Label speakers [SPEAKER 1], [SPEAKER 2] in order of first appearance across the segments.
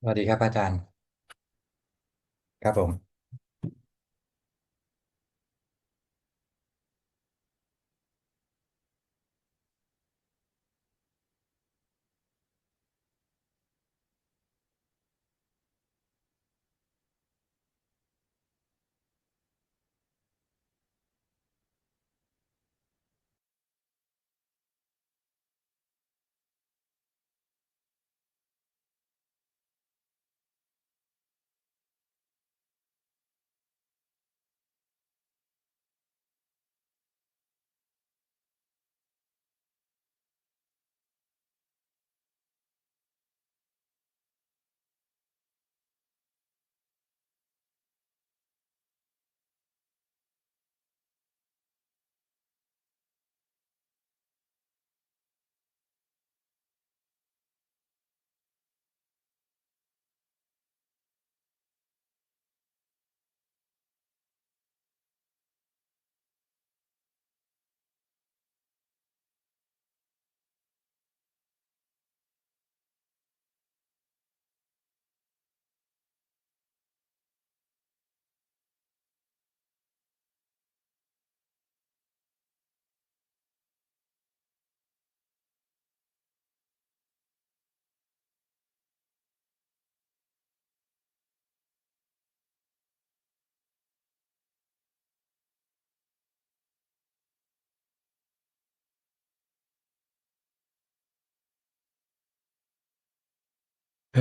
[SPEAKER 1] สวัสดีครับอาจารย์ครับผม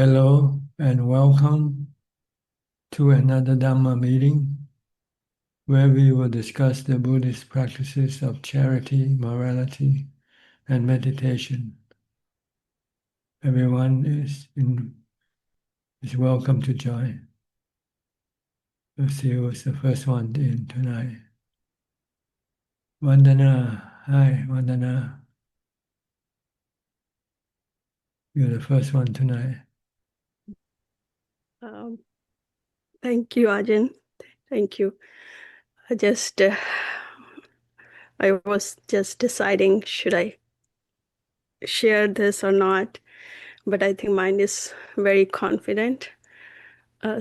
[SPEAKER 2] Hello and welcome to another Dhamma meeting where we will discuss the Buddhist practices of charity, morality, and meditation. Everyone is welcome to join. Lucy was the first one in tonight. Vandana, hi, Vandana. You're the first one tonight.
[SPEAKER 3] Um, Thank you, Ajaan. Thank you. I was just deciding, should I share this or not? But I think mine is very confident.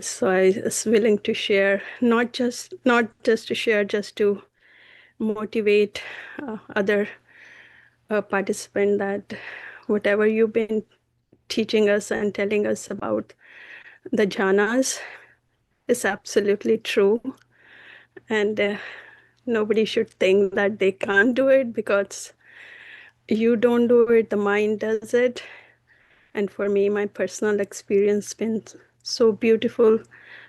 [SPEAKER 3] So I was willing to share, not just to share, just to motivate other participant that whatever you've been teaching us and telling us about the jhanas is absolutely true. And nobody should think that they can't do it because you don't do it, the mind does it. And for me, my personal experience has been so beautiful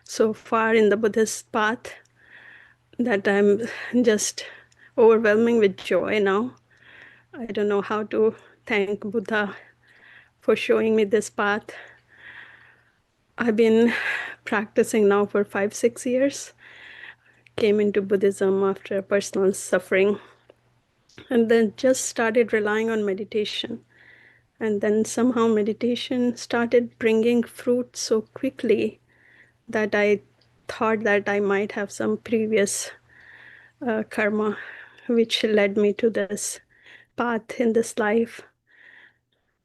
[SPEAKER 3] so far in the Buddhist path that I'm just overwhelming with joy now. I don't know how to thank Buddha for showing me this path. I've been practicing now for 5-6 years. Came into Buddhism after personal suffering, and then just started relying on meditation. And then somehow meditation started bringing fruit so quickly that I thought that I might have some previous karma which led me to this path in this life.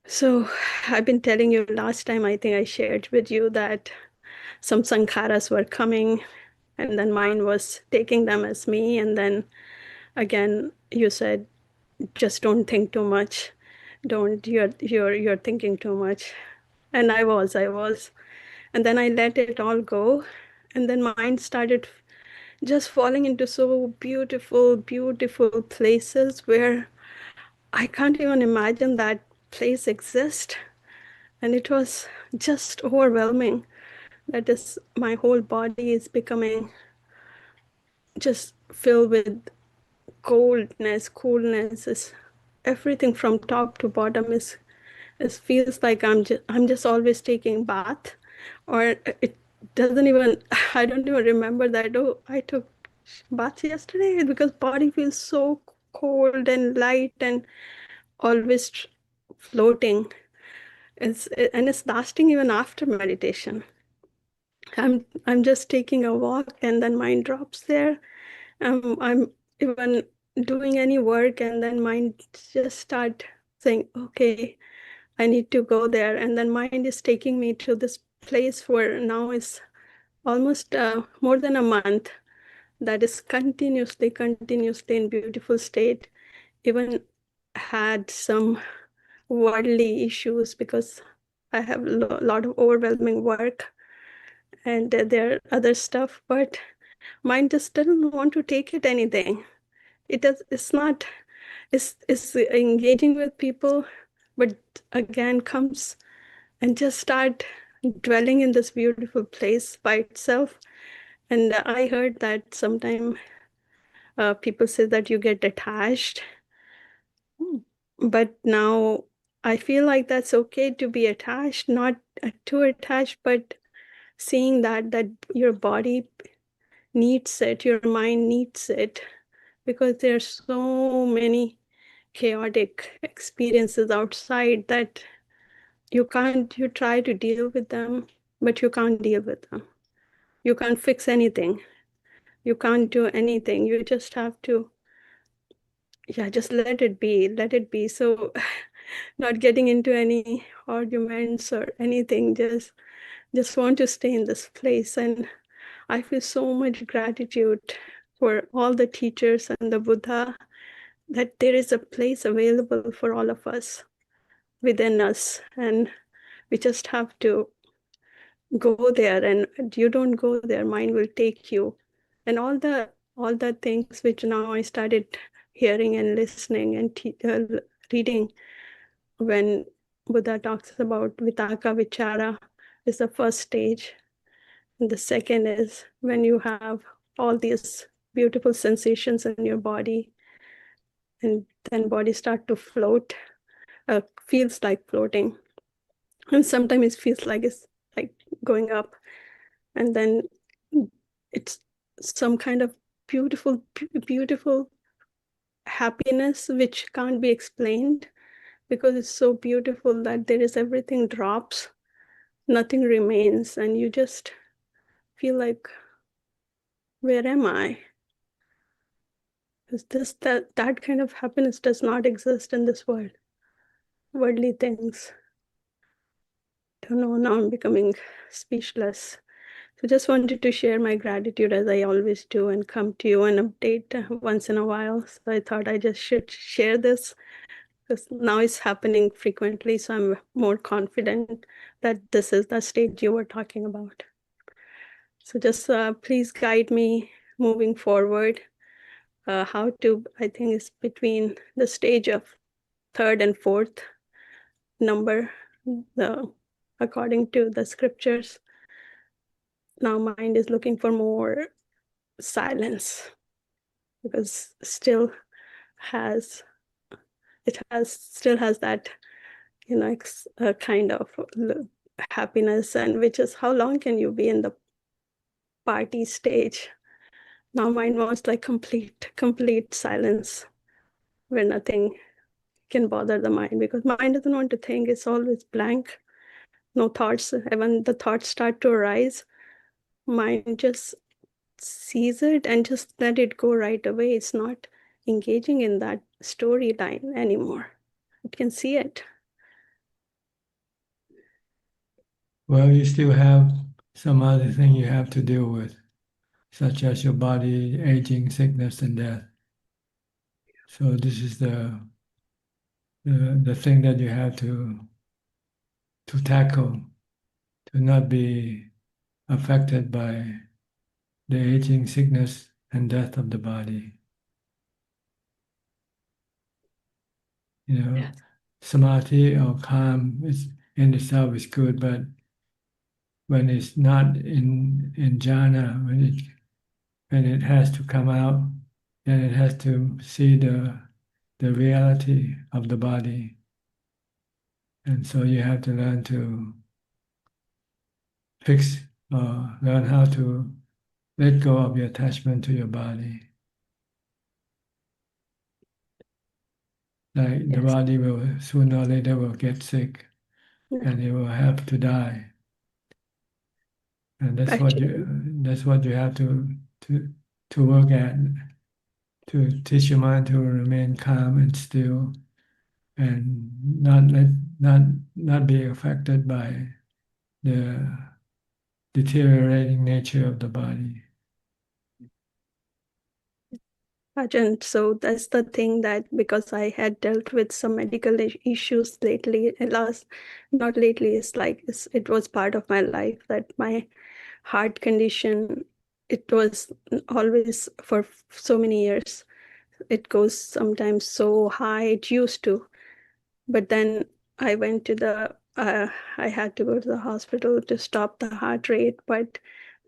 [SPEAKER 3] So I've been telling you last time, I think I shared with you that some sankharas were coming and then mine was taking them as me. And then again, you said, just don't think too much. Don't, you're thinking too much. And I was. And then I let it all go. And then mind started just falling into so beautiful, beautiful places where I can't even imagine that place exists. And it was just overwhelming. That is, my whole body is becoming just filled with coldness, coolness. Is everything from top to bottom is it feels like I'm just always taking bath, or it doesn't even I don't even remember that. Oh, I took bath yesterday because body feels so cold and light and always floating. It's lasting even after meditation. I'm just taking a walk and then mind drops there. I'm even doing any work and then mind just start saying, okay, I need to go there. And then mind is taking me to this place for now is almost more than a month, that is continuously in beautiful state. Even had some worldly issues because I have a lot of overwhelming work, and there are other stuff, but mind just doesn't want to take it anything. It's not, it's engaging with people, but again comes and just start dwelling in this beautiful place by itself. And I heard that sometime people say that you get attached. But now I feel like that's okay to be attached, not too attached, but seeing that your body needs it, your mind needs it, because there's so many chaotic experiences outside that you try to deal with them, but you can't deal with them. You can't fix anything. You can't do anything. You just have to, yeah, just let it be, let it be. So not getting into any arguments or anything, just want to stay in this place. And I feel so much gratitude for all the teachers and the Buddha, that there is a place available for all of us within us, and we just have to go there. And you don't go there, mind will take you. And all the things which now I started hearing and listening and reading, when Buddha talks about Vitaka Vichara, is the first stage. And the second is when you have all these beautiful sensations in your body, and then body start to float, feels like floating. And sometimes it feels like it's like going up. And then it's some kind of beautiful happiness which can't be explained, because it's so beautiful that there is everything drops, nothing remains, and you just feel like, where am I? Is this that kind of happiness does not exist in this world. Worldly things. Don't know, now I'm becoming speechless. So just wanted to share my gratitude as I always do, and come to you and update once in a while. So I thought I just should share this, because now it's happening frequently. So I'm more confident that this is the stage you were talking about. So just please guide me moving forward. How to, I think it's between the stage of third and fourth number, the according to the scriptures. Now mind is looking for more silence, because has still has that, kind of happiness, and which is, how long can you be in the party stage? Now mind wants like complete silence, where nothing can bother the mind, because mind doesn't want to think. It's always blank, no thoughts. When the thoughts start to arise, mind just sees it and just let it go right away. It's not engaging in that storyline anymore. It can see it.
[SPEAKER 2] Well, you still have some other thing you have to deal with, such as your body, aging, sickness, and death. So this is the thing that you have to tackle, to not be affected by the aging, sickness, and death of the body. You know,
[SPEAKER 3] Yes.
[SPEAKER 2] samadhi or calm is in itself is good, but when it's not in jhana, when it has to come out, then it has to see the reality of the body. And so you have to learn to fix, learn how to let go of your attachment to your body. Like the
[SPEAKER 3] Yes.
[SPEAKER 2] body will sooner or later will get sick
[SPEAKER 3] Yeah.
[SPEAKER 2] and it will have to die. And
[SPEAKER 3] Actually,
[SPEAKER 2] that's what you have to to work at, to teach your mind to remain calm and still, and not be affected by the deteriorating nature of the body.
[SPEAKER 3] Ajahn, so that's the thing that because I had dealt with some medical issues lately, not lately, it was part of my life that my heart condition, it was always for so many years. It goes sometimes so high, it used to, but then I went to I had to go to the hospital to stop the heart rate. But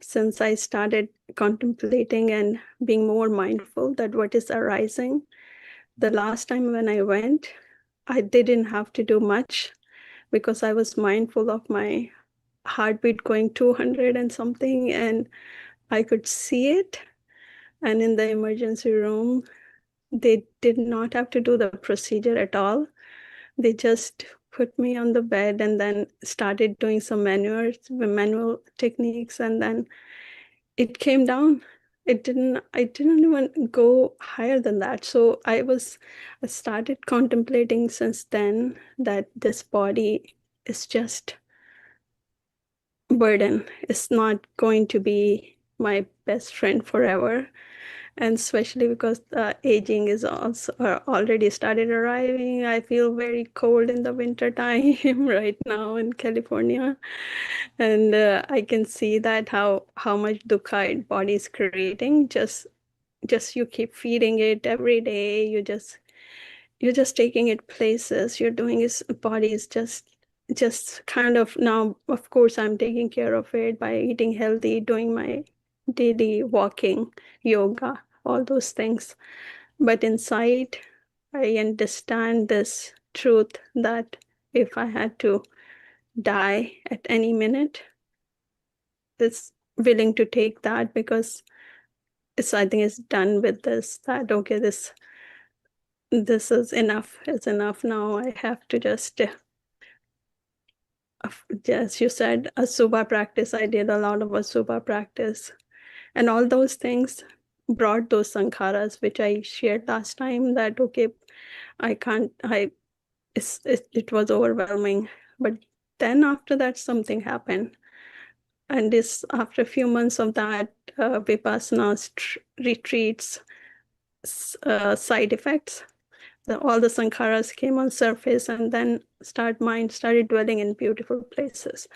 [SPEAKER 3] since I started contemplating and being more mindful that what is arising, the last time when I went, I didn't have to do much because I was mindful of my heartbeat going 200 and something, and I could see it. And in the emergency room, they did not have to do the procedure at all. They just put me on the bed and then started doing some manual techniques, and then it came down. I didn't even go higher than that. So I started contemplating since then that this body is just burden. It's not going to be my best friend forever. And especially because the aging is also already started arriving. I feel very cold in the winter time right now in California, and I can see that how much dukkha body is creating. Just you keep feeding it every day. You're just taking it places. You're doing his body is just kind of now. Of course, I'm taking care of it by eating healthy, doing my daily walking, yoga, all those things. But inside, I understand this truth that if I had to die at any minute, it's willing to take that because I think it's done with this, that okay, this is enough. It's enough now. I have to just as you said, a Suba practice. I did a lot of a Suba practice. And all those things brought those sankharas, which I shared last time that, okay, I can't, it was overwhelming. But then after that, something happened. And this, after a few months of that, Vipassana retreats, side effects, all the sankharas came on surface, and then mind started dwelling in beautiful places.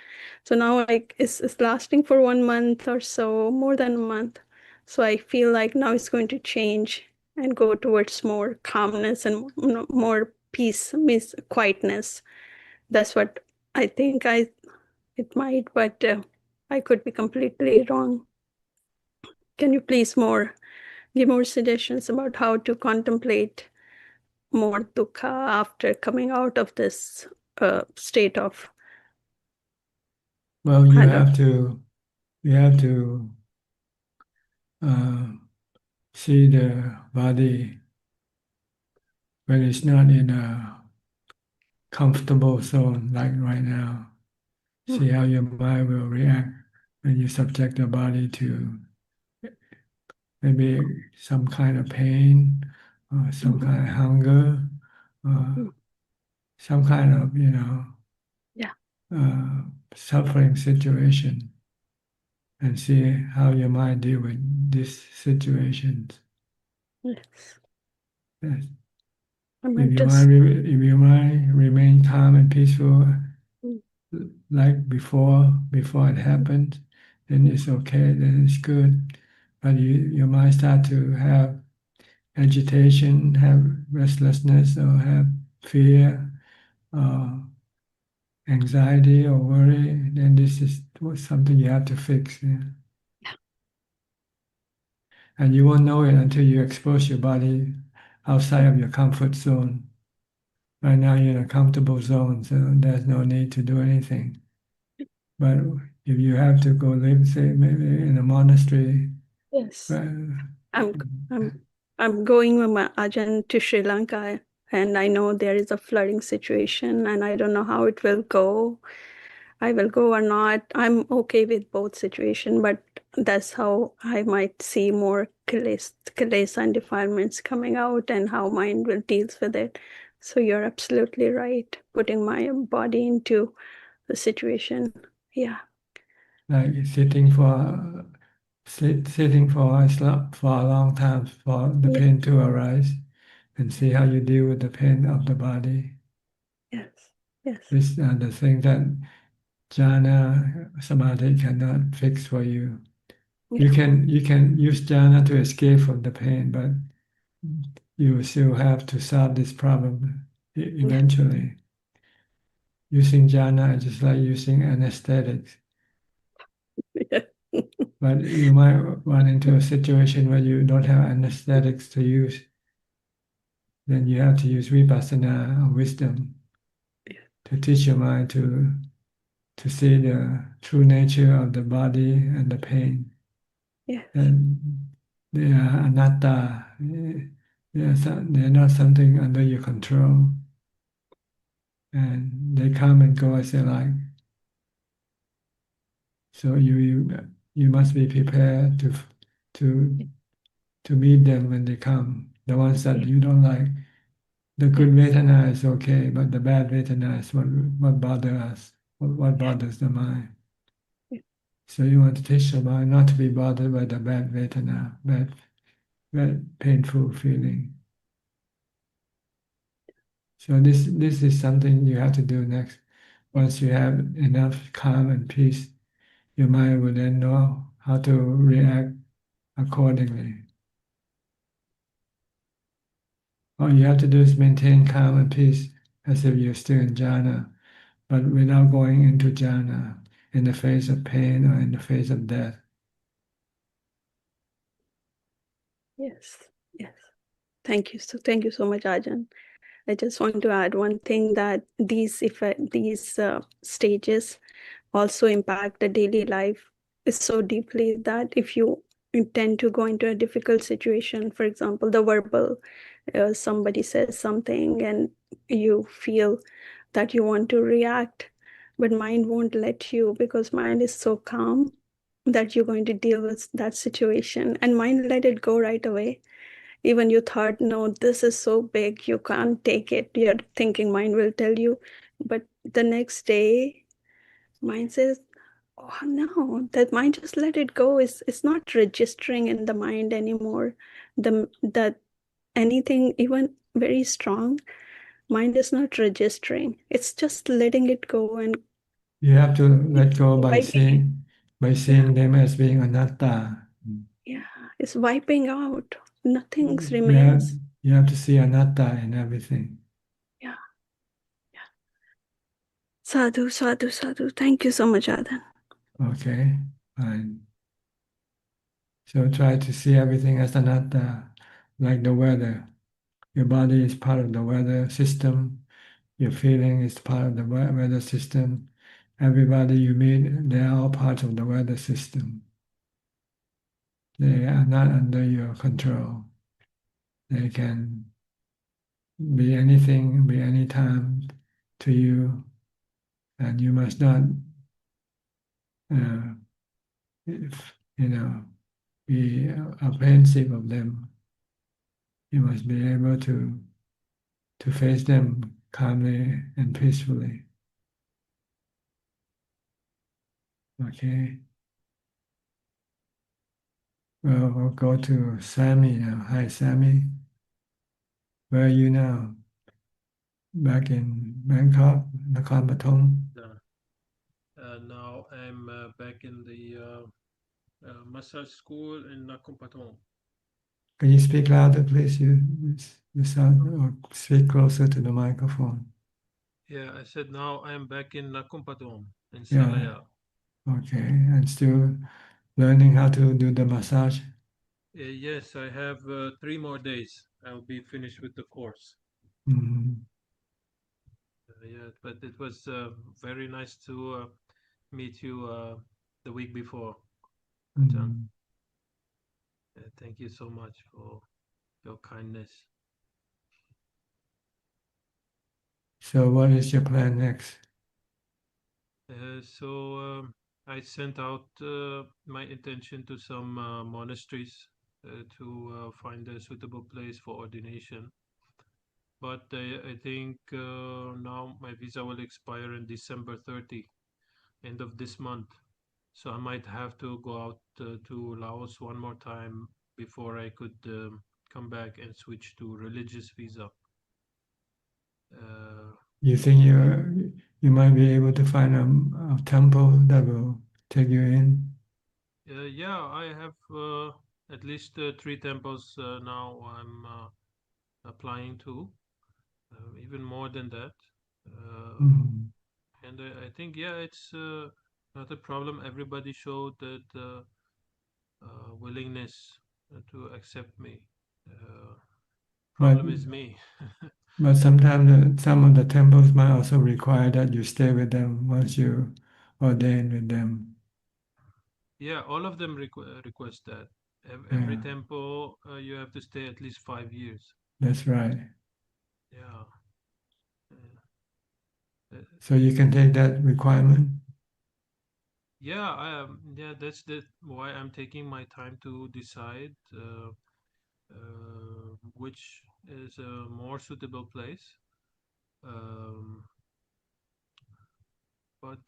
[SPEAKER 3] So now it's lasting for 1 month or so, more than a month. So I feel like now it's going to change and go towards more calmness and more peace, means quietness. That's what I think it might, but I could be completely wrong. Can you please give more suggestions about how to contemplate more dukkha after coming out of this state of
[SPEAKER 2] Well,
[SPEAKER 3] kind of
[SPEAKER 2] you have to uh, see the body when it's not in a comfortable zone, like right now. See how your mind will react when you subject the body to maybe some kind of pain, or some
[SPEAKER 3] Mhm.
[SPEAKER 2] kind of hunger, or
[SPEAKER 3] Mhm.
[SPEAKER 2] some kind of,
[SPEAKER 3] Yeah.
[SPEAKER 2] uh, suffering situation, and see how your mind deal with these situations.
[SPEAKER 3] Yes.
[SPEAKER 2] Yes.
[SPEAKER 3] I'm just
[SPEAKER 2] If your mind remain calm and peaceful
[SPEAKER 3] mm,
[SPEAKER 2] like before it happened, then it's okay, then it's good. But your mind start to have agitation, have restlessness, or have fear, uh, anxiety, or worry, then this is something you have to fix. Yeah. And you won't know it until you expose your body outside of your comfort zone. Right now, you're in a comfortable zone, so there's no need to do anything. But if you have to go live, say, maybe in a monastery,
[SPEAKER 3] yes.
[SPEAKER 2] well,
[SPEAKER 3] I'm I'm I'm going with my Ajahn to Sri Lanka, and I know there is a flooding situation, and I don't know how it will go. I will go or not. I'm okay with both situation, but that's how I might see more kilesa and defilements coming out, and how mind will deals with it. So you're absolutely right. Putting my body into the situation. Yeah.
[SPEAKER 2] like sitting for a long time for the
[SPEAKER 3] Yeah.
[SPEAKER 2] pain to arise, and see how you deal with the pain of the body.
[SPEAKER 3] Yes. Yes.
[SPEAKER 2] These are the things that jhana samadhi cannot fix for you.
[SPEAKER 3] Yeah.
[SPEAKER 2] You can use jhana to escape from the pain, but you still have to solve this problem
[SPEAKER 3] Yeah.
[SPEAKER 2] eventually. Using jhana is just like using anesthetics,
[SPEAKER 3] Yeah.
[SPEAKER 2] but you might run into a situation where you don't have anesthetics to use. Then you have to use vipassana or wisdom to teach your mind to see the true nature of the body and the pain.
[SPEAKER 3] Yes.
[SPEAKER 2] And they are anatta. They're not something under your control, and they come and go as they like. So you must be prepared to to meet them when they come. The ones that
[SPEAKER 3] Yeah.
[SPEAKER 2] you don't like. The
[SPEAKER 3] Yeah.
[SPEAKER 2] good Vedana is okay, but the bad Vedana is what bothers us, what bothers the mind.
[SPEAKER 3] Yeah.
[SPEAKER 2] So you want to teach the mind not to be bothered by the bad Vedana, bad painful feeling. So this is something you have to do next. Once you have enough calm and peace, your mind will then know how to react accordingly. All you have to do is maintain calm and peace as if you're still in jhana, but without going into jhana in the face of pain or in the face of death.
[SPEAKER 3] Yes. Yes. Thank you so much, Ajahn. I just want to add one thing that these stages also impact the daily life is so deeply that if you intend to go into a difficult situation, for example, the verbal, somebody says something and you feel that you want to react, but mind won't let you because mind is so calm that you're going to deal with that situation and mind let it go right away. Even you thought, no, this is so big, you can't take it. You're thinking mind will tell you, but the next day, mind says, oh no, that mind just let it go. It's not registering in the mind anymore. That anything, even very strong, mind is not registering. It's just letting it go and
[SPEAKER 2] You have to let go
[SPEAKER 3] wiping it.
[SPEAKER 2] by
[SPEAKER 3] Yeah,
[SPEAKER 2] seeing them as being anatta.
[SPEAKER 3] yeah. It's wiping out. Nothing
[SPEAKER 2] You have
[SPEAKER 3] remains.
[SPEAKER 2] you have to see anatta in everything.
[SPEAKER 3] Yeah, yeah. Sadhu, sadhu, sadhu. Thank you so much, Adan.
[SPEAKER 2] Okay, fine. So try to see everything as anatta, like the weather. Your body is part of the weather system. Your feeling is part of the weather system. Everybody you meet, they are all part of the weather system. They are not under your control. They can be anything, be any time to you, and you must not, uh, you know, be apprehensive of them. You must be able to face them calmly and peacefully. Okay. Well, we'll go to Sammy now. Hi, Sammy. Where are you now? Back in Bangkok, Nakhon Pathom.
[SPEAKER 4] Now I'm back in the massage school in Nakhon Pathom.
[SPEAKER 2] Can you speak louder, please? You sound, or speak closer to the microphone.
[SPEAKER 4] Yeah, I said now I'm back in Nakhon Pathom in
[SPEAKER 2] Yeah,
[SPEAKER 4] Salaya.
[SPEAKER 2] okay. And still learning how to do the massage.
[SPEAKER 4] Yes, I have 3 more days. I'll be finished with the course.
[SPEAKER 2] Mhm.
[SPEAKER 4] Yeah, but it was very nice to meet you the week before, Ajahn.
[SPEAKER 2] Mhm.
[SPEAKER 4] Thank you so much for your kindness.
[SPEAKER 2] So what is your plan next?
[SPEAKER 4] So I sent out my intention to some monasteries to find a suitable place for ordination. But I think now my visa will expire in December 30, end of this month. So I might have to go out to Laos one more time before I could come back and switch to religious visa. Uh,
[SPEAKER 2] You think you might be able to find a temple that will take you in?
[SPEAKER 4] yeah, I have at least three temples now I'm applying to, even more than that.
[SPEAKER 2] Mhm.
[SPEAKER 4] And I think, yeah, it's not a problem. Everybody showed that willingness to accept me. Uh,
[SPEAKER 2] But
[SPEAKER 4] Problem is me.
[SPEAKER 2] but sometimes some of the temples might also require that you stay with them once you ordain with them.
[SPEAKER 4] Yeah, all of them request that. Every
[SPEAKER 2] Yeah,
[SPEAKER 4] temple, you have to stay at least 5 years.
[SPEAKER 2] that's right.
[SPEAKER 4] Yeah. Uh,
[SPEAKER 2] So you can take that requirement.
[SPEAKER 4] yeah, yeah, that's why I'm taking my time to decide which is a more suitable place. Um, but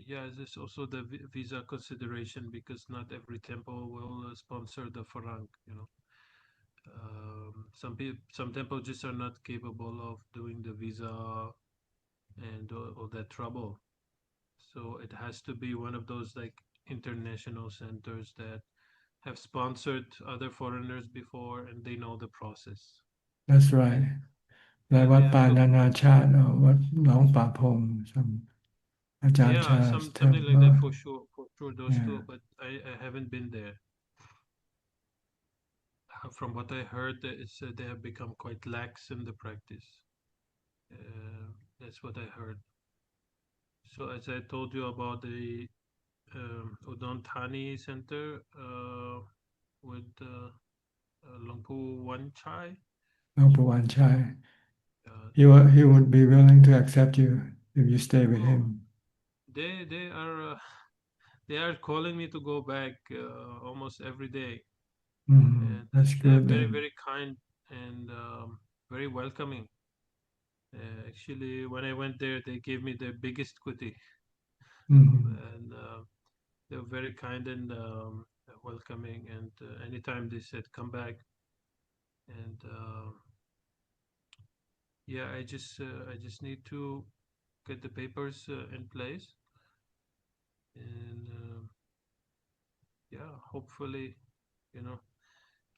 [SPEAKER 4] yeah, there's also the visa consideration because not every temple will sponsor the farang, you know. Some temples just are not capable of doing the visa and all that trouble. So it has to be one of those like international centers that have sponsored other foreigners before and they know the process.
[SPEAKER 2] That's right. Like
[SPEAKER 4] Yeah, they
[SPEAKER 2] what
[SPEAKER 4] have to.
[SPEAKER 2] ป่านานาชาติ or what หนองป่าพง some อาจารย์
[SPEAKER 4] Yeah,
[SPEAKER 2] Charles
[SPEAKER 4] something like
[SPEAKER 2] temple.
[SPEAKER 4] that for sure, those
[SPEAKER 2] Yeah,
[SPEAKER 4] two. But I haven't been there. From what I heard, it's they have become quite lax in the practice. Uh, that's what I heard. So as I told you about the Udon Thani Center with Longpu Wan Chai.
[SPEAKER 2] หลวงปู่วันชัย
[SPEAKER 4] Uh,
[SPEAKER 2] he would be willing to accept you if you stay with
[SPEAKER 4] oh,
[SPEAKER 2] him.
[SPEAKER 4] they are calling me to go back almost every day, and
[SPEAKER 2] That's
[SPEAKER 4] they're
[SPEAKER 2] good
[SPEAKER 4] very
[SPEAKER 2] then.
[SPEAKER 4] very kind and very welcoming. Actually, when I went there, they gave me the biggest kuti,
[SPEAKER 2] Mhm.
[SPEAKER 4] and they were very kind and welcoming. And anytime they said come back, and yeah, I just need to get the papers in place, and yeah, hopefully, you know,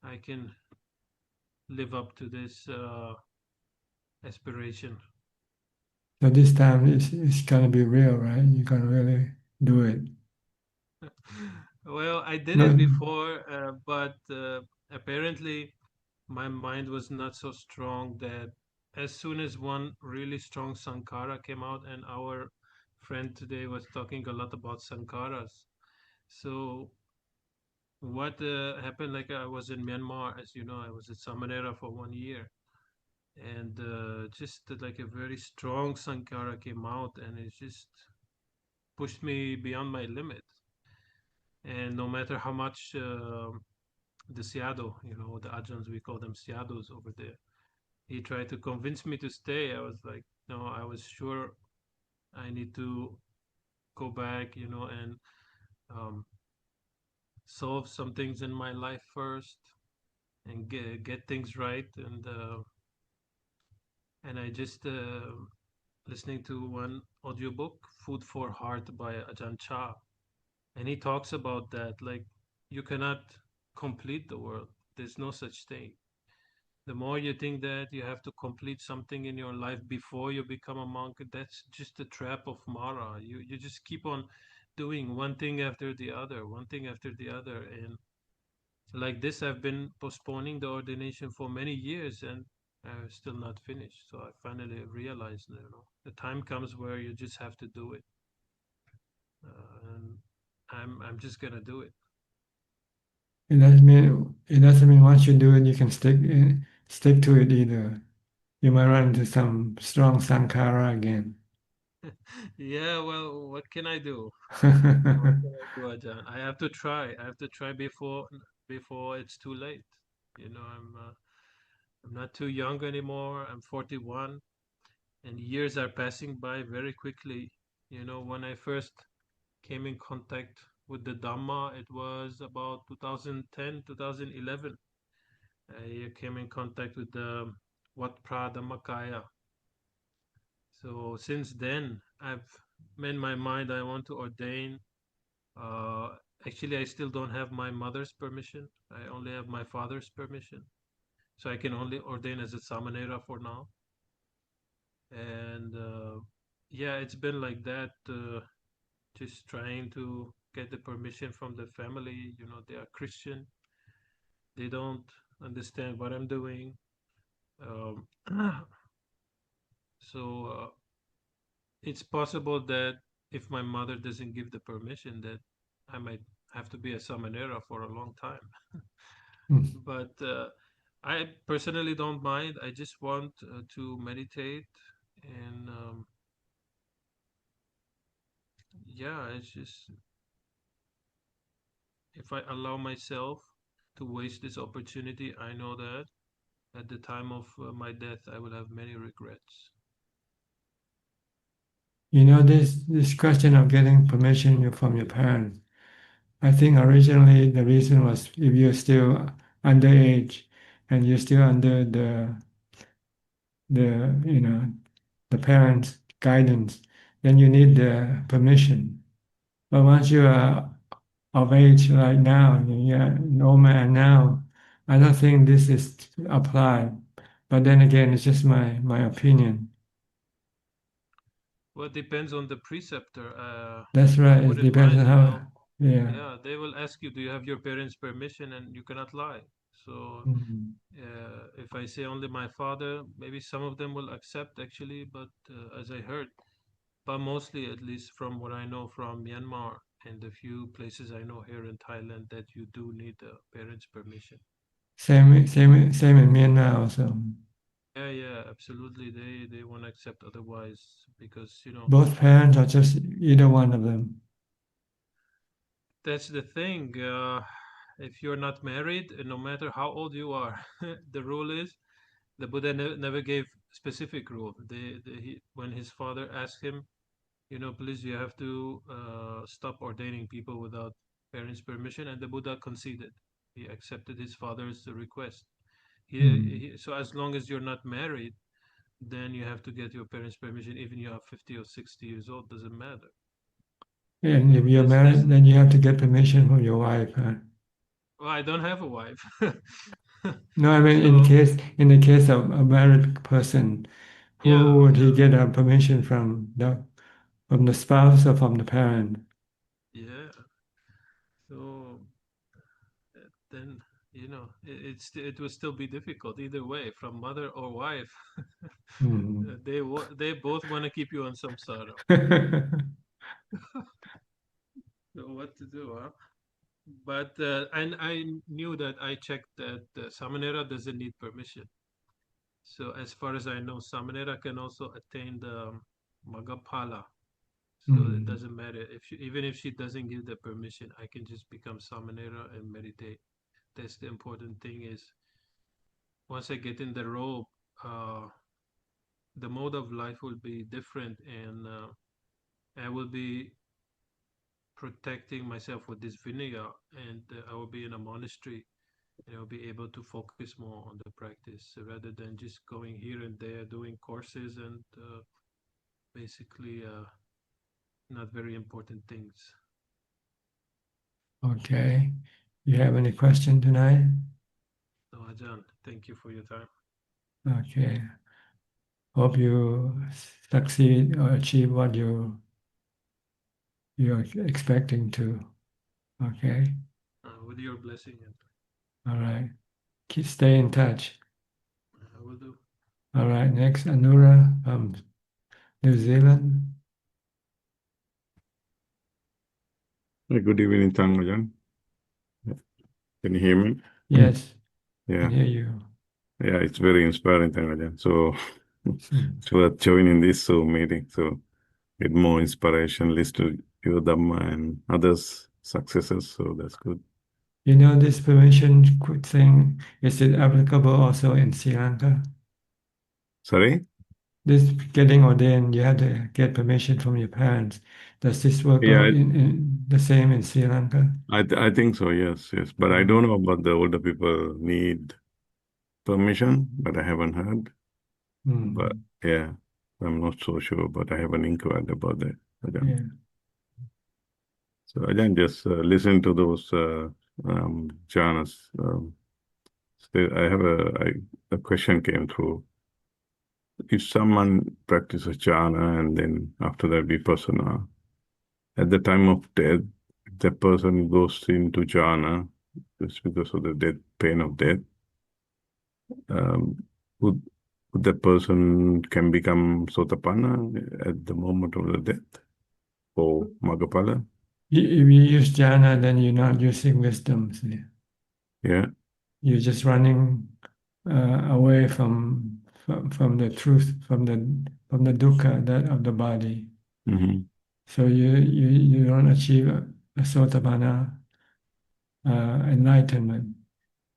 [SPEAKER 4] I can live up to this aspiration.
[SPEAKER 2] So this time it's gonna be real, right? You're gonna really do it.
[SPEAKER 4] Well, I did
[SPEAKER 2] No,
[SPEAKER 4] it before, but apparently my mind was not so strong that as soon as one really strong Sankara came out, and our friend today was talking a lot about Sankaras. So what happened, like I was in Myanmar, as you know, I was at Samanera for 1 year. And just like a very strong Sankara came out, and it just pushed me beyond my limit. And no matter how much the Siado, you know, the Ajans, we call them Siados over there, he tried to convince me to stay. I was like, no, I was sure I need to go back, you know, and um, solve some things in my life first and get things right. And I just listening to one audiobook, Food for Heart by Ajahn Chah, and he talks about that like you cannot complete the world. There's no such thing. The more you think that you have to complete something in your life before you become a monk, that's just a trap of Mara. You just keep on doing one thing after the other, one thing after the other, and like this, I've been postponing the ordination for many years, and I've still not finished. So I finally realized, you know, the time comes where you just have to do it, and I'm just gonna do it.
[SPEAKER 2] it doesn't mean once you do it you can stick to it either. You might run into some strong Sankara again.
[SPEAKER 4] Yeah, well, what can I do? What can I do, Ajahn? I have to try. I have to try before it's too late. You know, I'm not too young anymore. I'm 41, and years are passing by very quickly. You know, when I first came in contact with the Dhamma, it was about 2010, 2011. I came in contact with the Wat Pra Dhammakaya. So since then, I've made my mind I want to ordain. Uh, Actually, I still don't have my mother's permission. I only have my father's permission. So I can only ordain as a Samanera for now. And yeah, it's been like that, just trying to get the permission from the family. You know, they are Christian. They don't understand what I'm doing. Um, so it's possible that if my mother doesn't give the permission, that I might have to be a Samanera for a long time. But I personally don't mind. I just want to meditate, and yeah, it's just if I allow myself to waste this opportunity, I know that at the time of my death, I will have many regrets.
[SPEAKER 2] You know, this question of getting permission from your parents, I think originally the reason was if you're still underage and you're still under the parents' guidance, then you need the permission. But once you are of age right now, you're an old man now, I don't think this is applied. But then again, it's just my opinion.
[SPEAKER 4] Well, it depends on the preceptor.
[SPEAKER 2] That's
[SPEAKER 4] I
[SPEAKER 2] right. It
[SPEAKER 4] wouldn't
[SPEAKER 2] depends
[SPEAKER 4] mind,
[SPEAKER 2] on
[SPEAKER 4] you
[SPEAKER 2] how,
[SPEAKER 4] know.
[SPEAKER 2] yeah.
[SPEAKER 4] Yeah, they will ask you, do you have your parents' permission? And you cannot lie. So
[SPEAKER 2] Mhm.
[SPEAKER 4] if I say only my father, maybe some of them will accept actually, but as I heard, but mostly, at least from what I know from Myanmar and the few places I know here in Thailand, that you do need the parents' permission.
[SPEAKER 2] Same in Myanmar also.
[SPEAKER 4] Yeah, yeah, absolutely. They won't accept otherwise because, you know,
[SPEAKER 2] Both parents or just either one of them.
[SPEAKER 4] that's the thing. If you're not married, no matter how old you are, the rule is the Buddha never gave specific rule. When his father asked him, you know, please, you have to stop ordaining people without parents' permission, and the Buddha conceded. He accepted his father's request. So as long as you're not married, then you have to get your parents' permission, even you are 50 or 60 years old, doesn't matter.
[SPEAKER 2] And if
[SPEAKER 4] So
[SPEAKER 2] you're
[SPEAKER 4] that's
[SPEAKER 2] married, then you have to get permission from your wife, huh?
[SPEAKER 4] well, I don't have a wife.
[SPEAKER 2] No, I mean
[SPEAKER 4] So
[SPEAKER 2] in the case of a married person, who
[SPEAKER 4] yeah,
[SPEAKER 2] would he
[SPEAKER 4] yeah,
[SPEAKER 2] get a permission from the spouse or from the parent?
[SPEAKER 4] yeah. So then, you know, it will still be difficult either way, from mother or wife.
[SPEAKER 2] Mhm.
[SPEAKER 4] They both want to keep you on samsara. So what to do, huh? But and I knew that I checked that Samanera doesn't need permission. So as far as I know, Samanera can also attain the Magaphala. So it
[SPEAKER 2] Mhm.
[SPEAKER 4] doesn't matter if even if she doesn't give the permission, I can just become Samanera and meditate. That's the important thing is once I get in the robe, uh, the mode of life will be different, and I will be protecting myself with this vinaya, and I will be in a monastery, and I'll be able to focus more on the practice rather than just going here and there doing courses and basically not very important things.
[SPEAKER 2] Okay. You have any question tonight?
[SPEAKER 4] So Ajahn, thank you for your time.
[SPEAKER 2] Okay. Hope you succeed or achieve what you're expecting to. Okay.
[SPEAKER 4] With your blessing, and
[SPEAKER 2] All right. Stay in touch.
[SPEAKER 4] I will do.
[SPEAKER 2] All right. Next, Anura from New Zealand.
[SPEAKER 5] Good evening, Ajaan. Can you hear me?
[SPEAKER 2] Yes, I
[SPEAKER 5] Yeah,
[SPEAKER 2] can hear you.
[SPEAKER 5] yeah, it's very inspiring, Ajaan. So
[SPEAKER 2] Hmm.
[SPEAKER 5] it's worth joining this meeting. So get more inspiration, listen to your Dhamma and others' successes. So that's good.
[SPEAKER 2] You know, this permission thing, is it applicable also in Sri Lanka?
[SPEAKER 5] Sorry?
[SPEAKER 2] this getting ordained, you had to get permission from your parents. Does this work
[SPEAKER 5] Yeah,
[SPEAKER 2] out in the same in Sri Lanka?
[SPEAKER 5] I think so. Yes, yes. But I don't know about the older people need permission, but I haven't heard. But yeah, I'm not so sure, but I haven't inquired about that. Ajahn.
[SPEAKER 2] Yeah.
[SPEAKER 5] So Ajahn, just listen to those jhanas. I have a question came through. If someone practices jhana and then after that vipassana, at the time of death, if the person goes into jhana, it's because of the death, pain of death, would that person can become Sotapanna at the moment of the death or Magapala?
[SPEAKER 2] If you use jhana, then you're not using wisdom. See?
[SPEAKER 5] Yeah.
[SPEAKER 2] You're just running away from the truth, from the dukkha that of the body.
[SPEAKER 5] Mm-hmm.
[SPEAKER 2] So you don't achieve a sotapanna enlightenment.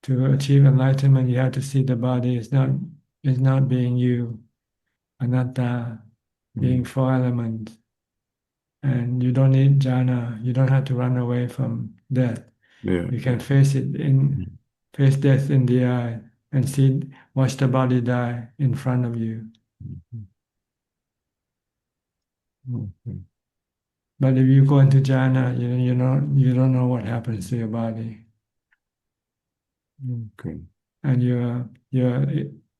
[SPEAKER 2] To achieve enlightenment, you have to see the body is not being you, anatta, being four elements, and you don't need jhana. You don't have to run away from death.
[SPEAKER 5] Yeah.
[SPEAKER 2] You can face death in the eye and watch the body die in front of you.
[SPEAKER 5] Okay.
[SPEAKER 2] But if you go into jhana, you don't know what happens to your body,
[SPEAKER 5] Okay.
[SPEAKER 2] and your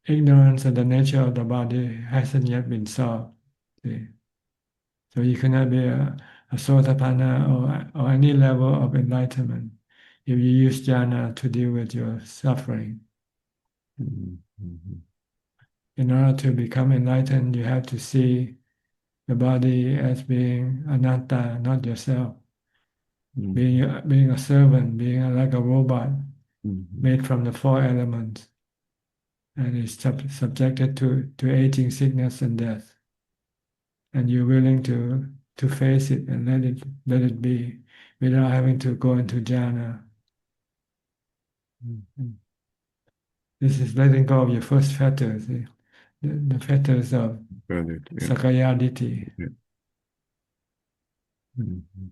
[SPEAKER 2] ignorance of the nature of the body hasn't yet been solved. See? So you cannot be a sotapanna or any level of enlightenment if you use jhana to deal with your suffering.
[SPEAKER 5] Mm-hmm.
[SPEAKER 2] In order to become enlightened, you have to see the body as being anatta, not yourself. Being a servant, being like a robot made from the four elements, and is subjected to aging, sickness, and death. And you're willing to face it and let it be without having to go into jhana. This is letting go of your first fetters, the fetters of sakayaditi.
[SPEAKER 5] Yeah. Mm-hmm.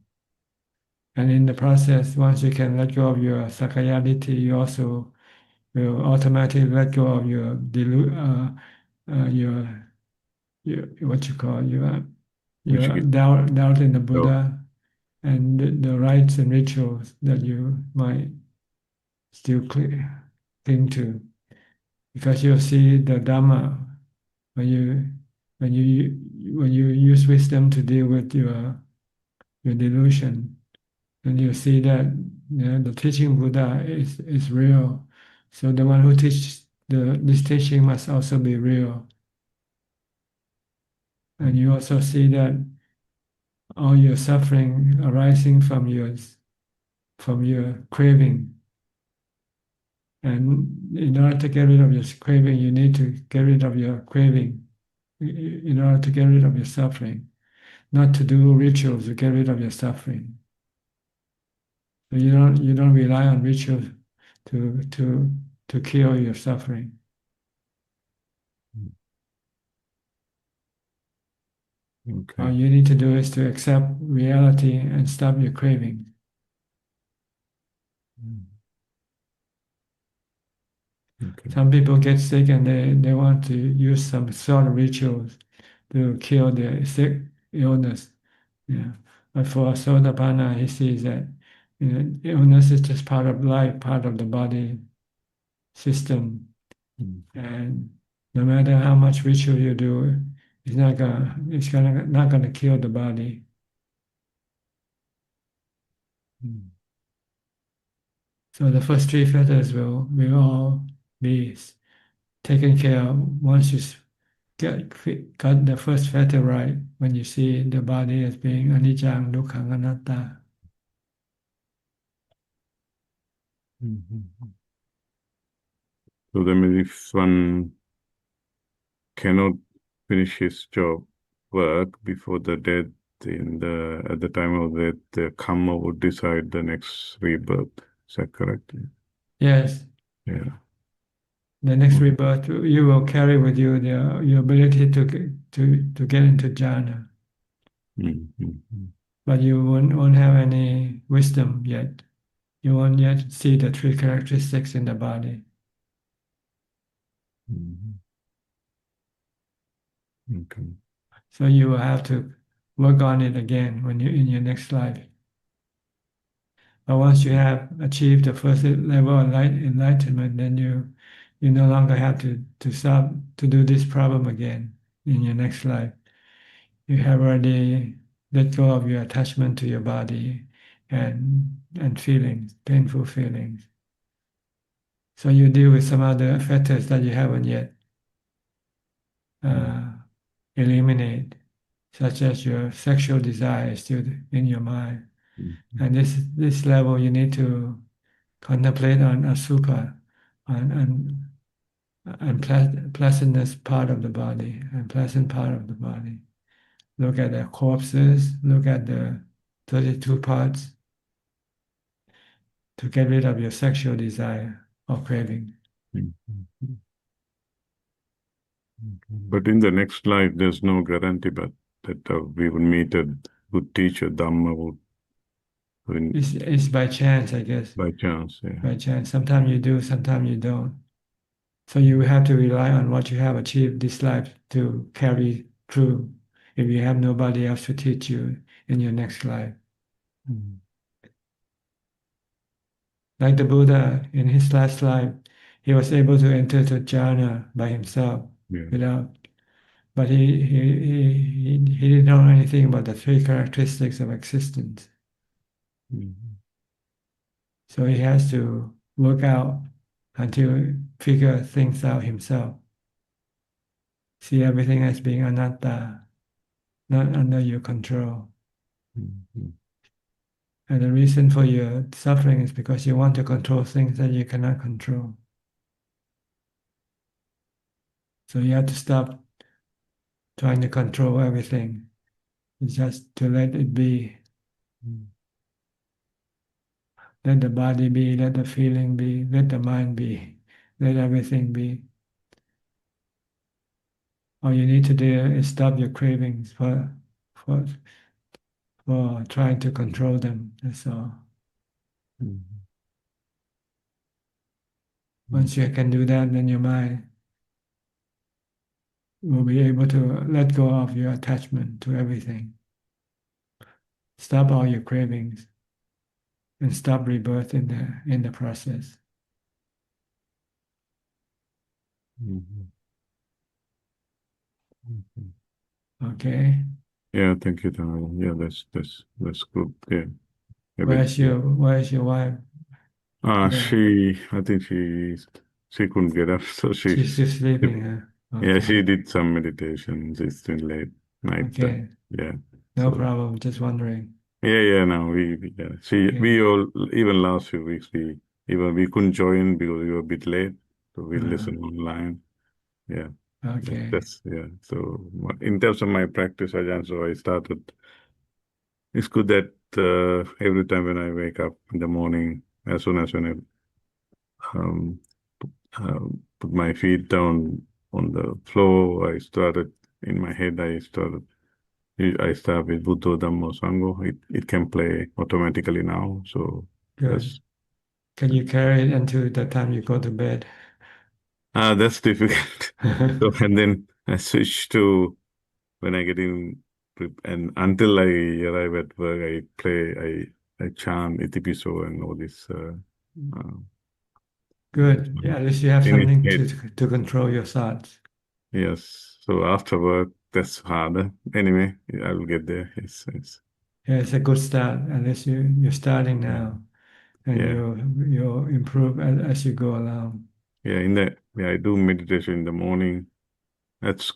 [SPEAKER 2] And in the process, once you can let go of your sakayaditi, you also will automatically let go of your what you call your doubt in the Buddha and the rites and rituals that you might still cling to, because you'll see the Dhamma when you use wisdom to deal with your delusion, and you see that the teaching Buddha is real. So the one who teaches this teaching must also be real. And you also see that all your suffering arising from your craving. And in order to get rid of your craving, you need to get rid of your craving in order to get rid of your suffering, not to do rituals to get rid of your suffering. So you don't rely on rituals to cure your suffering.
[SPEAKER 5] Okay.
[SPEAKER 2] All you need to do is to accept reality and stop your craving.
[SPEAKER 5] Okay.
[SPEAKER 2] Some people get sick and they want to use some sort of rituals to cure their sick illness. Yeah. But for Sotapanna, he sees that illness is just part of life, part of the body system. And no matter how much ritual you do, it's not gonna kill the body. So the first three fetters will all be taken care of once you got the first fetter right, when you see the body as being anicca, dukkha, anatta.
[SPEAKER 5] So that means if one cannot finish his job work before the death, at the time of death, the karma would decide the next rebirth. Is that correct?
[SPEAKER 2] Yes.
[SPEAKER 5] Yeah.
[SPEAKER 2] The next rebirth, you will carry with you your ability to get into jhana,
[SPEAKER 5] Mm-hmm.
[SPEAKER 2] but you won't have any wisdom yet. You won't yet see the three characteristics in the body.
[SPEAKER 5] Mm-hmm. Okay.
[SPEAKER 2] So you will have to work on it again when you in your next life. But once you have achieved the first level of enlightenment, then you no longer have to stop to do this problem again in your next life. You have already let go of your attachment to your body and feelings, painful feelings. So you deal with some other factors that you haven't yet uh, eliminate, such as your sexual desire is still in your mind.
[SPEAKER 5] Mm-hmm.
[SPEAKER 2] And this level you need to contemplate on asukha, on unpleasantness part of the body, unpleasant part of the body. Look at the corpses, look at the 32 parts to get rid of your sexual desire or craving.
[SPEAKER 5] Mm-hmm. But in the next life, there's no guarantee but that we will meet a good teacher, Dhamma,
[SPEAKER 2] It's by chance, I guess.
[SPEAKER 5] by chance. Yeah.
[SPEAKER 2] By chance. Sometimes you do, sometimes you don't. So you have to rely on what you have achieved this life to carry through if you have nobody else to teach you in your next life.
[SPEAKER 5] Mm-hmm.
[SPEAKER 2] Like the Buddha in his last life, he was able to enter the jhana by himself
[SPEAKER 5] Yeah.
[SPEAKER 2] without, but he didn't know anything about the three characteristics of existence.
[SPEAKER 5] Mm-hmm.
[SPEAKER 2] So he has to work out until figure things out himself. See everything as being anatta, not under your control.
[SPEAKER 5] Mm-hmm.
[SPEAKER 2] And the reason for your suffering is because you want to control things that you cannot control. So you have to stop trying to control everything. It's just to let it be. Let the body be, let the feeling be, let the mind be, let everything be. All you need to do is stop your cravings for, for trying to control them. That's all.
[SPEAKER 5] Mm-hmm.
[SPEAKER 2] Once you can do that, then your mind will be able to let go of your attachment to everything. Stop all your cravings and stop rebirth in the process.
[SPEAKER 5] Mm-hmm. Mm-hmm.
[SPEAKER 2] Okay?
[SPEAKER 5] Yeah, thank you, Dhamma. Yeah, that's good. Yeah. Maybe,
[SPEAKER 2] Where's your wife today?
[SPEAKER 5] I think she couldn't get up, so
[SPEAKER 2] She's still sleeping, huh?
[SPEAKER 5] yeah,
[SPEAKER 2] Okay.
[SPEAKER 5] she did some meditations. It's still late night time.
[SPEAKER 2] Okay.
[SPEAKER 5] Yeah.
[SPEAKER 2] No
[SPEAKER 5] So
[SPEAKER 2] problem. Just wondering.
[SPEAKER 5] yeah. No, yeah.
[SPEAKER 2] Okay.
[SPEAKER 5] We all even last few weeks we couldn't join because we were a bit late, so we
[SPEAKER 2] Uh,
[SPEAKER 5] listened online. Yeah.
[SPEAKER 2] okay.
[SPEAKER 5] That's yeah. So in terms of my practice, Ajahn, so I started. It's good that every time when I wake up in the morning, as soon as when I put my feet down on the floor, in my head. I start with Buddha, Dhammo, Sangho. It can play automatically now. So
[SPEAKER 2] Good.
[SPEAKER 5] that's
[SPEAKER 2] Can you carry it until the time you go to bed?
[SPEAKER 5] that's difficult. So and then I switch to when I get in and until I arrive at work, I chant Itipiso and all this uh,
[SPEAKER 2] Good. Yeah, at least you have
[SPEAKER 5] in his
[SPEAKER 2] something
[SPEAKER 5] head.
[SPEAKER 2] to control your thoughts.
[SPEAKER 5] Yes. So after work, that's harder. Anyway, I will get there. It's
[SPEAKER 2] Yeah, it's a good start. At least you're starting now, and
[SPEAKER 5] yeah.
[SPEAKER 2] you'll improve as you go along.
[SPEAKER 5] Yeah, I do meditation in the morning. It's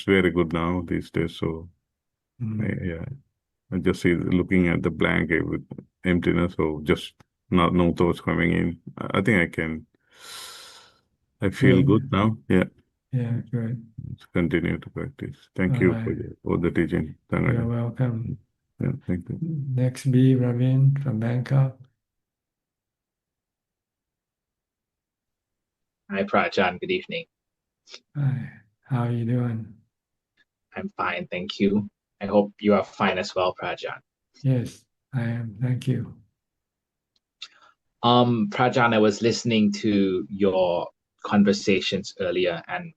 [SPEAKER 5] very good now these days. So
[SPEAKER 2] Mm.
[SPEAKER 5] yeah, I just see looking at the blanket with emptiness, so just not no thoughts coming in. I think I can. I feel good
[SPEAKER 2] Good.
[SPEAKER 5] now. Yeah,
[SPEAKER 2] Yeah, good.
[SPEAKER 5] let's continue to practice. Thank
[SPEAKER 2] All
[SPEAKER 5] you for
[SPEAKER 2] right.
[SPEAKER 5] the teaching.
[SPEAKER 2] You're
[SPEAKER 5] Tangaja.
[SPEAKER 2] welcome.
[SPEAKER 5] Yeah, thank you.
[SPEAKER 2] Next, B. Ravin from Bangkok.
[SPEAKER 6] Hi, Prajan. Good evening.
[SPEAKER 2] Hi. How are you doing?
[SPEAKER 6] I'm fine, thank you. I hope you are fine as well, Prajan.
[SPEAKER 2] Yes, I am. Thank you.
[SPEAKER 6] Prajan, I was listening to your conversations earlier, and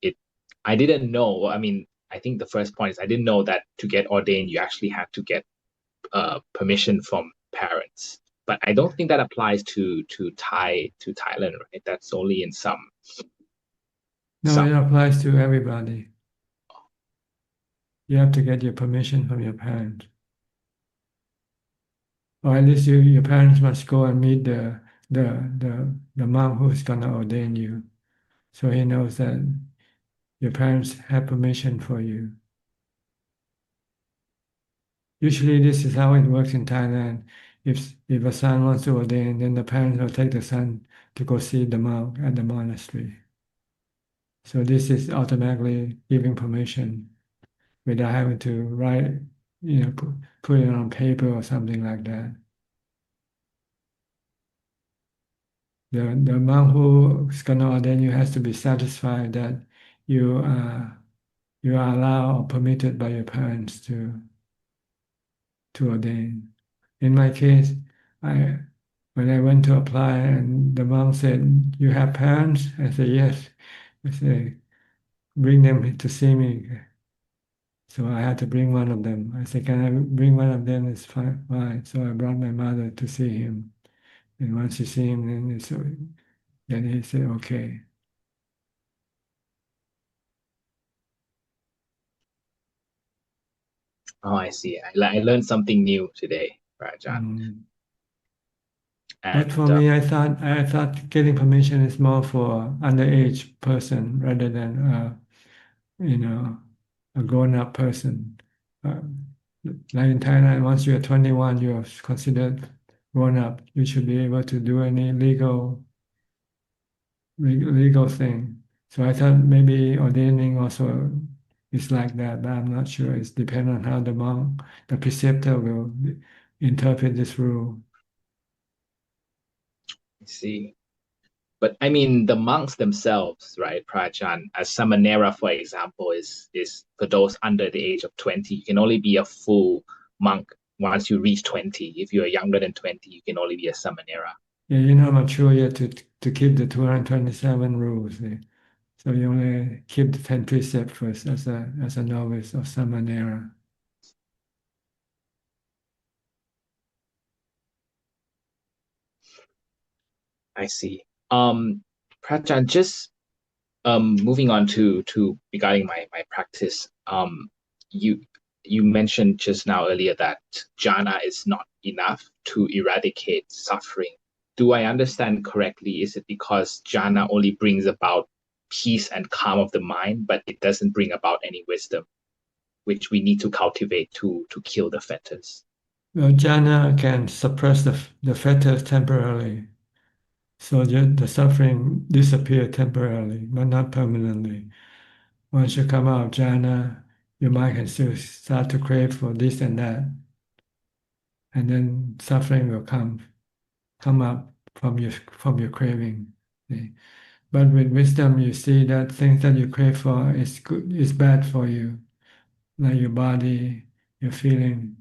[SPEAKER 6] it I didn't know. I mean, I think the first point is I didn't know that to get ordained, you actually had to get permission from parents. But I don't think that applies to Thailand, right? That's only in
[SPEAKER 2] No, it
[SPEAKER 6] some.
[SPEAKER 2] applies to everybody. You have to get your permission from your parents. Or at least your parents must go and meet the monk who's gonna ordain you. So he knows that your parents have permission for you. Usually this is how it works in Thailand. If a son wants to ordain, then the parents will take the son to go see the monk at the monastery. So this is automatically giving permission without having to write, put it on paper or something like that. The monk who is going to ordain you has to be satisfied that you you are allowed or permitted by your parents to ordain. In my case, I when I went to apply and the monk said, "You have parents?" I said, "Yes." I said, "Bring them to see me." So I had to bring one of them. I said, "Can I bring one of them?" It's fine. Fine. So I brought my mother to see him. And once you see him, then he said, "Okay."
[SPEAKER 6] Oh, I see. I learned something new today, Prajan.
[SPEAKER 2] Mm. But
[SPEAKER 6] And
[SPEAKER 2] for me, I thought getting permission is more for underage person rather than a grown-up person. Uh, like in Thailand, once you're 21, you're considered grown up. You should be able to do any legal thing. So I thought maybe ordaining also is like that, but I'm not sure. It's dependent on how the monk, the preceptor will interpret this rule.
[SPEAKER 6] I see. But I mean, the monks themselves, right, Prajan, as Samanera, for example, is for those under the age of 20. You can only be a full monk once you reach 20. If you're younger than 20, you can only be a Samanera.
[SPEAKER 2] Yeah, you're not mature yet to keep the 227 rules. So you only keep the 10 precepts first as a novice of Samanera.
[SPEAKER 6] I see. Prajan, just moving on to regarding my practice. You you mentioned just now earlier that jhana is not enough to eradicate suffering. Do I understand correctly? Is it because jhana only brings about peace and calm of the mind, but it doesn't bring about any wisdom, which we need to cultivate to kill the fetters?
[SPEAKER 2] Well, jhana can suppress the fetters temporarily, so the suffering disappear temporarily, but not permanently. Once you come out of jhana, your mind can still start to crave for this and that, and then suffering will come up from your craving. See? But with wisdom, you see that things that you crave for is bad for you, like your body, your feeling,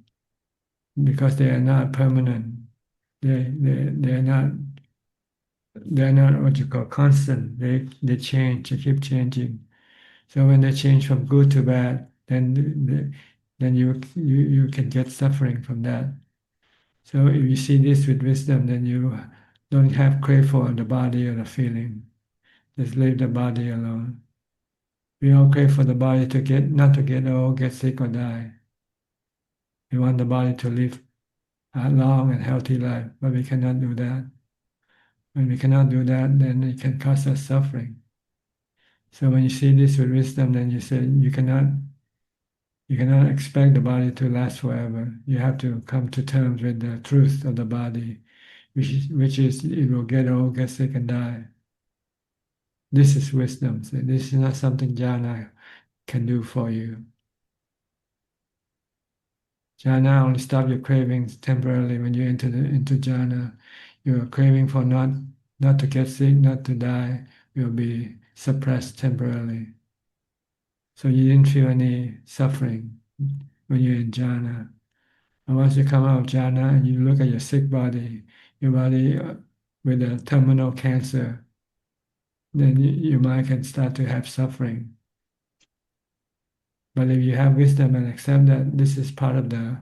[SPEAKER 2] because they are not permanent. They're not what you call constant. They change. They keep changing. So when they change from good to bad, then you can get suffering from that. So if you see this with wisdom, then you don't have crave for the body or the feeling. Just leave the body alone. We all crave for the body to get not to get old, get sick, or die. We want the body to live a long and healthy life, but we cannot do that. When we cannot do that, then it can cause us suffering. So when you see this with wisdom, then you say you cannot expect the body to last forever. You have to come to terms with the truth of the body, which is it will get old, get sick, and die. This is wisdom. So this is not something jhana can do for you. Jhana only stop your cravings temporarily when you enter into jhana. Your craving for not to get sick, not to die, will be suppressed temporarily. So you didn't feel any suffering when you're in jhana. And once you come out of jhana and you look at your sick body, your body with a terminal cancer, then your mind can start to have suffering. But if you have wisdom and accept that this is part of the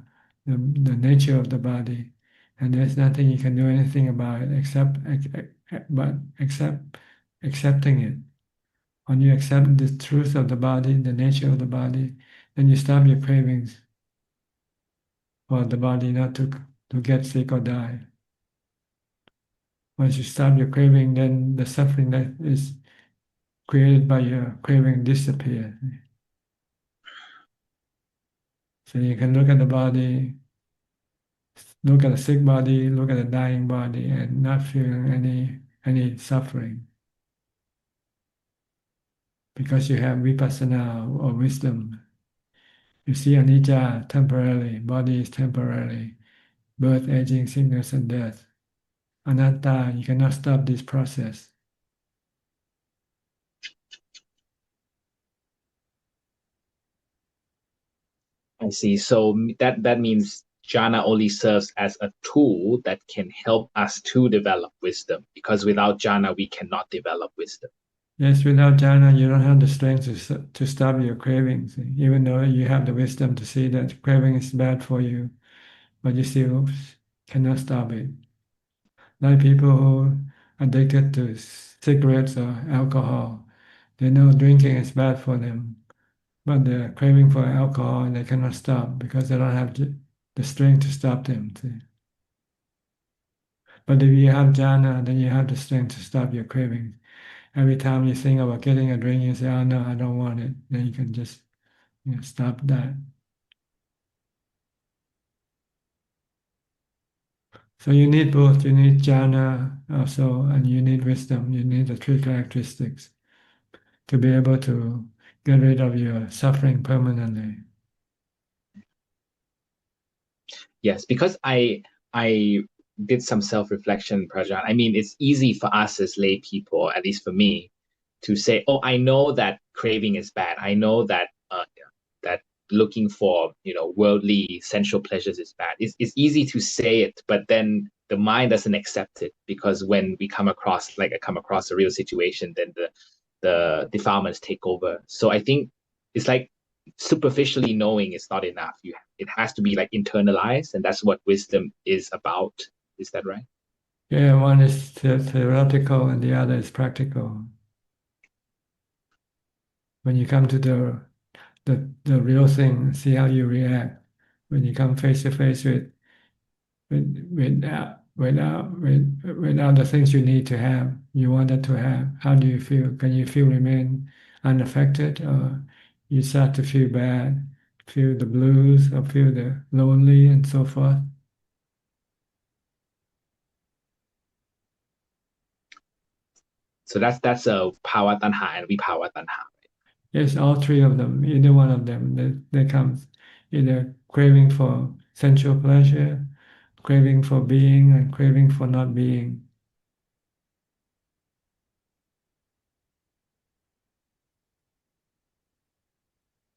[SPEAKER 2] nature of the body, and there's nothing you can do anything about it except accepting it. When you accept the truth of the body, the nature of the body, then you stop your cravings for the body not to get sick or die. Once you stop your craving, then the suffering that is created by your craving disappears. So you can look at the body, look at a sick body, look at a dying body, and not feeling any suffering because you have vipassana or wisdom. You see anicca temporarily, body is temporary, birth, aging, sickness, and death. Anatta, you cannot stop this process.
[SPEAKER 6] I see. So that means jhana only serves as a tool that can help us to develop wisdom, because without jhana we cannot develop wisdom.
[SPEAKER 2] Yes, without jhana, you don't have the strength to stop your cravings, even though you have the wisdom to see that craving is bad for you, but you still cannot stop it. Like people who are addicted to cigarettes or alcohol, they know drinking is bad for them, but they're craving for alcohol and they cannot stop because they don't have the strength to stop them. See? But if you have jhana, then you have the strength to stop your cravings. Every time you think about getting a drink, you say, "Oh no, I don't want it." Then you can just stop that. So you need both. You need jhana also, and you need wisdom. You need the three characteristics to be able to get rid of your suffering permanently.
[SPEAKER 6] Yes, because I did some self-reflection, Prajan. I mean, it's easy for us as lay people, at least for me, to say, "Oh, I know that craving is bad. I know that that looking for worldly sensual pleasures is bad." It's easy to say it, but then the mind doesn't accept it, because when we come across, like I come across a real situation, then the defilements take over. So I think it's like superficially knowing is not enough. It has to be like internalized, and that's what wisdom is about. Is that right?
[SPEAKER 2] Yeah, one is theoretical and the other is practical. When you come to the real thing, see how you react. When you come face to face without the things you need to have, you wanted to have, how do you feel? Can you feel remain unaffected, or you start to feel bad, feel the blues, or feel the lonely, and so forth?
[SPEAKER 6] So that's a power tanha and vipawa tanha.
[SPEAKER 2] Yes, all three of them, either one of them, they come either craving for sensual pleasure, craving for being, and craving for not being.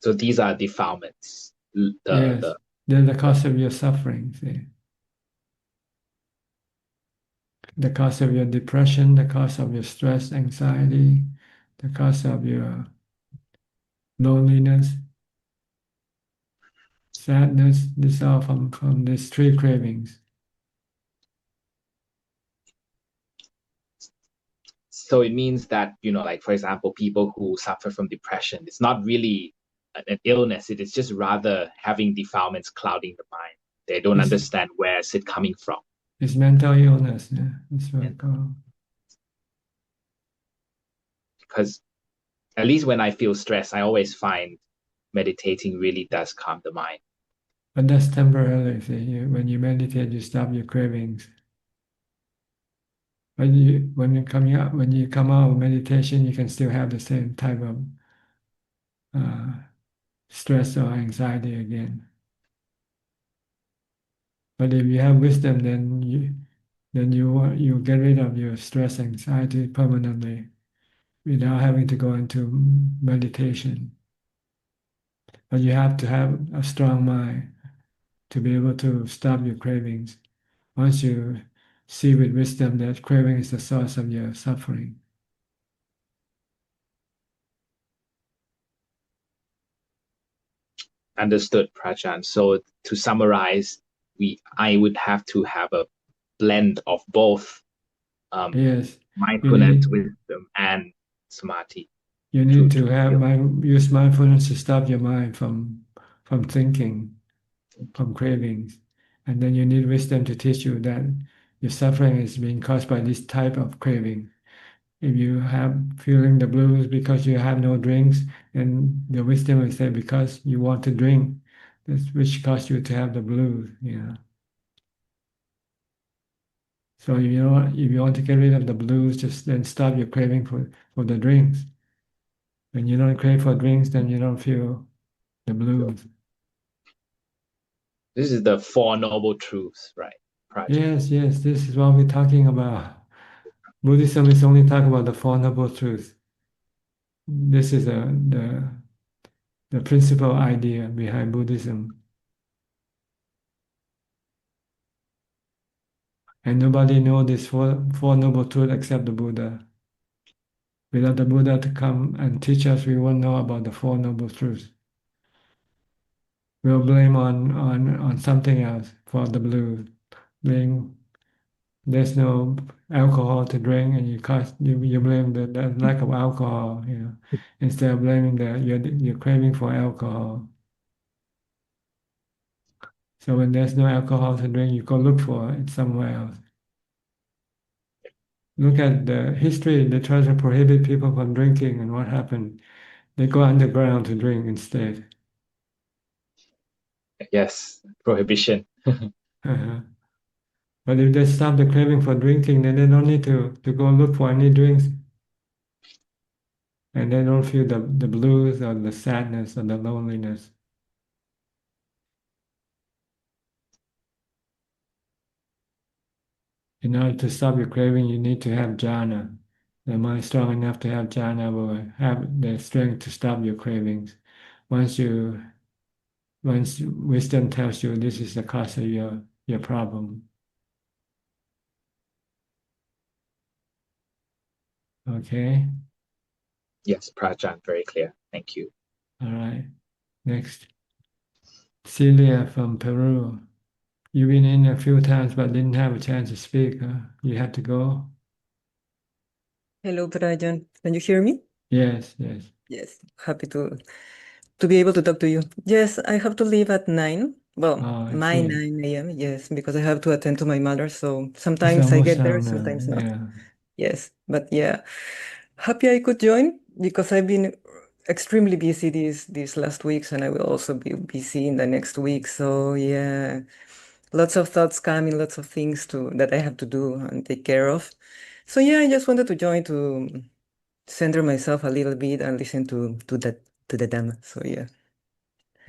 [SPEAKER 6] So these are defilements.
[SPEAKER 2] Yes, they're the cause of your suffering, see. The cause of your depression, the cause of your stress, anxiety, the cause of your loneliness, sadness. These are from these three cravings.
[SPEAKER 6] So it means that, like for example, people who suffer from depression, it's not really an illness. It is just rather having defilements clouding the mind. They don't
[SPEAKER 2] It's,
[SPEAKER 6] understand where is it coming from.
[SPEAKER 2] it's mental illness. Yeah, that's what I
[SPEAKER 6] And
[SPEAKER 2] call.
[SPEAKER 6] because at least when I feel stressed, I always find meditating really does calm the mind.
[SPEAKER 2] But that's temporarily. See, when you meditate, you stop your cravings. When you come out of meditation, you can still have the same type of uh, stress or anxiety again. But if you have wisdom, then you get rid of your stress, anxiety permanently without having to go into meditation. But you have to have a strong mind to be able to stop your cravings. Once you see with wisdom that craving is the source of your suffering.
[SPEAKER 6] Understood, Prajan. So to summarize, I would have to have a blend of both
[SPEAKER 2] Yes, you
[SPEAKER 6] mindfulness,
[SPEAKER 2] need
[SPEAKER 6] wisdom, and samadhi.
[SPEAKER 2] you
[SPEAKER 6] To
[SPEAKER 2] need to
[SPEAKER 6] to
[SPEAKER 2] have
[SPEAKER 6] feel.
[SPEAKER 2] use mindfulness to stop your mind from thinking, from cravings, and then you need wisdom to teach you that your suffering is being caused by this type of craving. If you have feeling the blues because you have no drinks, and the wisdom will say because you want to drink, that's which caused you to have the blues. So if you want to get rid of the blues, just then stop your craving for the drinks. When you don't crave for drinks, then you don't feel the blues.
[SPEAKER 6] This is the Four Noble Truths, right, Prajan?
[SPEAKER 2] Yes, this is what we're talking about. Buddhism is only talking about the Four Noble Truths. This is the principal idea behind Buddhism. And nobody knows this four Noble Truths except the Buddha. Without the Buddha to come and teach us, we won't know about the Four Noble Truths. We'll blame on something else for the blues. Blame there's no alcohol to drink, and you blame the lack of alcohol, instead of blaming your craving for alcohol. So when there's no alcohol to drink, you go look for it somewhere else. Look at the history. They try to prohibit people from drinking, and what happened? They go underground to drink instead.
[SPEAKER 6] Yes, prohibition.
[SPEAKER 2] Uh-huh. But if they stop the craving for drinking, then they don't need to go look for any drinks, and they don't feel the blues or the sadness or the loneliness. In order to stop your craving, you need to have jhana. The mind strong enough to have jhana will have the strength to stop your cravings. Once wisdom tells you this is the cause of your problem. Okay?
[SPEAKER 6] Yes, Prajan, very clear. Thank you.
[SPEAKER 2] All right. Next. Celia from Peru. You've been in a few times but didn't have a chance to speak. You had to go?
[SPEAKER 7] Hello, Brian. Can you hear me?
[SPEAKER 2] Yes.
[SPEAKER 7] Yes. Happy to be able to talk to you. Yes, I have to leave at 9. Well,
[SPEAKER 2] Oh, I
[SPEAKER 7] my
[SPEAKER 2] see.
[SPEAKER 7] 9 a.m. Yes, because I have to attend to my mother. So
[SPEAKER 2] It's
[SPEAKER 7] sometimes I
[SPEAKER 2] almost
[SPEAKER 7] get there,
[SPEAKER 2] time now.
[SPEAKER 7] sometimes not.
[SPEAKER 2] Yeah.
[SPEAKER 7] Yes, but yeah, happy I could join because I've been extremely busy these last weeks, and I will also be busy in the next week. So yeah, lots of thoughts coming, lots of things that I have to do and take care of. So yeah, I just wanted to join to center myself a little bit and listen to the Dhamma. So yeah.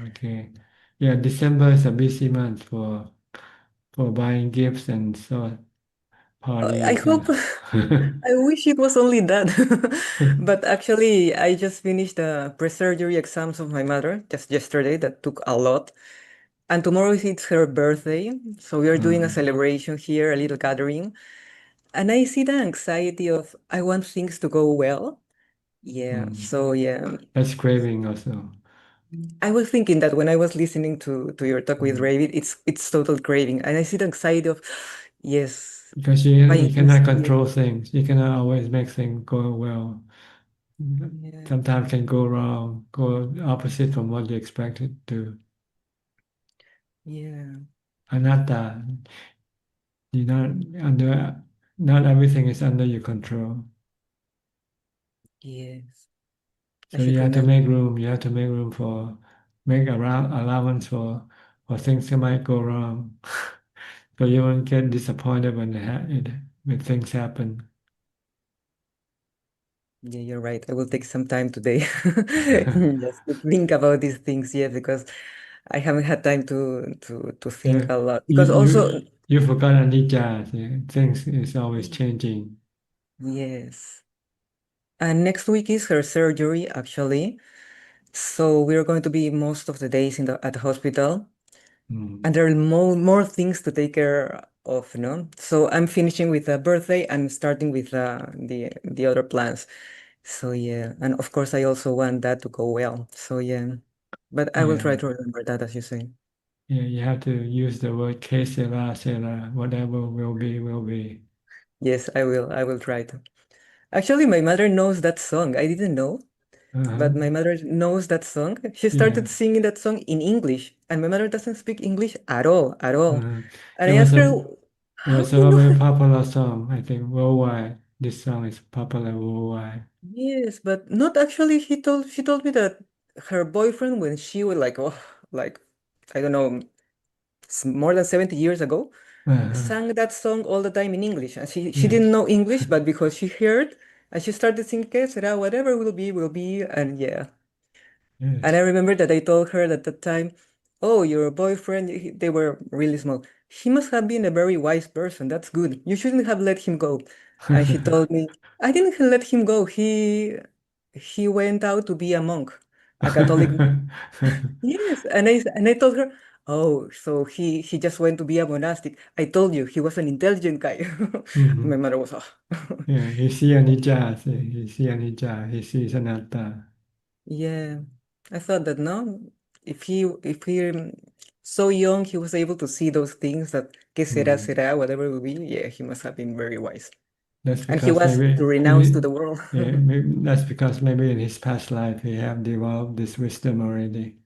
[SPEAKER 2] Okay. Yeah, December is a busy month for buying gifts and so
[SPEAKER 7] I
[SPEAKER 2] parties
[SPEAKER 7] hope,
[SPEAKER 2] and
[SPEAKER 7] I wish it was only that. But actually, I just finished the pre-surgery exams of my mother just yesterday. That took a lot. And tomorrow it's her birthday. So we are doing a
[SPEAKER 2] Mm,
[SPEAKER 7] celebration here, a little gathering. And I see the anxiety of, I want things to go well. Yeah.
[SPEAKER 2] mm.
[SPEAKER 7] So yeah.
[SPEAKER 2] That's craving also.
[SPEAKER 7] I was thinking that when I was listening to your talk with
[SPEAKER 2] Mm.
[SPEAKER 7] David, it's total craving. And I see the anxiety of, yes,
[SPEAKER 2] Because you
[SPEAKER 7] buying things.
[SPEAKER 2] cannot
[SPEAKER 7] Yeah.
[SPEAKER 2] control things. You cannot always make things go well.
[SPEAKER 7] Yeah.
[SPEAKER 2] Sometimes can go wrong, go opposite from what you expected to.
[SPEAKER 7] Yeah.
[SPEAKER 2] Anatta, you not under not everything is under your control.
[SPEAKER 7] Yes. I
[SPEAKER 2] So you
[SPEAKER 7] should
[SPEAKER 2] have to
[SPEAKER 7] remember.
[SPEAKER 2] make room. You have to make around allowance for things that might go wrong. So you won't get disappointed when things happen.
[SPEAKER 7] Yeah, you're right. I will take some time today just to think about these things. Yeah, because I haven't had time to
[SPEAKER 2] Yeah,
[SPEAKER 7] think a lot.
[SPEAKER 2] you
[SPEAKER 7] Because also,
[SPEAKER 2] you forgot anicca. Yeah. Things is always changing.
[SPEAKER 7] yes. And next week is her surgery, actually. So we're going to be most of the days at the hospital,
[SPEAKER 2] Mm.
[SPEAKER 7] and there are more things to take care of, no? So I'm finishing with the birthday and starting with the other plans. So yeah, and of course I also want that to go well. So yeah, but I will try
[SPEAKER 2] Yeah.
[SPEAKER 7] to remember that as you say.
[SPEAKER 2] Yeah, you have to use the word que sera, sera, whatever will be, will be.
[SPEAKER 7] Yes, I will. I will try to. Actually, my mother knows that song. I didn't know,
[SPEAKER 2] Uh-huh.
[SPEAKER 7] but my mother knows that song. She
[SPEAKER 2] Yeah.
[SPEAKER 7] started singing that song in English, and my mother doesn't speak English at all, at all.
[SPEAKER 2] Uh-huh.
[SPEAKER 7] And
[SPEAKER 2] It
[SPEAKER 7] I
[SPEAKER 2] was
[SPEAKER 7] asked
[SPEAKER 2] a
[SPEAKER 7] her,
[SPEAKER 2] it
[SPEAKER 7] "How
[SPEAKER 2] was
[SPEAKER 7] do
[SPEAKER 2] a
[SPEAKER 7] you know?"
[SPEAKER 2] very popular song, I think, worldwide. This song is popular worldwide.
[SPEAKER 7] Yes, but not actually. She told me that her boyfriend, when she was like, oh, like I don't know, more than 70 years ago,
[SPEAKER 2] Uh-huh.
[SPEAKER 7] sang that song all the time in English. And she didn't
[SPEAKER 2] Yes.
[SPEAKER 7] know English, but because she heard and she started singing, "Que será, whatever will be." And yeah. And I
[SPEAKER 2] Yes.
[SPEAKER 7] remember that I told her at that time, "Oh, your boyfriend," they were really small. "He must have been a very wise person. That's good. You shouldn't have let him go." And she told me, "I didn't let him go. He went out to be a monk, a Catholic." Yes, and I told her, "Oh, so he just went to be a monastic. I told you he was an intelligent guy."
[SPEAKER 2] Hmm.
[SPEAKER 7] My mother was, oh.
[SPEAKER 2] Yeah, he see Anicca, he see Anicca, he sees Anatta.
[SPEAKER 7] Yeah, I thought that no, if he so young he was able to see those things that que será
[SPEAKER 2] Mm.
[SPEAKER 7] será whatever it will be. Yeah, he must have been very wise,
[SPEAKER 2] That's
[SPEAKER 7] and he
[SPEAKER 2] because
[SPEAKER 7] was
[SPEAKER 2] maybe
[SPEAKER 7] to renounce to
[SPEAKER 2] in
[SPEAKER 7] the world.
[SPEAKER 2] yeah, maybe that's because maybe in his past life he have developed this wisdom already.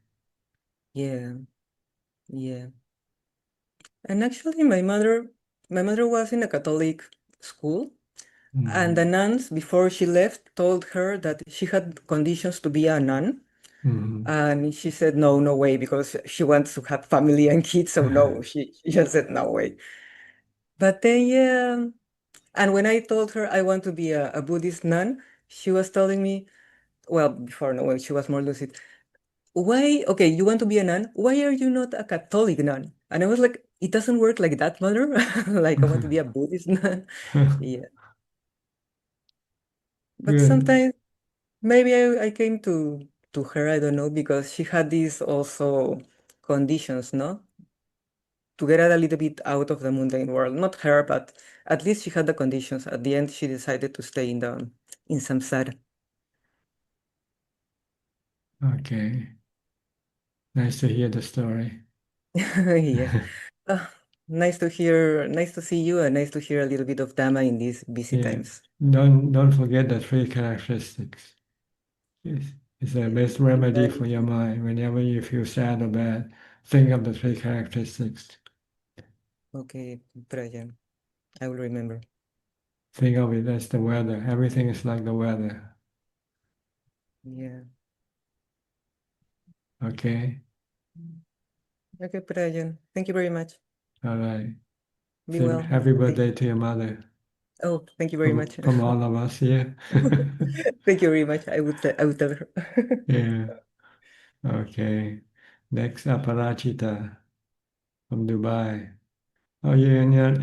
[SPEAKER 7] Yeah, yeah. And actually, my mother was in a Catholic school, and the
[SPEAKER 2] Mm.
[SPEAKER 7] nuns before she left told her that she had conditions to be a nun.
[SPEAKER 2] Mm.
[SPEAKER 7] And she said, no, no way, because she wants to have family and kids. So no, she just said, no way. But then, yeah. And when I told her I want to be a Buddhist nun, she was telling me, well, before, no, when she was more lucid, why, okay, you want to be a nun? Why are you not a Catholic nun? And I was like, it doesn't work like that, mother. Like, I want to be a Buddhist nun. Yeah. But
[SPEAKER 2] Good.
[SPEAKER 7] sometimes maybe I came to her, I don't know, because she had these also conditions, no? To get a little bit out of the mundane world. Not her, but at least she had the conditions. At the end, she decided to stay in samsara.
[SPEAKER 2] Okay. Nice to hear the story.
[SPEAKER 7] Yeah. Uh, nice to see you, and nice to hear a little bit of Dhamma in these busy
[SPEAKER 2] Yeah.
[SPEAKER 7] times.
[SPEAKER 2] Don't forget the three characteristics. It's the
[SPEAKER 7] Yeah.
[SPEAKER 2] best remedy for your mind. Whenever you feel sad or bad, think of the three characteristics.
[SPEAKER 7] Okay, Prajan. I will remember.
[SPEAKER 2] Think of it as the weather. Everything is like the weather.
[SPEAKER 7] Yeah.
[SPEAKER 2] Okay.
[SPEAKER 7] Okay, Prajan. Thank you very much.
[SPEAKER 2] All right.
[SPEAKER 7] Be
[SPEAKER 2] Say
[SPEAKER 7] well.
[SPEAKER 2] happy birthday to your mother
[SPEAKER 7] Oh, thank you very much.
[SPEAKER 2] from all of us here.
[SPEAKER 7] Thank you very much. I would tell her.
[SPEAKER 2] Yeah. Okay. Next up, Parachita from Dubai. Oh, you're in a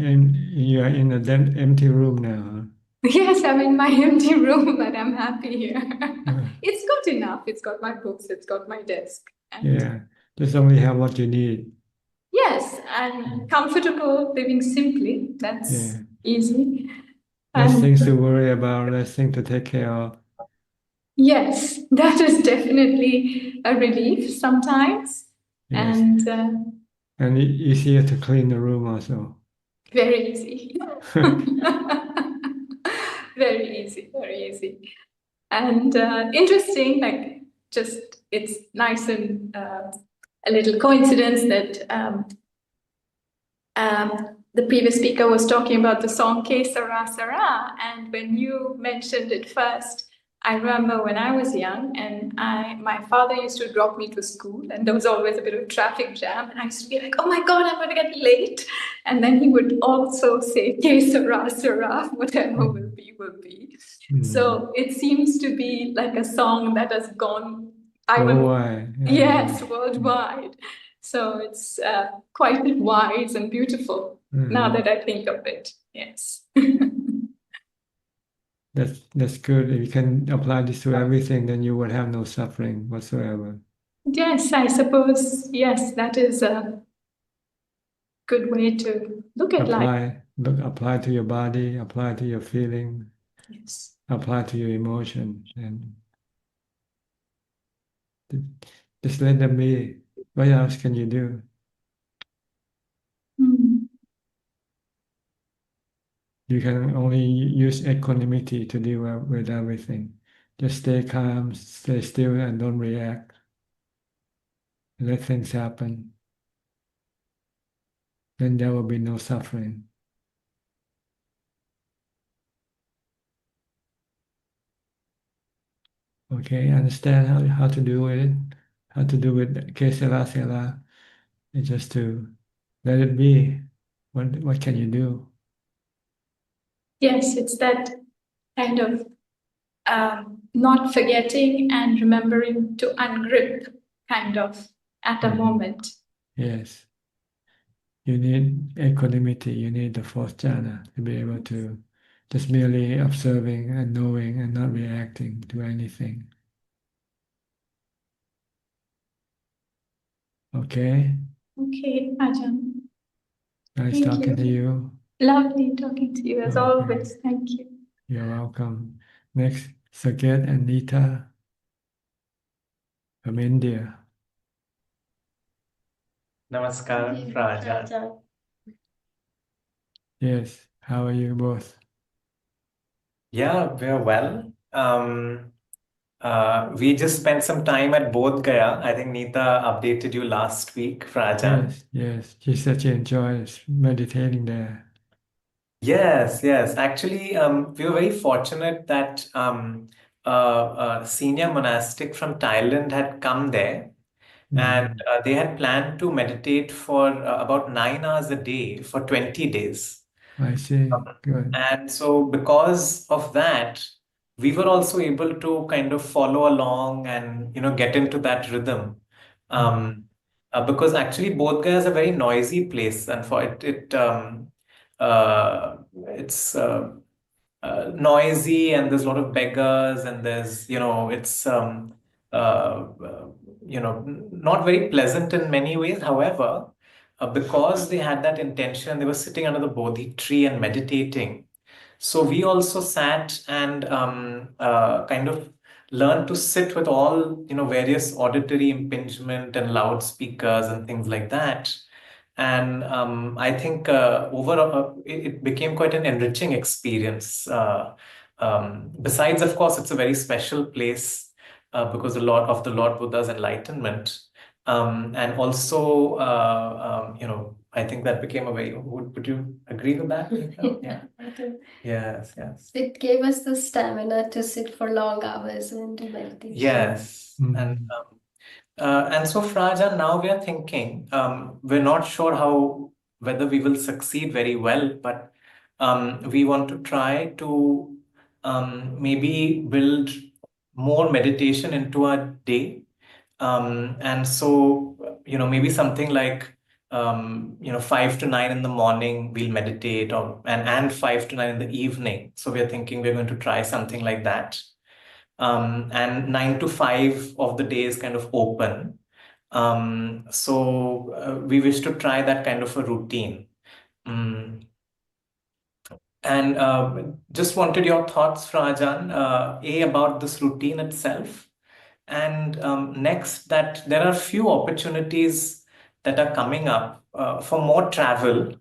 [SPEAKER 2] empty room now,
[SPEAKER 8] Yes, I'm in my empty room, but I'm happy here.
[SPEAKER 2] huh?
[SPEAKER 8] It's good enough. It's got my books, it's got my desk. And
[SPEAKER 2] Yeah. Just only have what you need.
[SPEAKER 8] yes, and comfortable living simply. That's
[SPEAKER 2] Yeah.
[SPEAKER 8] easy.
[SPEAKER 2] Less
[SPEAKER 8] And
[SPEAKER 2] things to worry about, less things to take care of.
[SPEAKER 8] yes, that is definitely a relief sometimes.
[SPEAKER 2] Yes.
[SPEAKER 8] And
[SPEAKER 2] And easier to clean the room also.
[SPEAKER 8] very easy. Very easy, very easy. And interesting, like just it's nice and a little coincidence that the previous speaker was talking about the song Ke Sara Sara, and when you mentioned it first, I remember when I was young and my father used to drop me to school, and there was always a bit of traffic jam, and I used to be like, oh my God, I'm going to get late. And then he would also say, Ke Sara Sara, whatever will be, will be. So it seems to be like a song that has gone, I would,
[SPEAKER 2] Worldwide.
[SPEAKER 8] yes, worldwide. So it's quite wise and beautiful now that I think of it. Yes.
[SPEAKER 2] That's good. If you can apply this to everything, then you would have no suffering whatsoever.
[SPEAKER 8] Yes, I suppose, yes, that is a good way to look at life.
[SPEAKER 2] Apply to your body, apply to your feeling,
[SPEAKER 8] Yes.
[SPEAKER 2] apply to your emotion, and just let them be. What else can you do?
[SPEAKER 8] Mm.
[SPEAKER 2] You can only use equanimity to deal with everything. Just stay calm, stay still, and don't react. Let things happen. Then there will be no suffering. Okay, understand how to do it, how to do with que sera, sera. It's just to let it be. What can you do?
[SPEAKER 8] Yes, it's that kind of not forgetting and remembering to ungrip kind of at a
[SPEAKER 2] Mhm.
[SPEAKER 8] moment.
[SPEAKER 2] Yes. You need equanimity, you need the fourth jhana to be able to just merely observing and knowing and not reacting to anything. Okay,
[SPEAKER 8] Okay, Ajahn.
[SPEAKER 2] nice
[SPEAKER 8] Thank
[SPEAKER 2] talking to
[SPEAKER 8] you.
[SPEAKER 2] you.
[SPEAKER 8] Lovely talking to you as
[SPEAKER 2] Okay,
[SPEAKER 8] always. Thank you.
[SPEAKER 2] you're welcome. Next, Saket and Nita from India.
[SPEAKER 9] Namaskaram, Ajaan.
[SPEAKER 2] Yes, how are you both?
[SPEAKER 9] Yeah, we're well. We just spent some time at Bodh Gaya. I think Neeta updated you last week, Ajaan.
[SPEAKER 2] Yes, she said she enjoys meditating there.
[SPEAKER 9] Yes. Actually, we were very fortunate that a senior monastic from Thailand had come there, and
[SPEAKER 2] Mhm.
[SPEAKER 9] they had planned to meditate for about 9 hours a day for 20 days.
[SPEAKER 2] I see, good.
[SPEAKER 9] And so, because of that, we were also able to kind of follow along and get into that rhythm. Um, because actually, Bodh Gaya is a very noisy place, and for it's noisy, and there's a lot of beggars, and there's it's not very pleasant in many ways. However, because they had that intention, they were sitting under the Bodhi tree and meditating. So we also sat and kind of learned to sit with all various auditory impingement and loudspeakers and things like that. And I think overall it became quite an enriching experience. Besides, of course, it's a very special place because of the Lord Buddha's enlightenment. And also, I think that became a very, would you agree with that? Yeah.
[SPEAKER 10] I think
[SPEAKER 9] Yes.
[SPEAKER 10] it gave us the stamina to sit for long hours and do meditation.
[SPEAKER 9] Yes.
[SPEAKER 2] Mhm.
[SPEAKER 9] And so, Fraja, now we are thinking, we're not sure whether we will succeed very well, but we want to try to maybe build more meditation into our day. And so, maybe something like, 5 to 9 in the morning, we'll meditate, and 5 to 9 in the evening. So we're thinking we're going to try something like that. And 9 to 5 of the day is kind of open. So we wish to try that kind of a routine. Mm. And just wanted your thoughts, Rajan, about this routine itself. And next, that there are few opportunities that are coming up for more travel.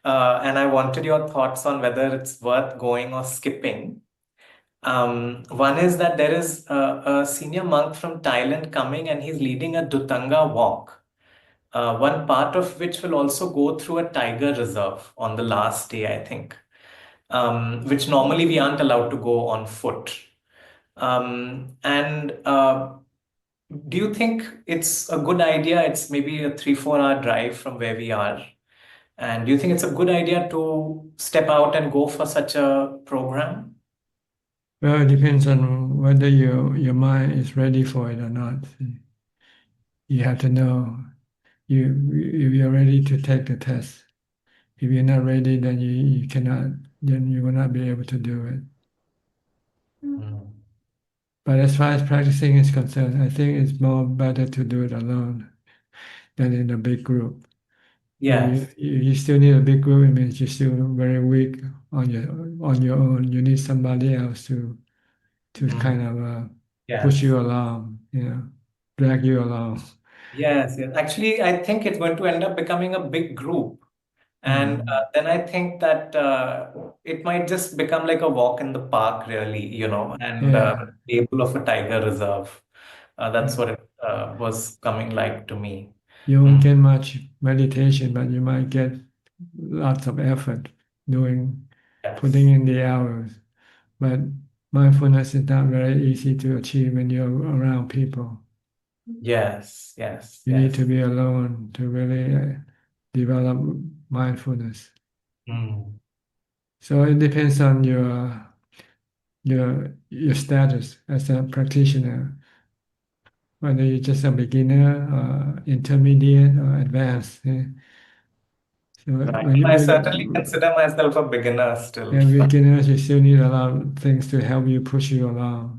[SPEAKER 9] And I wanted your thoughts on whether it's worth going or skipping. One is that there is a senior monk from Thailand coming, and he's leading a Dutanga walk, one part of which will also go through a tiger reserve on the last day, I think, which normally we aren't allowed to go on foot. And do you think it's a good idea? It's maybe a 3-4 hour drive from where we are. And do you think it's a good idea to step out and go for such a program?
[SPEAKER 2] Well, it depends on whether your mind is ready for it or not. You have to know if you're ready to take the test. If you're not ready, then you cannot. Then you will not be able to do it.
[SPEAKER 9] Mm.
[SPEAKER 2] But as far as practicing is concerned, I think it's more better to do it alone than in a big group.
[SPEAKER 9] Yes.
[SPEAKER 2] You still need a big group. It means you're still very weak on your own. You need somebody else to kind of push
[SPEAKER 9] Yes.
[SPEAKER 2] you along, drag you along.
[SPEAKER 9] Yes. Yes. Actually, I think it's going to end up becoming a big group. And then I think that it might just become like a walk in the park, really, and
[SPEAKER 2] Yeah.
[SPEAKER 9] table of a tiger reserve. That's what it was coming like to me.
[SPEAKER 2] You won't
[SPEAKER 9] Mm.
[SPEAKER 2] get much meditation, but you might get lots of effort putting
[SPEAKER 9] Yes.
[SPEAKER 2] in the hours. But mindfulness is not very easy to achieve when you're around people.
[SPEAKER 9] Yes. Yes.
[SPEAKER 2] You need
[SPEAKER 9] Yes.
[SPEAKER 2] to be alone to really develop mindfulness.
[SPEAKER 9] Mm.
[SPEAKER 2] So it depends on your status as a practitioner, whether you're just a beginner, intermediate, or advanced. So
[SPEAKER 9] Right.
[SPEAKER 2] when you
[SPEAKER 9] I certainly consider myself a beginner still.
[SPEAKER 2] beginners, you still need a lot of things to help you push you along.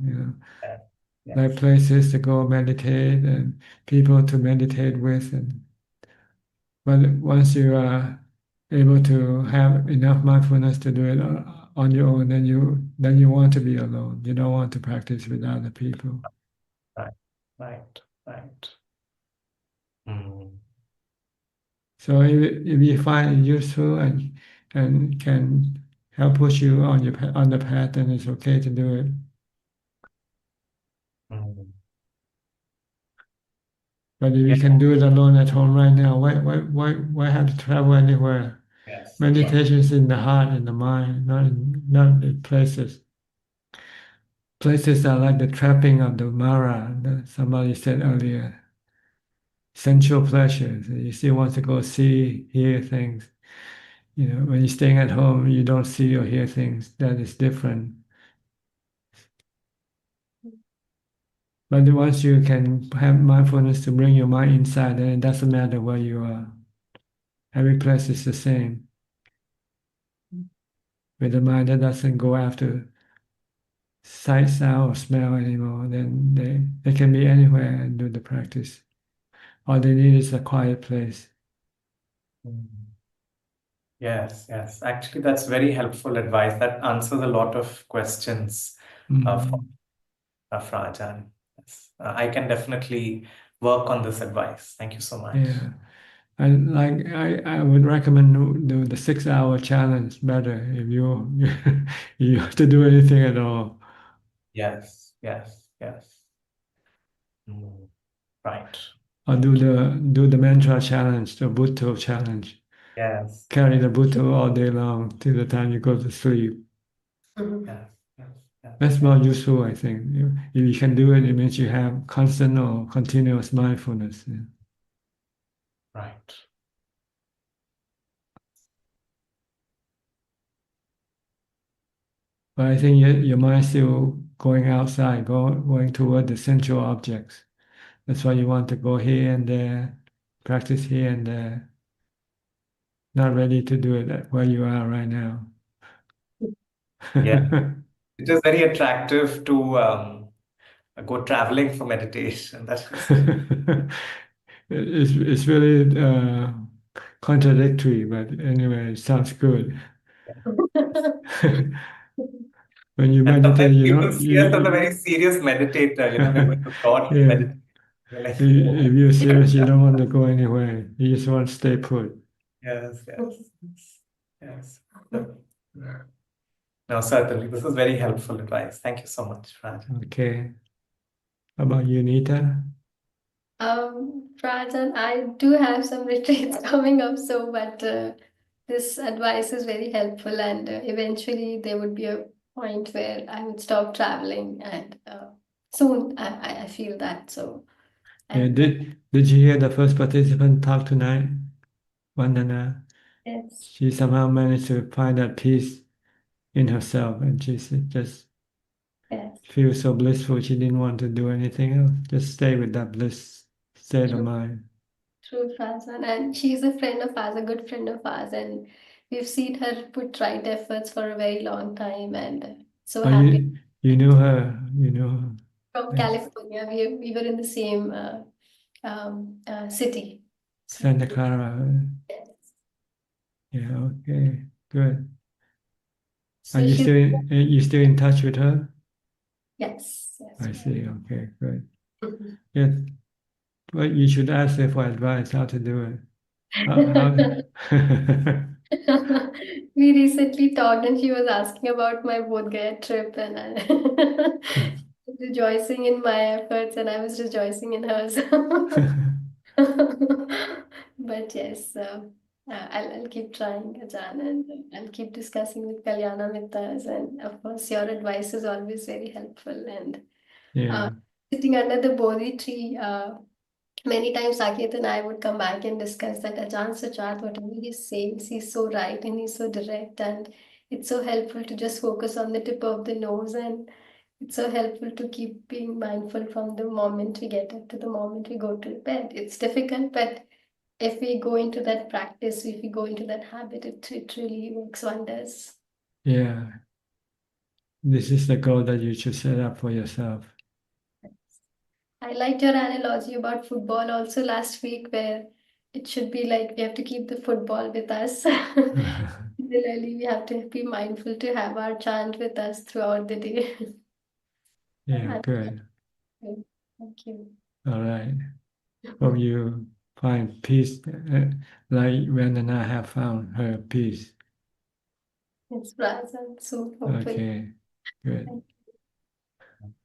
[SPEAKER 9] Yes.
[SPEAKER 2] Like
[SPEAKER 9] Yes.
[SPEAKER 2] places to go meditate and people to meditate with. But once you are able to have enough mindfulness to do it on your own, then you want to be alone. You don't want to practice with other people.
[SPEAKER 9] Right. Right. Right. Mm.
[SPEAKER 2] So if you find it useful and can help push you on the path, then it's okay to do it.
[SPEAKER 9] Mm.
[SPEAKER 2] But if you
[SPEAKER 9] Yeah.
[SPEAKER 2] can do it alone at home right now, why have to travel anywhere?
[SPEAKER 9] Yes.
[SPEAKER 2] Meditation is in the heart, in the mind, not in places. Places are like the trapping of the Mara, that somebody said earlier. Sensual pleasures. You still want to go see, hear things. When you're staying at home, you don't see or hear things. That is different. But once you can have mindfulness to bring your mind inside, then it doesn't matter where you are. Every place is the same. With a mind that doesn't go after sight, sound, or smell anymore, then they can be anywhere and do the practice. All they need is a quiet place.
[SPEAKER 9] Mm. Yes, yes. Actually, that's very helpful advice. That answers a lot of questions for
[SPEAKER 2] Mm.
[SPEAKER 9] Ajaan. Yes. I can definitely work on this advice. Thank you so much.
[SPEAKER 2] Yeah. And like I would recommend do the 6 hour challenge better if you have to do anything at all.
[SPEAKER 9] Yes, yes, yes. Mm. Right.
[SPEAKER 2] Or do the mantra challenge, the Bhutto challenge.
[SPEAKER 9] Yes,
[SPEAKER 2] Carry
[SPEAKER 9] yes,
[SPEAKER 2] the Bhutto all day long till the time you go to sleep.
[SPEAKER 9] yes, yes, yes,
[SPEAKER 2] That's
[SPEAKER 9] yes.
[SPEAKER 2] more useful, I think. If you can do it, it means you have constant or continuous mindfulness. Yeah.
[SPEAKER 9] Right.
[SPEAKER 2] But I think your mind's still going outside, going toward the central objects. That's why you want to go here and there, practice here and there. Not ready to do it where you are right now.
[SPEAKER 9] Yeah. It is very attractive to go traveling for meditation. That is.
[SPEAKER 2] It's really contradictory, but anyway, it sounds good. When you
[SPEAKER 9] And
[SPEAKER 2] meditate,
[SPEAKER 9] sometimes
[SPEAKER 2] you
[SPEAKER 9] people
[SPEAKER 2] don't
[SPEAKER 9] see us as a very serious meditator. We're going to God to
[SPEAKER 2] yeah.
[SPEAKER 9] meditate. We're like,
[SPEAKER 2] If you're serious, you don't want to go anywhere. You just want to stay put.
[SPEAKER 9] yes, yes, yes. No, certainly. This is very helpful advice. Thank you so much, Raj.
[SPEAKER 2] Okay. How about you, Nita?
[SPEAKER 10] Rajan, I do have some retreats coming up, but this advice is very helpful, and eventually there would be a point where I would stop traveling, and soon I feel that so.
[SPEAKER 2] Yeah,
[SPEAKER 10] And
[SPEAKER 2] did you hear the first participant talk tonight? Vandana.
[SPEAKER 10] yes,
[SPEAKER 2] She somehow managed to find that peace in herself, and she just
[SPEAKER 10] yes,
[SPEAKER 2] feels so blissful. She didn't want to do anything else. Just stay with that bliss state of
[SPEAKER 10] true,
[SPEAKER 2] mind.
[SPEAKER 10] true, Rajan. And she's a friend of ours, a good friend of ours, and we've seen her put right efforts for a very long time, and so
[SPEAKER 2] Are
[SPEAKER 10] happy.
[SPEAKER 2] you You knew her. You knew her.
[SPEAKER 10] From
[SPEAKER 2] Yeah.
[SPEAKER 10] California. We were in the same city.
[SPEAKER 2] Santa Clara.
[SPEAKER 10] Yes.
[SPEAKER 2] Yeah. Okay. Good. Are
[SPEAKER 10] So she,
[SPEAKER 2] you still in touch with her?
[SPEAKER 10] yes, yes.
[SPEAKER 2] I see. Okay. Good.
[SPEAKER 10] Mhm.
[SPEAKER 2] Yes. But you should ask her for advice how to do it. How?
[SPEAKER 10] We recently talked and she was asking about my Bodh Gaya trip and I was rejoicing in my efforts and I was rejoicing in hers. But yes, I'll keep trying, Ajahn, and I'll keep discussing with Kalyana Mittas. And of course, your advice is always very helpful. And
[SPEAKER 2] Yeah.
[SPEAKER 10] sitting under the Bodhi tree, many times Saket and I would come back and discuss that Ajahn Suchart, whatever he says, he's so right and he's so direct. And it's so helpful to just focus on the tip of the nose. And it's so helpful to keep being mindful from the moment we get up to the moment we go to bed. It's difficult, but if we go into that practice, if we go into that habit, it really works wonders.
[SPEAKER 2] Yeah. This is the goal that you should set up for yourself.
[SPEAKER 10] I liked your analogy about football also last week, where it should be like we have to keep the football with us. Similarly, we have to be mindful to have our chant with us throughout the day.
[SPEAKER 2] Yeah, good.
[SPEAKER 10] Thank you.
[SPEAKER 2] All right. Hope you find peace like Vandana have found her peace.
[SPEAKER 10] It's present, so hopefully.
[SPEAKER 2] Okay, good.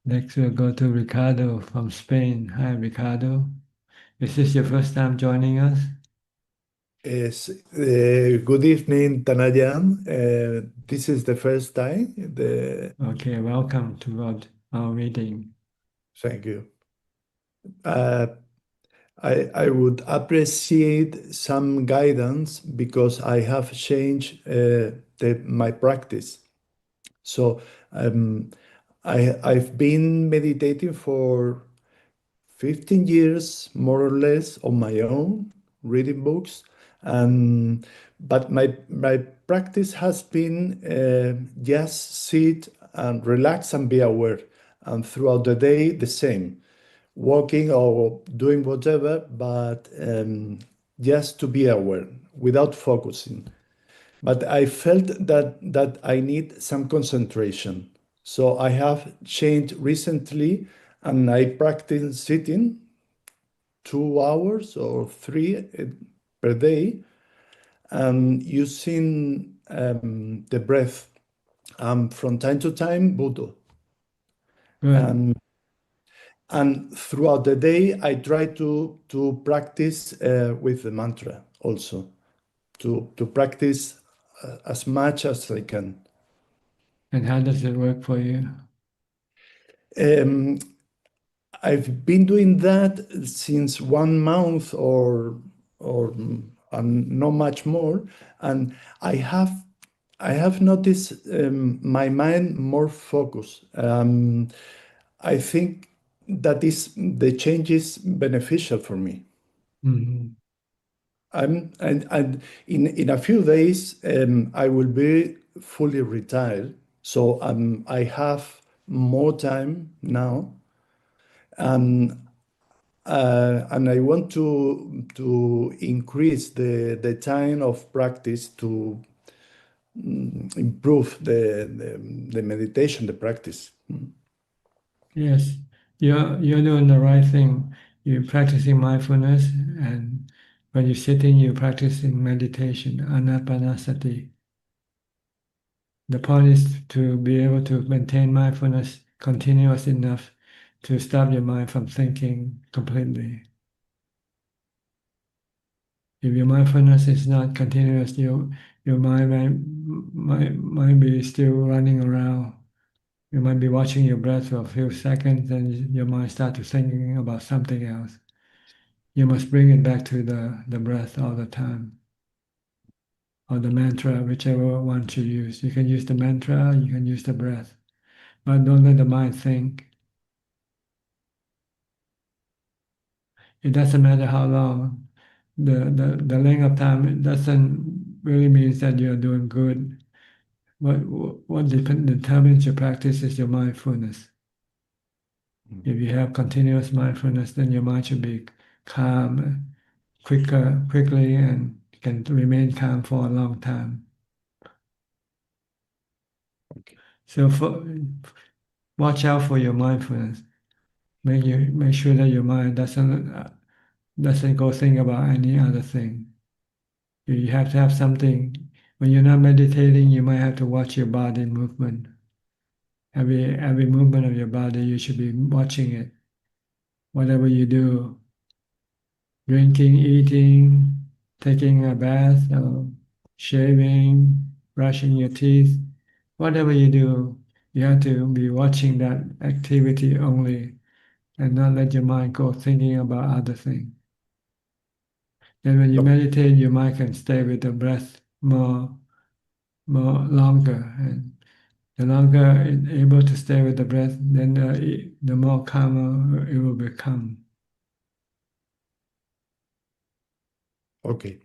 [SPEAKER 2] Next we'll go to Ricardo from Spain. Hi, Ricardo. Is this your first time joining us?
[SPEAKER 11] Yes, good evening, Tanayan. This is the first time.
[SPEAKER 2] Okay, welcome to our meeting.
[SPEAKER 11] Thank you. I would appreciate some guidance because I have changed my practice. So I've been meditating for 15 years, more or less, on my own, reading books. But my practice has been just sit and relax and be aware. And throughout the day, the same, walking or doing whatever, but just to be aware without focusing. But I felt that I need some concentration. So I have changed recently and I practice sitting 2 hours or three per day and using the breath. From time to time, Buddha.
[SPEAKER 2] Good.
[SPEAKER 11] And throughout the day, I try to practice with the mantra also, to practice as much as I can.
[SPEAKER 2] And how does it work for you?
[SPEAKER 11] Um, I've been doing that since 1 month or not much more, and I have noticed my mind more focused. I think that is the change is beneficial for me.
[SPEAKER 2] Mhm.
[SPEAKER 11] And in a few days, I will be fully retired. So I have more time now. And I want to increase the time of practice to improve the meditation, the practice.
[SPEAKER 2] Yes, you're doing the right thing. You're practicing mindfulness, and when you're sitting, you're practicing meditation, anapanasati. The point is to be able to maintain mindfulness continuous enough to stop your mind from thinking completely. If your mindfulness is not continuous, your mind might be still running around. You might be watching your breath for a few seconds, and your mind start to thinking about something else. You must bring it back to the breath all the time, or the mantra, whichever one you use. You can use the mantra, you can use the breath, but don't let the mind think. It doesn't matter how long. The length of time, it doesn't really mean that you're doing good. what determines your practice is your mindfulness. If you have continuous mindfulness, then your mind should be calm, quickly, and can remain calm for a long time.
[SPEAKER 11] Okay.
[SPEAKER 2] So watch out for your mindfulness. Make sure that your mind doesn't go think about any other thing. You have to have something. When you're not meditating, you might have to watch your body movement. Every movement of your body, you should be watching it. Whatever you do, drinking, eating, taking a bath, shaving, brushing your teeth, whatever you do, you have to be watching that activity only and not let your mind go thinking about other things. And when you meditate, your mind can stay with the breath more longer, and the longer it's able to stay with the breath, then the more calmer it will become.
[SPEAKER 11] Okay.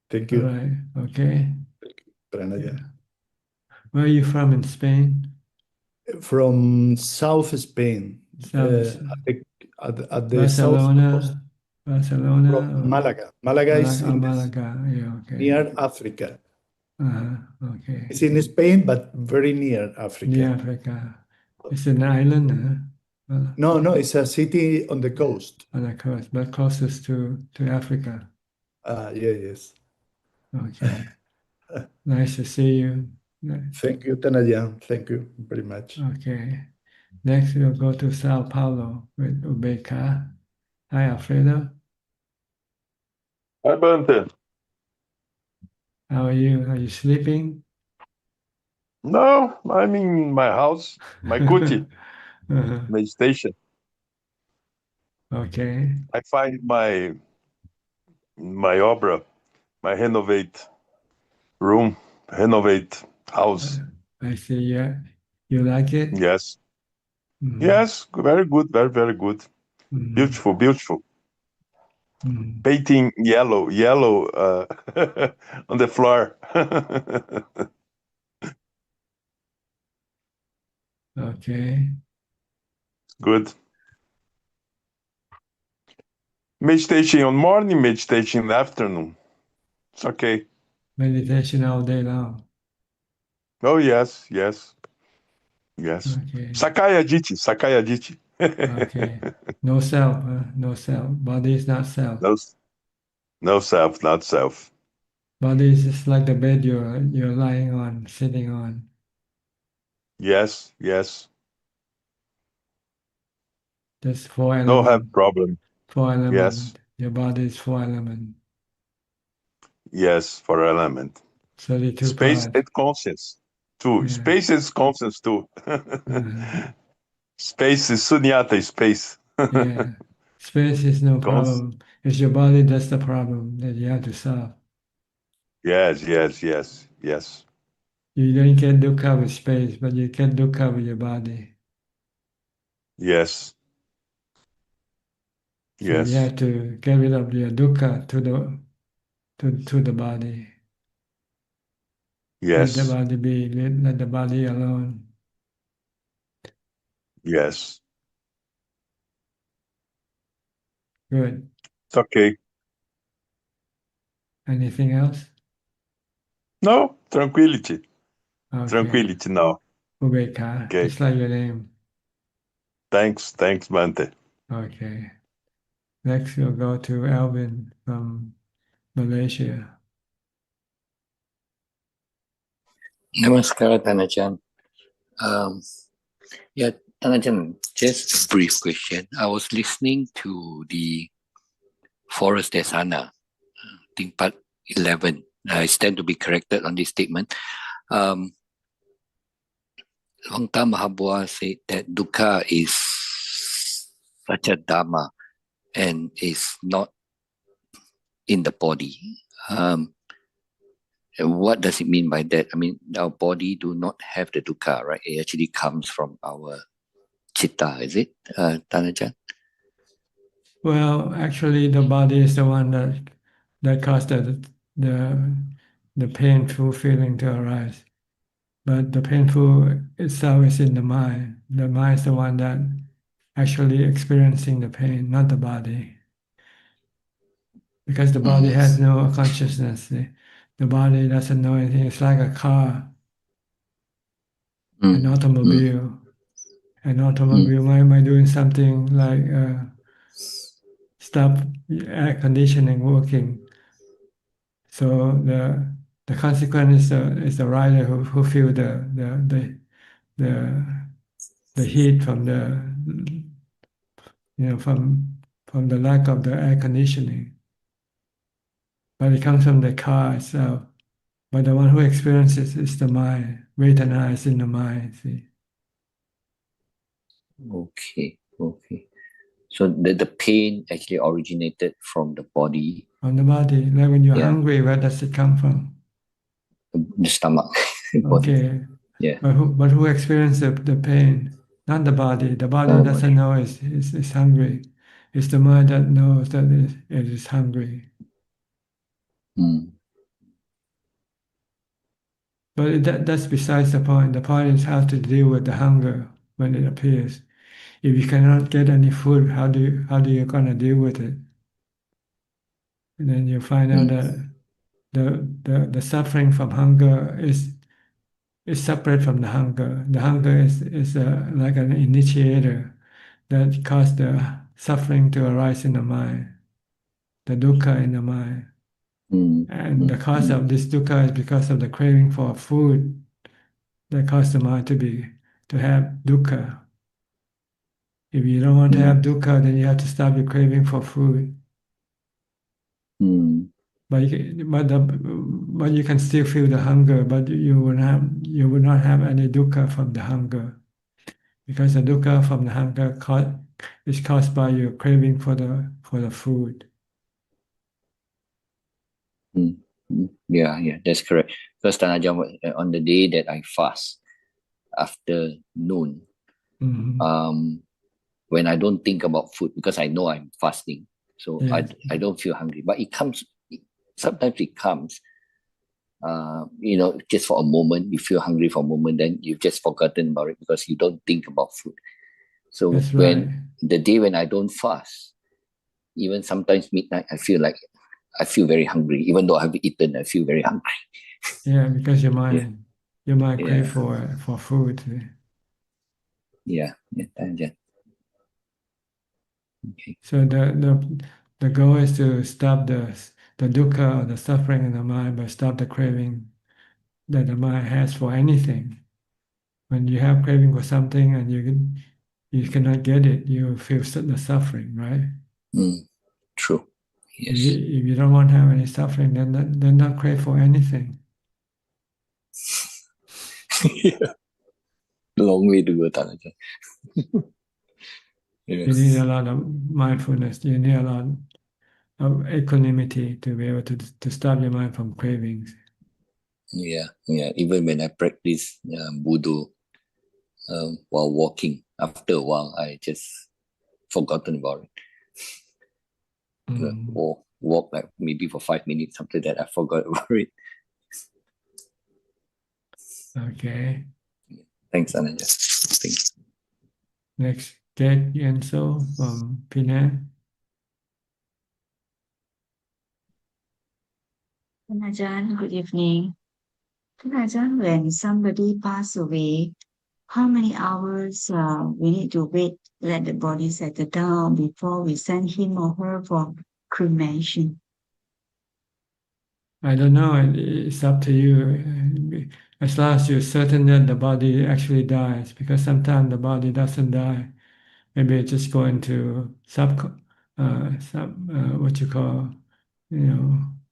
[SPEAKER 11] Thank
[SPEAKER 2] All
[SPEAKER 11] you.
[SPEAKER 2] right. Okay.
[SPEAKER 11] Pranaya.
[SPEAKER 2] Yeah. Where are you from in Spain?
[SPEAKER 11] From South Spain,
[SPEAKER 2] South
[SPEAKER 11] at the south coast,
[SPEAKER 2] Barcelona,
[SPEAKER 11] from Malaga. Malaga is in
[SPEAKER 2] Malaga. Yeah. Okay.
[SPEAKER 11] near Africa.
[SPEAKER 2] Okay.
[SPEAKER 11] It's in Spain, but very near
[SPEAKER 2] Near
[SPEAKER 11] Africa.
[SPEAKER 2] Africa. It's an island.
[SPEAKER 11] No, it's a city on the coast.
[SPEAKER 2] On the coast, but closest to Africa.
[SPEAKER 11] Yes.
[SPEAKER 2] Okay. Nice to see you.
[SPEAKER 11] Thank you, Tanajan. Thank you very much.
[SPEAKER 2] Okay. Next, we'll go to Sao Paulo with Ubeka. Hi, Alfredo.
[SPEAKER 12] Hi, Bante.
[SPEAKER 2] How are you? Are you sleeping?
[SPEAKER 12] No, I'm in my house, my kuti, meditation.
[SPEAKER 2] Okay.
[SPEAKER 12] I find my obra, my renovate room, renovate house.
[SPEAKER 2] I see. Yeah. You like it?
[SPEAKER 12] Yes. Yes, very good, very, very good. Beautiful. Painting yellow on the floor.
[SPEAKER 2] Okay.
[SPEAKER 12] Good. Meditation on morning, meditation in the afternoon. It's okay.
[SPEAKER 2] Meditation all day long.
[SPEAKER 12] Oh, yes.
[SPEAKER 2] Okay.
[SPEAKER 12] Sakaya Dichi.
[SPEAKER 2] Okay. No self. No self. Body is not self.
[SPEAKER 12] No self, not self.
[SPEAKER 2] Body is just like the bed you're lying on, sitting on.
[SPEAKER 12] Yes.
[SPEAKER 2] There's four
[SPEAKER 12] No
[SPEAKER 2] elements.
[SPEAKER 12] have problem.
[SPEAKER 2] Four elements.
[SPEAKER 12] Yes.
[SPEAKER 2] Your body is four elements.
[SPEAKER 12] Yes, for element.
[SPEAKER 2] 32
[SPEAKER 12] Space
[SPEAKER 2] parts.
[SPEAKER 12] and conscience too.
[SPEAKER 2] Yeah.
[SPEAKER 12] Space is conscience too. Space is sunyata space.
[SPEAKER 2] Yeah. Space is no problem. It's your body that's the problem that you have to solve.
[SPEAKER 12] Yes.
[SPEAKER 2] You don't get dukkha with space, but you get dukkha with your body.
[SPEAKER 12] Yes.
[SPEAKER 2] So you have to get rid of your dukkha to the body.
[SPEAKER 12] Yes.
[SPEAKER 2] Let the body be. Let the body alone.
[SPEAKER 12] Yes.
[SPEAKER 2] Good.
[SPEAKER 12] It's okay.
[SPEAKER 2] Anything else?
[SPEAKER 12] No, tranquility.
[SPEAKER 2] Okay.
[SPEAKER 12] Tranquility now.
[SPEAKER 2] Ubeka,
[SPEAKER 12] Okay.
[SPEAKER 2] just like your name.
[SPEAKER 12] Thanks, Bante.
[SPEAKER 2] Okay. Next, we'll go to Alvin from Malaysia.
[SPEAKER 13] Namaskar, Tanajan. Tanajan, just a brief question. I was listening to the Forest Desana, I think part 11. I stand to be corrected on this statement. Long time Mahabua said that dukkha is such a dharma and is not in the body. What does it mean by that? I mean, our body do not have the dukkha, right? It actually comes from our chitta, is it, Tanajan?
[SPEAKER 2] Well, actually, the body is the one that caused the painful feeling to arise. but the painful itself is in the mind. The mind is the one that actually experiencing the pain, not the body. Because the body has no consciousness. The body doesn't know anything. It's like a car, an automobile. An automobile might doing something like stop air conditioning working. So the consequence is the rider who feel the heat from from the lack of the air conditioning. But it comes from the car itself. But the one who experiences is the mind. Vedana is in the mind. See.
[SPEAKER 13] Okay. So the pain actually originated from the body.
[SPEAKER 2] From the body. Like when you're hungry, where does it come from?
[SPEAKER 13] The stomach.
[SPEAKER 2] Okay.
[SPEAKER 13] Yeah.
[SPEAKER 2] But who experiences the pain? Not the body. The body doesn't know it's hungry. It's the mind that knows that it is hungry. But that's besides the point. The point is how to deal with the hunger when it appears. If you cannot get any food, how do you gonna deal with it? And then you find out that the suffering from hunger is separate from the hunger. The hunger is like an initiator that causes the suffering to arise in the mind, the dukkha in the mind. And the cause of this dukkha is because of the craving for food that causes the mind to have dukkha. If you don't want to have dukkha, then you have to stop your craving for food. But you can still feel the hunger, but you will not have any dukkha from the hunger, because the dukkha from the hunger is caused by your craving for the food.
[SPEAKER 13] Yeah, that's correct. Because Tanaja, on the day that I fast after noon, when I don't think about food, because I know I'm fasting, so I don't feel hungry. But sometimes it comes, just for a moment, you feel hungry for a moment, then you've just forgotten about it because you don't think about food. So the day when I don't fast, even sometimes midnight, I feel very hungry. Even though I have eaten, I feel very hungry.
[SPEAKER 2] Yeah, because your mind crave for food.
[SPEAKER 13] Yeah. Okay.
[SPEAKER 2] So the goal is to stop the dukkha or the suffering in the mind, but stop the craving that the mind has for anything. When you have craving for something and you cannot get it, you feel the suffering, right?
[SPEAKER 13] True. Yes.
[SPEAKER 2] If you don't want to have any suffering, then don't crave for anything.
[SPEAKER 13] Yeah. Long way to go, Tanaja.
[SPEAKER 2] Yes. You need a lot of mindfulness. You need a lot of equanimity to be able to stop your mind from cravings.
[SPEAKER 13] Yeah. Even when I practice Buddha while walking, after a while, I just forgotten about it. Walk like maybe for 5 minutes. After that, I forgot about it.
[SPEAKER 2] Okay.
[SPEAKER 13] Thanks, Ananja. Thank you.
[SPEAKER 2] Next, Kate Yenso from Penang.
[SPEAKER 14] Ajaan, good evening. Ajaan, when somebody pass away, how many hours we need to wait, let the body settle down before we send him or her for cremation?
[SPEAKER 2] I don't know. It's up to you. As long as you're certain that the body actually dies, because sometimes the body doesn't die. Maybe it just go into what you call,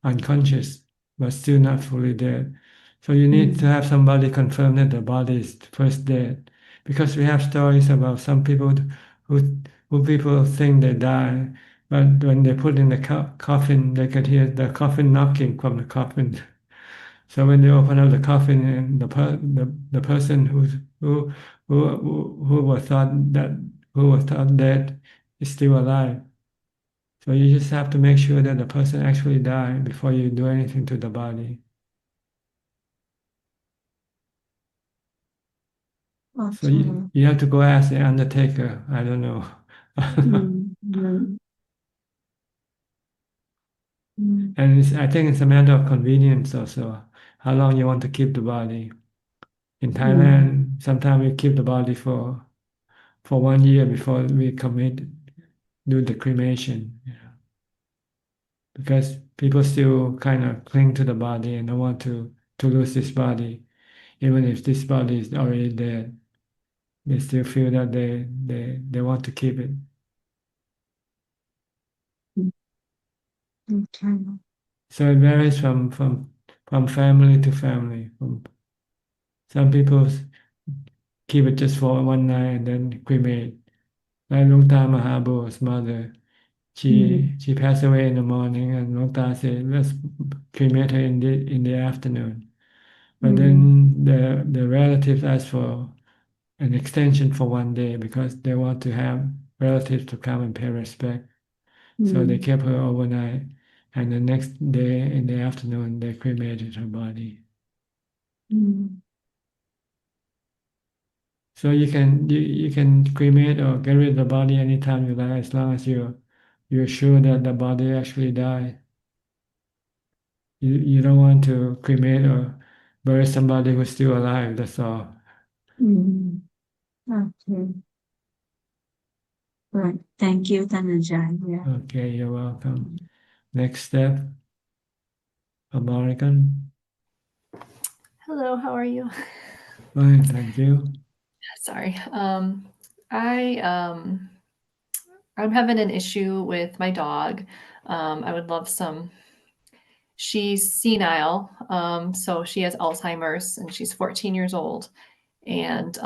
[SPEAKER 2] unconscious, but still not fully dead. So you need to have somebody confirm that the body is first dead, because we have stories about some people who people think they die, but when they put in the coffin, they could hear the coffin knocking from the coffin. So when they open up the coffin, and the person who was thought dead is still alive. So you just have to make sure that the person actually died before you do anything to the body. So
[SPEAKER 14] Okay.
[SPEAKER 2] you have to go ask the undertaker. I don't know.
[SPEAKER 14] Mm, mm, mm,
[SPEAKER 2] And I think it's a matter of convenience also, how long you want to keep the body. In
[SPEAKER 14] mm,
[SPEAKER 2] Thailand, sometimes we keep the body for 1 year before we do the cremation, because people still kind of cling to the body and don't want to lose this body, even if this body is already dead. They still feel that they want to keep it.
[SPEAKER 14] mm. Okay.
[SPEAKER 2] So it varies from family to family. Some people keep it just for one night and then cremate. Like Long Ta Mahabo's mother,
[SPEAKER 14] Mm,
[SPEAKER 2] she passed away in the morning, and Long Ta said, "Let's cremate her in the afternoon." But
[SPEAKER 14] mm,
[SPEAKER 2] then the relatives asked for an extension for 1 day because they want to have relatives to come and pay respect. So they
[SPEAKER 14] mm,
[SPEAKER 2] kept her overnight, and the next day in the afternoon they cremated her body.
[SPEAKER 14] mm,
[SPEAKER 2] So you can cremate or get rid of the body anytime you like, as long as you're sure that the body actually died. You don't want to cremate or bury somebody who's still alive. That's all.
[SPEAKER 14] mm. Okay. Right. Thank you, Tanajan. Yeah.
[SPEAKER 2] Okay, you're welcome. Next step, American.
[SPEAKER 15] Hello, how are you?
[SPEAKER 2] Fine, thank you.
[SPEAKER 15] Sorry. I'm having an issue with my dog. I would love some. She's senile, so she has Alzheimer's, and she's 14 years old, and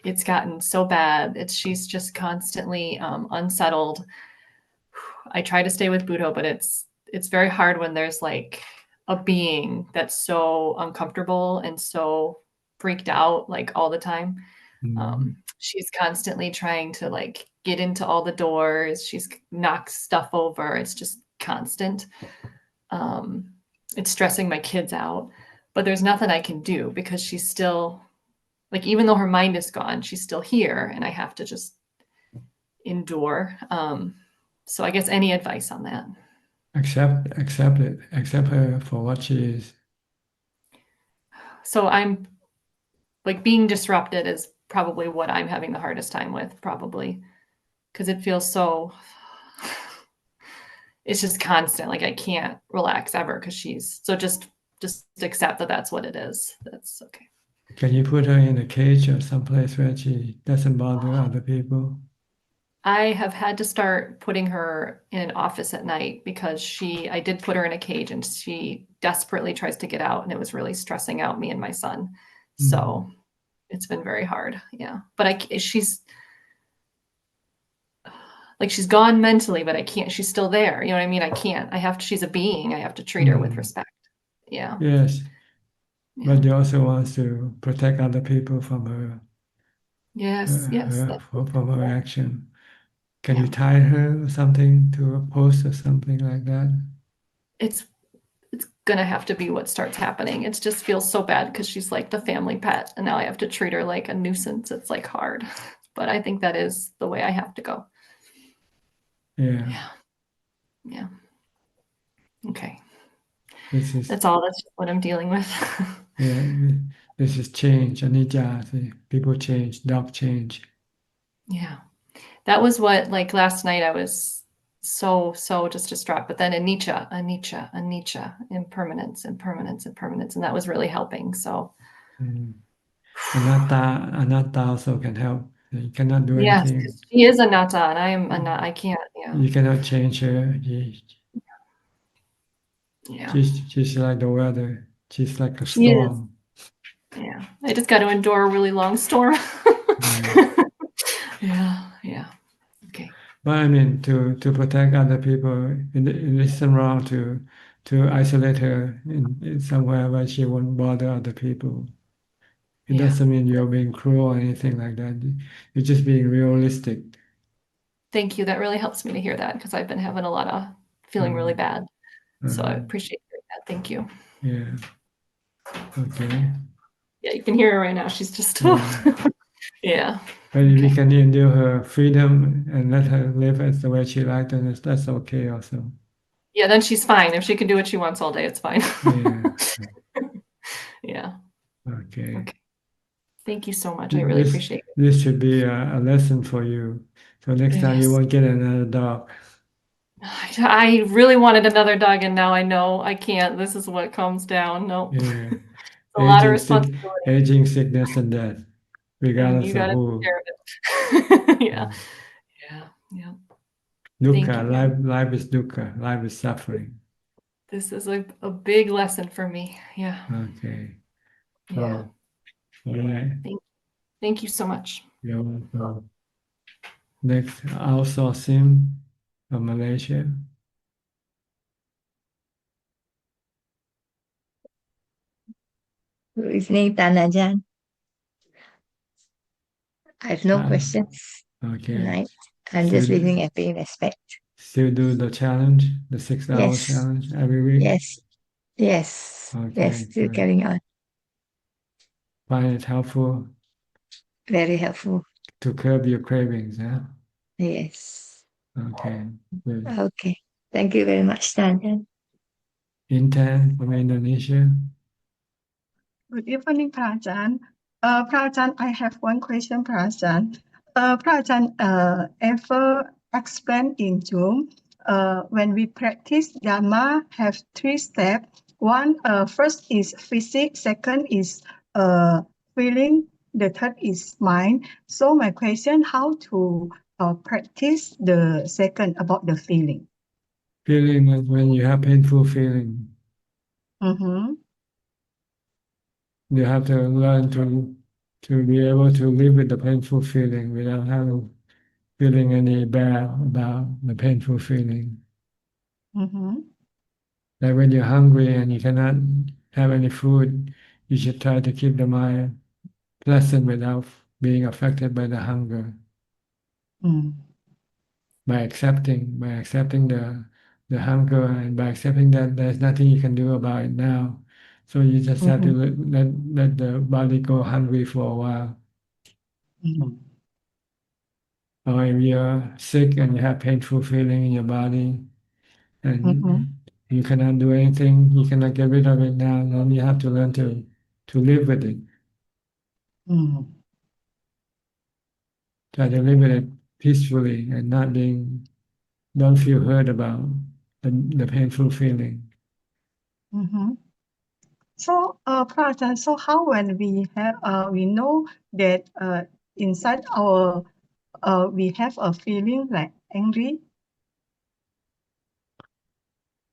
[SPEAKER 15] it's gotten so bad. She's just constantly unsettled. I try to stay with Budo, but it's very hard when there's like a being that's so uncomfortable and so freaked out like all the time. She's constantly trying to like get into all the doors. She's knocks stuff over. It's just constant. Um, it's stressing my kids out, but there's nothing I can do because she's still like, even though her mind is gone, she's still here, and I have to just endure. So I guess any advice on that?
[SPEAKER 2] Accept it. Accept her for what she is.
[SPEAKER 15] So I'm like being disrupted is probably what I'm having the hardest time with, probably because it feels so. It's just constant. Like I can't relax ever because she's so just accept that that's what it is. That's okay.
[SPEAKER 2] Can you put her in a cage or someplace where she doesn't bother other people?
[SPEAKER 15] I have had to start putting her in an office at night because I did put her in a cage and she desperately tries to get out, and it was really stressing out me and my son. So it's been very hard. Yeah. But she's like, she's gone mentally, but I can't, she's still there. You know what I mean? I have to, she's a being. I have to treat her with respect. Yeah.
[SPEAKER 2] Yes.
[SPEAKER 15] Yeah.
[SPEAKER 2] But you also want to protect other people from her,
[SPEAKER 15] Yes. Yes.
[SPEAKER 2] from her action. Can you tie her or something to a post or something like that?
[SPEAKER 15] It's gonna have to be what starts happening. It just feels so bad because she's like the family pet, and now I have to treat her like a nuisance. It's like hard, but I think that is the way I have to go.
[SPEAKER 2] Yeah.
[SPEAKER 15] Yeah. Okay.
[SPEAKER 2] That's
[SPEAKER 15] all. That's what I'm dealing with.
[SPEAKER 2] Yeah, this is change. Anija, see, people change, dog change.
[SPEAKER 15] Yeah. That was what, like last night I was so just distraught, but then anicca, impermanence, and that was really helping. So
[SPEAKER 2] Anatta also can help. You cannot do
[SPEAKER 15] yes,
[SPEAKER 2] anything.
[SPEAKER 15] she is anatta, and I am anatta. I can't. Yeah.
[SPEAKER 2] You cannot change her.
[SPEAKER 15] Yeah.
[SPEAKER 2] She's like the weather. She's like a
[SPEAKER 15] She is.
[SPEAKER 2] storm.
[SPEAKER 15] Yeah. I just got to endure a really long storm. Yeah. Yeah. Okay.
[SPEAKER 2] But I mean, to protect other people, it isn't wrong to isolate her in somewhere where she won't bother other people. It doesn't mean you're being cruel or anything like that. You're just being realistic.
[SPEAKER 15] Thank you. That really helps me to hear that because I've been having a lot of feeling really bad. So I appreciate that. Thank you.
[SPEAKER 2] Yeah. Okay.
[SPEAKER 15] Yeah, you can hear her right now. She's just,
[SPEAKER 2] Yeah.
[SPEAKER 15] yeah.
[SPEAKER 2] But if we can endure her freedom and let her live as the way she likes, then that's okay also.
[SPEAKER 15] Yeah, then she's fine. If she can do what she wants all day, it's fine.
[SPEAKER 2] Yeah.
[SPEAKER 15] Yeah.
[SPEAKER 2] Okay.
[SPEAKER 15] Okay. Thank you so much. I really appreciate it.
[SPEAKER 2] This should be a lesson for you. So next time you
[SPEAKER 15] Yes.
[SPEAKER 2] won't get another dog.
[SPEAKER 15] I really wanted another dog, and now I know I can't. This is what comes down. No,
[SPEAKER 2] Yeah.
[SPEAKER 15] a lot of
[SPEAKER 2] Aging,
[SPEAKER 15] responsibility,
[SPEAKER 2] aging, sickness, and death,
[SPEAKER 15] and
[SPEAKER 2] regardless
[SPEAKER 15] you
[SPEAKER 2] of
[SPEAKER 15] got to take
[SPEAKER 2] who.
[SPEAKER 15] care of it. Yeah, yeah, yeah. Thank
[SPEAKER 2] Dukkha,
[SPEAKER 15] you very much.
[SPEAKER 2] life is dukkha, life is suffering.
[SPEAKER 15] This is a big lesson for me. Yeah,
[SPEAKER 2] Okay.
[SPEAKER 15] yeah.
[SPEAKER 2] All right.
[SPEAKER 15] Thank you so much.
[SPEAKER 2] You're welcome. Next, outsourcing from Malaysia.
[SPEAKER 14] Good evening, Tan Ajaan. I have no
[SPEAKER 2] Ah,
[SPEAKER 14] questions
[SPEAKER 2] okay.
[SPEAKER 14] tonight. I'm just
[SPEAKER 2] Still,
[SPEAKER 14] living and paying respect.
[SPEAKER 2] still do the challenge, the 6-hour
[SPEAKER 14] Yes,
[SPEAKER 2] challenge every week?
[SPEAKER 14] yes, yes, yes,
[SPEAKER 2] Okay,
[SPEAKER 14] still
[SPEAKER 2] good.
[SPEAKER 14] carrying on.
[SPEAKER 2] Find it helpful
[SPEAKER 14] Very helpful.
[SPEAKER 2] to curb your cravings, huh?
[SPEAKER 14] Yes.
[SPEAKER 2] Okay, good.
[SPEAKER 14] Okay. Thank you very much, Tan Ajaan.
[SPEAKER 2] Intan from Indonesia.
[SPEAKER 16] Good evening, Prajan. Prajan, I have one question, Prajan. Prajan, ever explained in Zoom, when we practice Dharma, have 3 steps. One, first is physics, second is feeling, the third is mind. So my question, how to practice the second about the feeling?
[SPEAKER 2] Feeling is when you have painful feeling.
[SPEAKER 16] Mm-hmm.
[SPEAKER 2] You have to learn to be able to live with the painful feeling without feeling any bad about the painful feeling.
[SPEAKER 16] Mm-hmm.
[SPEAKER 2] Like when you're hungry and you cannot have any food, you should try to keep the mind pleasant without being affected by the hunger.
[SPEAKER 16] Mm.
[SPEAKER 2] By accepting the hunger and by accepting that there's nothing you can do about it now. So you just have to let the body go hungry for a while.
[SPEAKER 16] Mm-hmm.
[SPEAKER 2] Or if you're sick and you have painful feeling in your body and you cannot do anything, you cannot get rid of it now, then you have to learn to live with it.
[SPEAKER 16] Mm.
[SPEAKER 2] Try to live with it peacefully and don't feel hurt about the painful feeling.
[SPEAKER 16] Mm-hmm. So, Prajan, so how when we know that inside our we have a feeling like angry?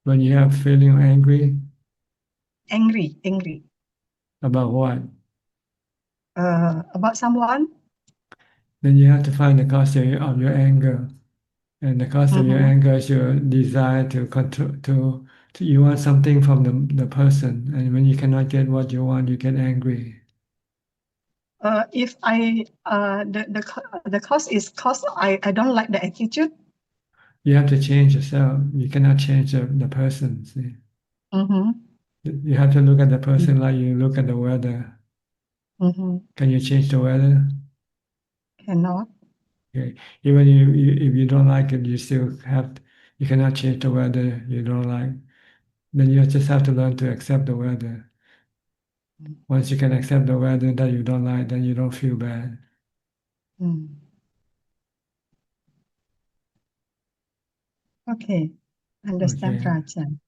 [SPEAKER 2] When you have feeling angry
[SPEAKER 16] Angry
[SPEAKER 2] about what?
[SPEAKER 16] about someone?
[SPEAKER 2] Then you have to find the cause of your anger. And the cause of your anger is your desire to control, you want something from the person. And when you cannot get what you want, you get angry.
[SPEAKER 16] If I the cause is cause I don't like the attitude.
[SPEAKER 2] You have to change yourself. You cannot change the person. See?
[SPEAKER 16] Mm-hmm.
[SPEAKER 2] You have to look at the person like you look at the weather.
[SPEAKER 16] Mm-hmm.
[SPEAKER 2] Can you change the weather?
[SPEAKER 16] Cannot.
[SPEAKER 2] Okay. Even if you don't like it, you cannot change the weather you don't like. Then you just have to learn to accept the weather. Once you can accept the weather that you don't like, then you don't feel bad.
[SPEAKER 16] Mm. Okay, understand,
[SPEAKER 2] Okay.
[SPEAKER 16] Prajan.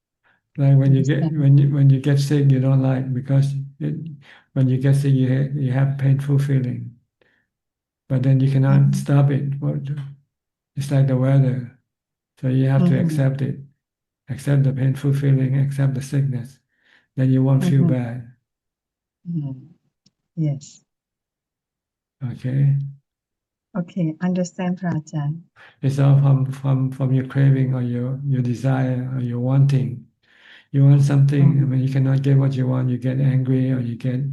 [SPEAKER 2] Like when you get sick, you don't like because when you get sick, you have painful feeling, but then you cannot stop it. It's like the weather, so you have to accept it, accept the painful feeling, accept the sickness. Then you won't feel bad.
[SPEAKER 16] Yes.
[SPEAKER 2] Okay.
[SPEAKER 16] Okay, understand, Prajan.
[SPEAKER 2] It's all from your craving or your desire or your wanting. You want something, when you cannot get what you want, you get angry or you get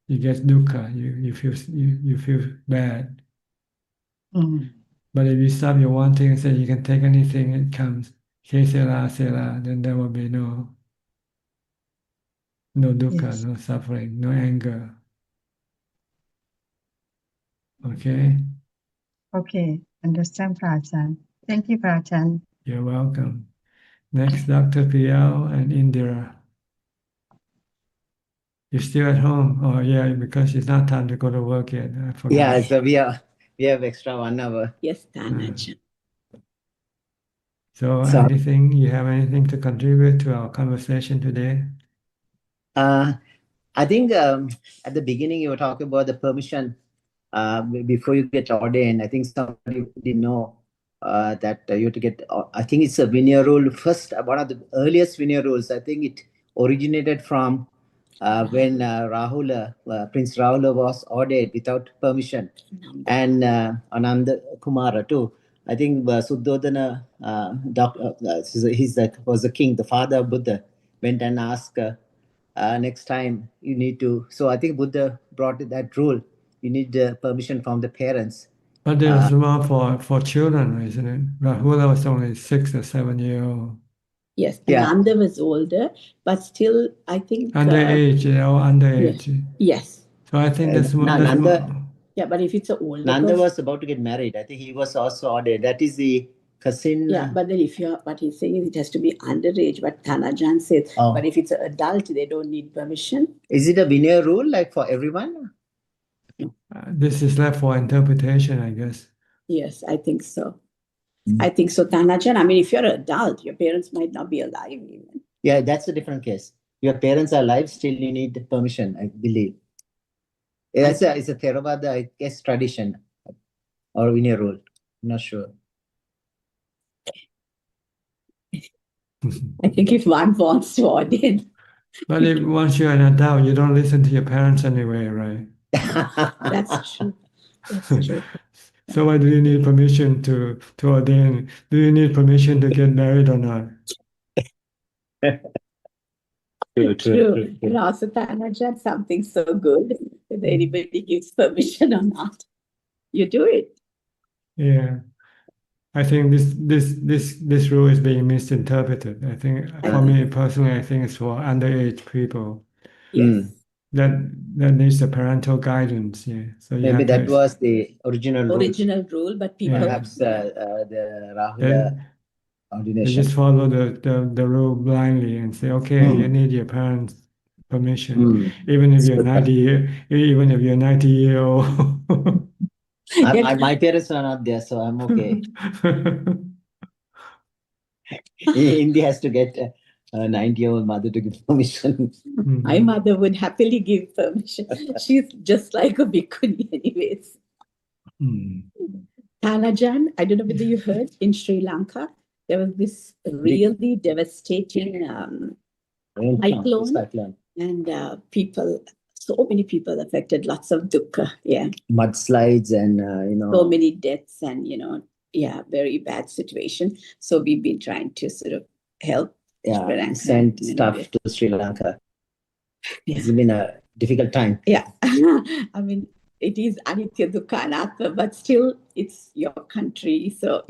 [SPEAKER 2] dukkha. You feel bad. But if you stop your wanting and say you can take anything, it comes. Que sera, sera, then there will be no dukkha,
[SPEAKER 16] Yes.
[SPEAKER 2] no suffering, no anger. Okay,
[SPEAKER 16] Okay, understand, Prajan. Thank you, Prajan.
[SPEAKER 2] you're welcome. Next, Dr. Piao and Indira. You're still at home? Oh, yeah, because it's not time to go to work yet. I forgot.
[SPEAKER 17] Yeah, so we have extra 1 hour.
[SPEAKER 18] Yes, Tanajan.
[SPEAKER 2] So,
[SPEAKER 17] So
[SPEAKER 2] anything, you have anything to contribute to our conversation today?
[SPEAKER 17] I think at the beginning you were talking about the permission before you get ordained. I think somebody didn't know that you have to get. I think it's a veneer rule. First, one of the earliest veneer rules. I think it originated from when Prince Rahula was ordained without permission, and Ananda Kumara too. I think Suddhodana, was the king, the father of Buddha, went and asked. Next time you need to. So I think Buddha brought that rule. You need permission from the parents.
[SPEAKER 2] But there's one for children, isn't it? Rahula was only 6 or 7 years old.
[SPEAKER 18] Yes,
[SPEAKER 17] Yeah.
[SPEAKER 18] Ananda was older, but still, I think.
[SPEAKER 2] Underage, underage.
[SPEAKER 18] Yes.
[SPEAKER 2] So I think that's more.
[SPEAKER 17] Nanda,
[SPEAKER 18] Yeah, but if it's an older
[SPEAKER 17] Nanda
[SPEAKER 18] person.
[SPEAKER 17] was about to get married. I think he was also ordained. That is the cousin.
[SPEAKER 18] Yeah, but then if you're, what he's saying is it has to be underage, what Tanajan says.
[SPEAKER 17] Oh.
[SPEAKER 18] But if it's an adult, they don't need permission.
[SPEAKER 17] Is it a veneer rule like for everyone?
[SPEAKER 2] This is left for interpretation, I guess.
[SPEAKER 18] Yes, I think so. I think so, Tanajan. I mean, if you're an adult, your parents might not be alive even.
[SPEAKER 17] Yeah, that's a different case. Your parents are alive, still you need permission, I believe. It's a Theravada, I guess, tradition or veneer rule. I'm not sure.
[SPEAKER 18] I think if one wants to ordain.
[SPEAKER 2] But if once you're an adult, you don't listen to your parents anyway, right?
[SPEAKER 18] That's true. That's true.
[SPEAKER 2] So why do you need permission to ordain? Do you need permission to get married or not?
[SPEAKER 18] True. And also, Tanajan, something so good, whether anybody gives permission or not, you do it.
[SPEAKER 2] Yeah. I think this rule is being misinterpreted. I think for me personally, I think it's for underage people.
[SPEAKER 18] Yes.
[SPEAKER 2] That needs the parental guidance. Yeah. So you
[SPEAKER 17] Maybe
[SPEAKER 2] have
[SPEAKER 17] that
[SPEAKER 2] to,
[SPEAKER 17] was the original
[SPEAKER 18] rule, but people
[SPEAKER 17] perhaps the Rahula
[SPEAKER 2] they
[SPEAKER 17] ordination.
[SPEAKER 2] just follow the rule blindly and say, okay, you need your parents' permission, even if you're 90 year old.
[SPEAKER 17] My parents are not there, so I'm okay. India has to get a 90-year-old mother to give permission.
[SPEAKER 18] My mother would happily give permission. She's just like a bhikkhuni anyways. Tanajan, I don't know whether you heard, in Sri Lanka, there was this really devastating cyclone. And so many people affected, lots of dukkha. Yeah.
[SPEAKER 17] Mudslides and,
[SPEAKER 18] so many deaths and, very bad situation. So we've been trying to sort of help.
[SPEAKER 17] Send stuff to Sri Lanka. It's been a difficult time.
[SPEAKER 18] Yeah. I mean, it is anitya dukkha anatta, but still it's your country. So,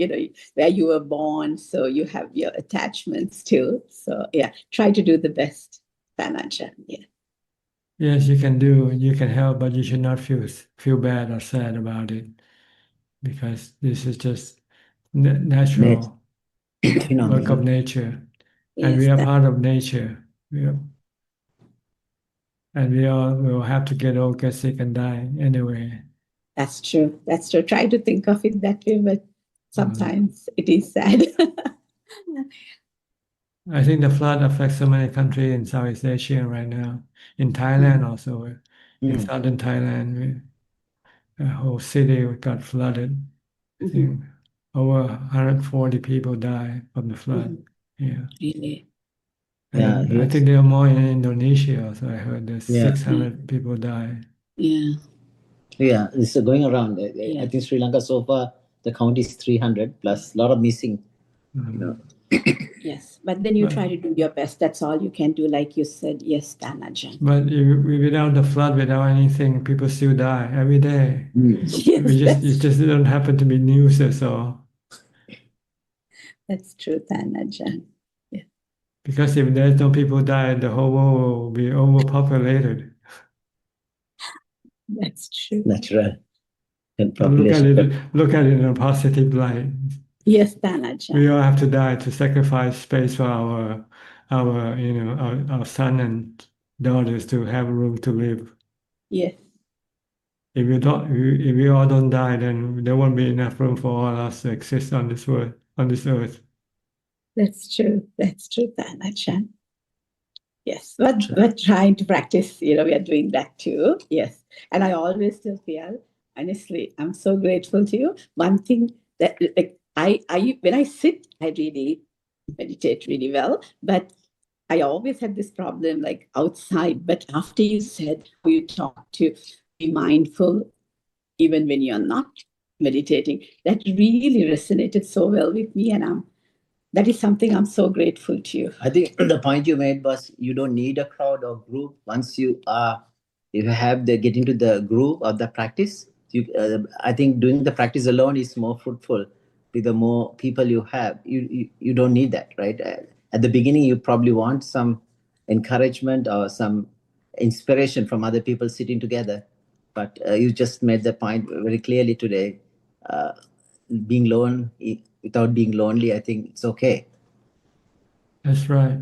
[SPEAKER 18] where you were born. So you have your attachment still. So try to do the best, Tanajan. Yeah.
[SPEAKER 2] Yes, you can help, but you should not feel bad or sad about it, because this is just natural work of nature, and we are part of nature. And we all will have to get old, get sick, and die anyway.
[SPEAKER 18] That's true. That's true. Try to think of it that way, but sometimes it is sad.
[SPEAKER 2] I think the flood affects so many countries in Southeast Asia right now. In Thailand also, in southern Thailand, the whole city got flooded. I think over 140 people died from the flood. Yeah.
[SPEAKER 18] Really?
[SPEAKER 2] And I think there are more in Indonesia. So I heard there's 600 people died.
[SPEAKER 18] Yeah.
[SPEAKER 17] Yeah, it's going around. I think Sri Lanka so far, the count is 300 plus a lot of missing.
[SPEAKER 18] Yes, but then you try to do your best. That's all you can do, like you said. Yes, Tanajan.
[SPEAKER 2] But without the flood, without anything, people still die every day. It just don't happen to be news, that's all.
[SPEAKER 18] That's true, Tanajan. Yeah.
[SPEAKER 2] Because if there's no people die, the whole world will be overpopulated.
[SPEAKER 18] That's true.
[SPEAKER 17] Natural. population.
[SPEAKER 2] Look at it in a positive light.
[SPEAKER 18] Yes, Tanajan.
[SPEAKER 2] We all have to die to sacrifice space for our son and daughters to have room to live.
[SPEAKER 18] Yes.
[SPEAKER 2] If we all don't die, then there won't be enough room for all us to exist on this world, on this earth.
[SPEAKER 18] That's true. That's true, Tanajan. Yes, but we're trying to practice, we are doing that too. Yes. And I always still feel, honestly, I'm so grateful to you. One thing that like when I sit, I really meditate really well, but I always had this problem like outside. But after you said you talk to be mindful even when you're not meditating, that really resonated so well with me. And that is something I'm so grateful to you.
[SPEAKER 17] I think the point you made was you don't need a crowd or group. Once you get into the groove of the practice, I think doing the practice alone is more fruitful. With the more people you have, you don't need that, right? At the beginning, you probably want some encouragement or some inspiration from other people sitting together. But you just made the point very clearly today. Being alone without being lonely, I think it's okay.
[SPEAKER 2] That's right.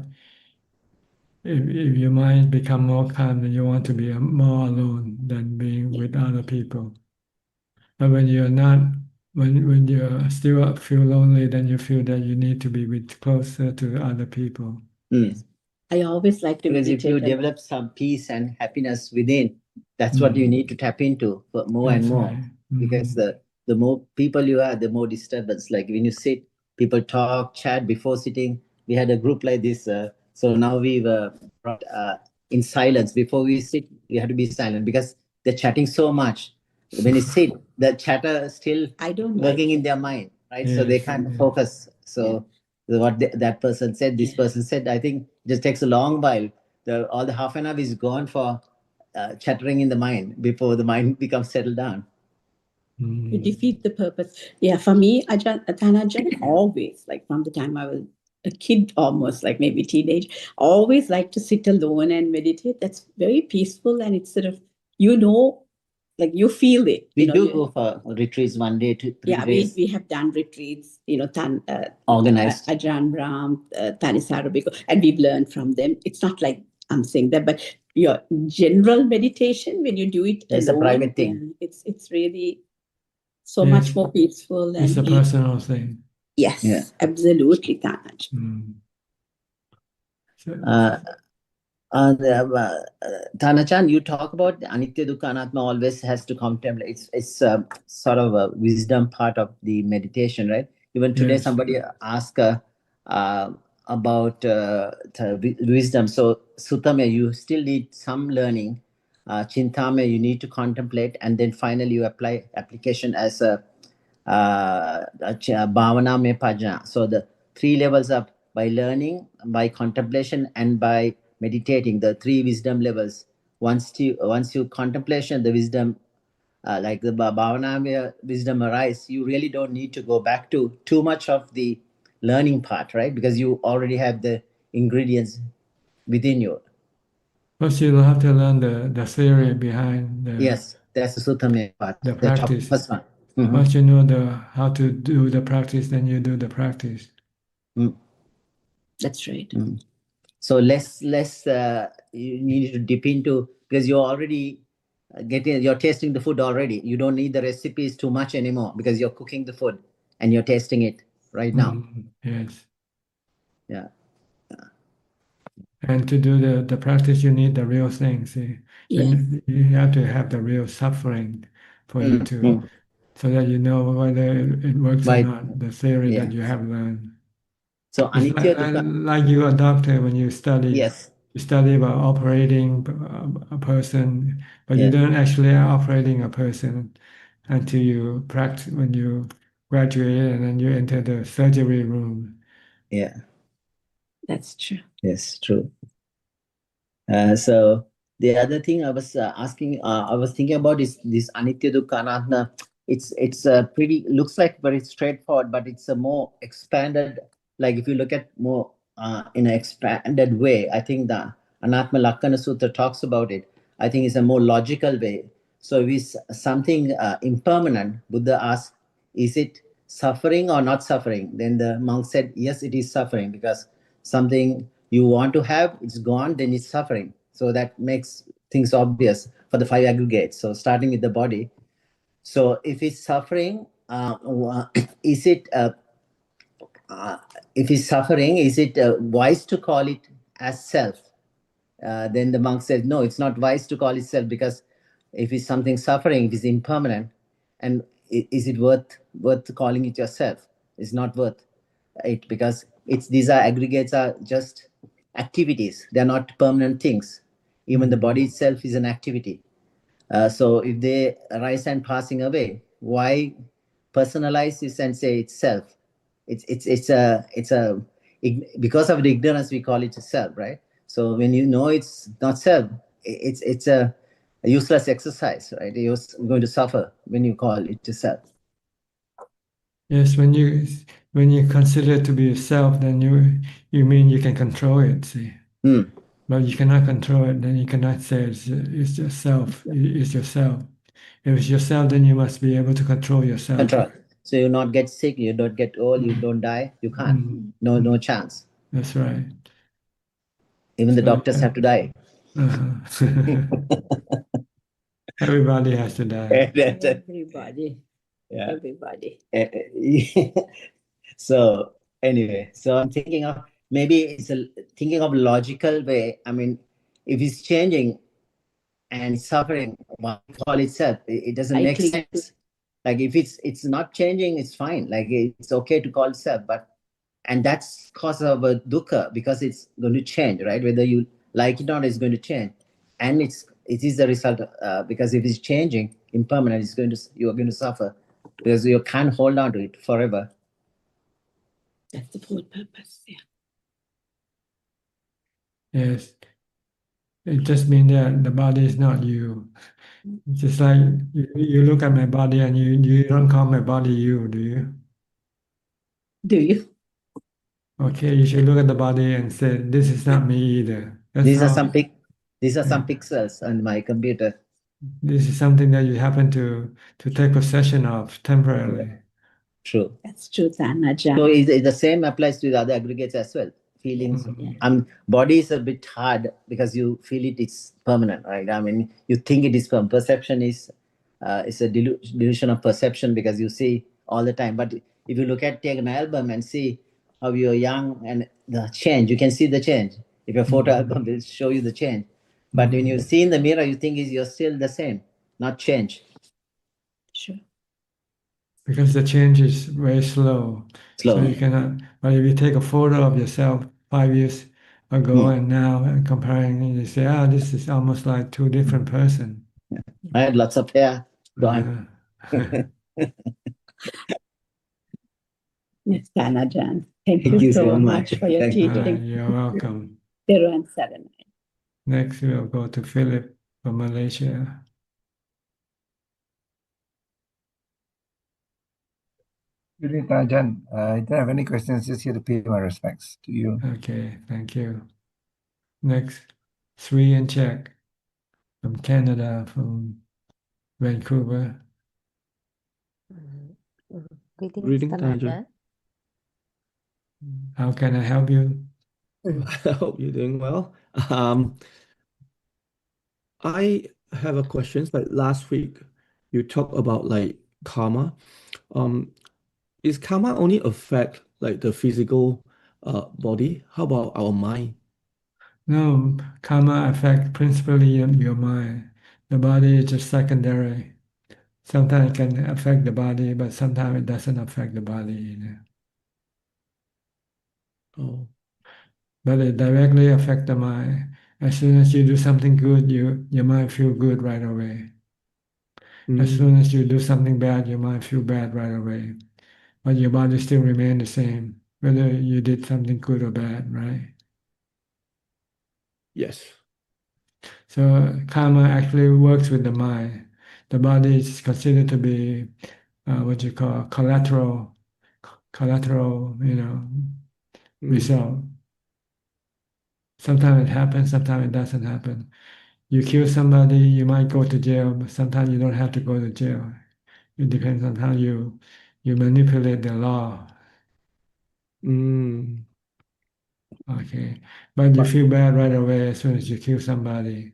[SPEAKER 2] If your mind become more calm, then you want to be more alone than being with other people. But when you're not, when you still feel lonely, then you feel that you need to be closer to other people.
[SPEAKER 18] I always like to
[SPEAKER 17] Because if you
[SPEAKER 18] meditate.
[SPEAKER 17] develop some peace and happiness within, that's what you need to tap into for more and
[SPEAKER 2] That's
[SPEAKER 17] more.
[SPEAKER 2] right.
[SPEAKER 17] Because the more people you are, the more disturbance. Like when you sit, people talk, chat before sitting. We had a group like this. So now we were in silence. Before we sit, we had to be silent because they're chatting so much. When you sit, the chatter still working in their mind, right? So they can't focus. So what that person said, this person said, I think just takes a long while. All the half an hour is gone for chattering in the mind before the mind becomes settled down.
[SPEAKER 18] You defeat the purpose. Yeah, for me, Tanajan, always, like from the time I was a kid, almost like maybe teenage, always like to sit alone and meditate. That's very peaceful, and it's sort of, like you feel it.
[SPEAKER 17] We do go for retreats 1 day to 3 days.
[SPEAKER 18] We have done retreats,
[SPEAKER 17] Organized.
[SPEAKER 18] Ajaan Brahm, Tanis Arabico, and we've learned from them. It's not like I'm saying that, but your general meditation, when you do it
[SPEAKER 17] It's
[SPEAKER 18] alone,
[SPEAKER 17] a private thing.
[SPEAKER 18] it's really so much more peaceful.
[SPEAKER 2] It's a personal thing.
[SPEAKER 18] Yes, absolutely, Tanaj.
[SPEAKER 17] Tanachan, you talk about Anitya Dukkha Anatma always has to contemplate. It's sort of a wisdom part of the meditation, right? Even today, somebody asked about wisdom. So, Sutame, you still need some learning. Chintame, you need to contemplate, and then finally you apply application as a bhavana me pajna. So the 3 levels of by learning, by contemplation, and by meditating, the 3 wisdom levels. Once you contemplation, the wisdom, like the bhavana wisdom arise, you really don't need to go back to too much of the learning part, right? Because you already have the ingredients within you.
[SPEAKER 2] First, you'll have to learn the theory behind
[SPEAKER 17] Yes, that's the sutta part.
[SPEAKER 2] The practice.
[SPEAKER 17] First one.
[SPEAKER 2] Once you know how to do the practice, then you do the practice.
[SPEAKER 18] That's right.
[SPEAKER 17] So less you need to dip into, because you're already you're tasting the food already. You don't need the recipes too much anymore because you're cooking the food and you're tasting it right now.
[SPEAKER 2] Yes.
[SPEAKER 17] Yeah.
[SPEAKER 2] And to do the practice, you need the real thing. See, you have to have the real suffering for you to, so that you know whether it works or not. The theory that you have learned.
[SPEAKER 17] So
[SPEAKER 2] like you're a doctor when you study.
[SPEAKER 17] Yes.
[SPEAKER 2] You study about operating a person, but you don't actually operating a person until you practice when you graduate and then you enter the surgery room.
[SPEAKER 17] Yeah.
[SPEAKER 18] That's true.
[SPEAKER 17] Yes, true. So the other thing I was I was thinking about is this Anitya Dukkha Anatta. It's pretty, looks like very straightforward, but it's a more expanded. Like if you look at more in an expanded way, I think the Anatma Lakkana Sutra talks about it. I think it's a more logical way. So if it's something impermanent, Buddha asked, is it suffering or not suffering? Then the monk said, yes, it is suffering, because something you want to have, it's gone, then it's suffering. So that makes things obvious for the five aggregates. So starting with the body. So if it's suffering, is it if it's suffering, is it wise to call it as self? Then the monk says, no, it's not wise to call it self, because if it's something suffering, if it's impermanent, and is it worth calling it yourself? It's not worth it, because these are aggregates, are just activities. They're not permanent things. Even the body itself is an activity. So if they arise and passing away, why personalize this and say it's self? Because of the ignorance we call it self, right? So when you know it's not self, it's a useless exercise, right? You're going to suffer when you call it self.
[SPEAKER 2] Yes, when you consider it to be a self, then you mean you can control it, see. But you cannot control it, then you cannot say it's yourself, it's yourself. If it's yourself, then you must be able to control yourself.
[SPEAKER 17] Control. So you not get sick, you don't get old, you don't die, you can't. No chance.
[SPEAKER 2] That's right.
[SPEAKER 17] Even the doctors have to die.
[SPEAKER 2] Everybody has to die.
[SPEAKER 18] Everybody.
[SPEAKER 17] Yeah.
[SPEAKER 18] Everybody.
[SPEAKER 17] So anyway, so I'm thinking of maybe thinking of logical way. I mean, if it's changing and suffering, why call itself? It doesn't
[SPEAKER 18] I
[SPEAKER 17] make
[SPEAKER 18] think
[SPEAKER 17] sense. Like if it's not changing, it's fine. Like it's okay to call itself, and that's cause of a dukkha, because it's going to change, right? Whether you like it or not, it's going to change, and it is the result. Because if it's changing, impermanent, you are going to suffer, because you can't hold on to it forever.
[SPEAKER 18] That's the full purpose. Yeah.
[SPEAKER 2] Yes. It just means that the body is not you. It's just like you look at my body and you don't call my body you, do you?
[SPEAKER 18] Do you?
[SPEAKER 2] Okay, you should look at the body and say, this is not me either. That's
[SPEAKER 17] These are
[SPEAKER 2] how,
[SPEAKER 17] some pixels on my computer.
[SPEAKER 2] this is something that you happen to take possession of temporarily.
[SPEAKER 17] True.
[SPEAKER 18] That's true, Ajaan.
[SPEAKER 17] So the same applies to the other aggregates as well. Feelings. Body is a bit hard because you feel it's permanent, right? I mean, you think it is permanent. Perception is it's a delusion of perception, because you see all the time. But if you take an album and see how you're young and the change, you can see the change. If your photo album will show you the change. But when you see in the mirror, you think you're still the same, not change.
[SPEAKER 18] Sure.
[SPEAKER 2] Because the change is very slow. So you cannot, but if you take a photo of yourself 5 years ago and now and comparing, and you say, this is almost like two different persons.
[SPEAKER 17] I had lots of hair.
[SPEAKER 18] Yes, Ajaan. Thank you so much for your teaching.
[SPEAKER 2] You're welcome.
[SPEAKER 18] Teruan Saranai.
[SPEAKER 2] Next, we'll go to Philip from Malaysia.
[SPEAKER 19] Good evening, Ajaan. I don't have any questions, just here to pay my respects to you.
[SPEAKER 2] Okay, thank you. Next, Sri and Czech from Canada, from Vancouver.
[SPEAKER 20] Greetings, Ajaan.
[SPEAKER 2] How can I help you?
[SPEAKER 20] I hope you're doing well. I have a question. Like last week, you talked about like karma. Is karma only affect like the physical body? How about our mind?
[SPEAKER 2] No, karma affects principally your mind. The body is just secondary. Sometimes it can affect the body, but sometimes it doesn't affect the body.
[SPEAKER 20] Oh.
[SPEAKER 2] But it directly affects the mind. As soon as you do something good, your mind feel good right away. As soon as you do something bad, your mind feel bad right away. But your body still remain the same, whether you did something good or bad, right?
[SPEAKER 20] Yes.
[SPEAKER 2] So karma actually works with the mind. The body is considered to be what you call collateral, result. Sometimes it happens, sometimes it doesn't happen. You kill somebody, you might go to jail, but sometimes you don't have to go to jail. It depends on how you manipulate the law.
[SPEAKER 20] Mm.
[SPEAKER 2] Okay, but you
[SPEAKER 20] But
[SPEAKER 2] feel bad right away as soon as you kill somebody.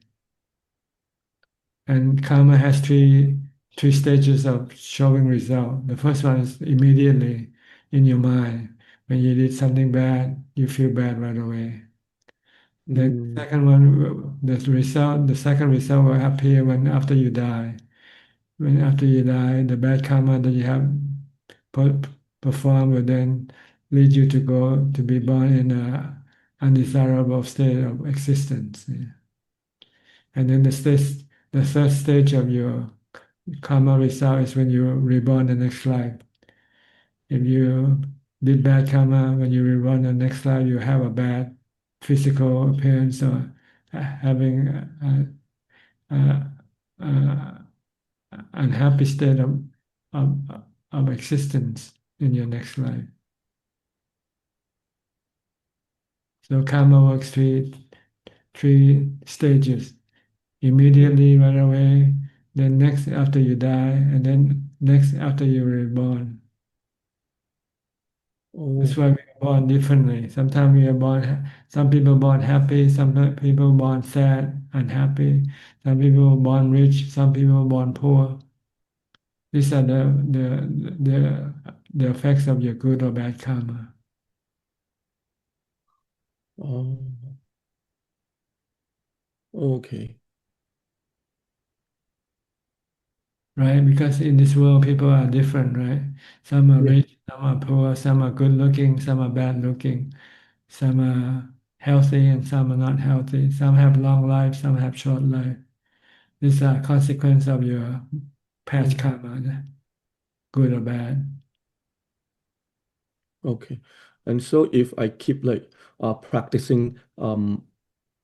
[SPEAKER 2] And karma has three stages of showing result. The first one is immediately in your mind. When you did something bad, you feel bad right away. Then
[SPEAKER 20] mm,
[SPEAKER 2] second one, the second result will appear when after you die. When after you die, the bad karma that you have per- performed will then lead you to go to be born in a undesirable state of existence. Yeah. And then the third stage of your karma result is when you reborn the next life. If you did bad karma, when you reborn the next life, you have a bad physical appearance or having a unhappy state of, of existence in your next life. So karma works three stages. Immediately, right away, then next after you die, and then next after you're reborn. That's
[SPEAKER 20] oh,
[SPEAKER 2] why we are born differently. Sometimes we are born, some people born happy, some people born sad, unhappy, some people born rich, some people born poor. These are the effects of your good or bad karma.
[SPEAKER 20] oh, okay.
[SPEAKER 2] Right? Because in this world, people are different, right? Some are
[SPEAKER 20] Yeah.
[SPEAKER 2] rich, some are poor, some are good looking, some are bad looking, some are healthy and some are not healthy. Some have long life, some have short life. These are consequence of your past
[SPEAKER 20] Mm,
[SPEAKER 2] karma, good or bad.
[SPEAKER 20] okay. And so if I keep like practicing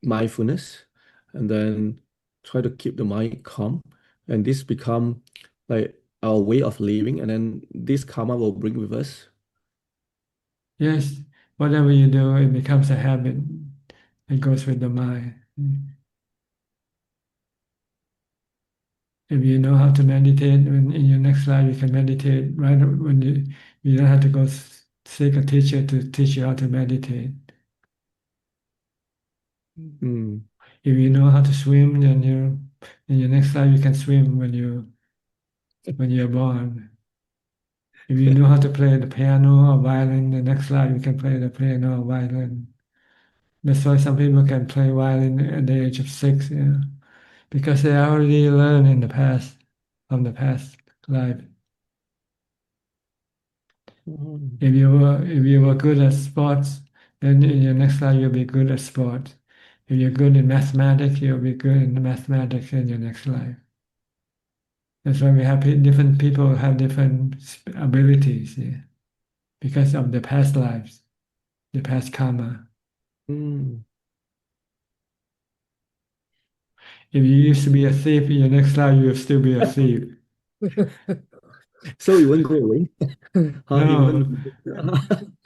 [SPEAKER 20] mindfulness and then try to keep the mind calm, and this become like our way of living, and then this karma will bring with us.
[SPEAKER 2] Yes, whatever you do, it becomes a habit. It goes with the mind. If you know how to meditate, when in your next life you can meditate right when you don't have to go seek a teacher to teach you how to meditate.
[SPEAKER 20] Mm,
[SPEAKER 2] If you know how to swim, then you in your next life you can swim when you're born. If you know how to play the piano or violin, the next life you can play the piano or violin. That's why some people can play violin at the age of 6, because they already learned in the past, from the past life.
[SPEAKER 20] mm,
[SPEAKER 2] If you were good at sports, then in your next life you'll be good at sports. If you're good in mathematics, you'll be good in mathematics in your next life. That's why we have different people have different abilities, because of the past lives, the past karma.
[SPEAKER 20] mm.
[SPEAKER 2] If you used to be a thief, in your next life you will still be a thief.
[SPEAKER 20] So it won't go away.
[SPEAKER 2] No,
[SPEAKER 20] Even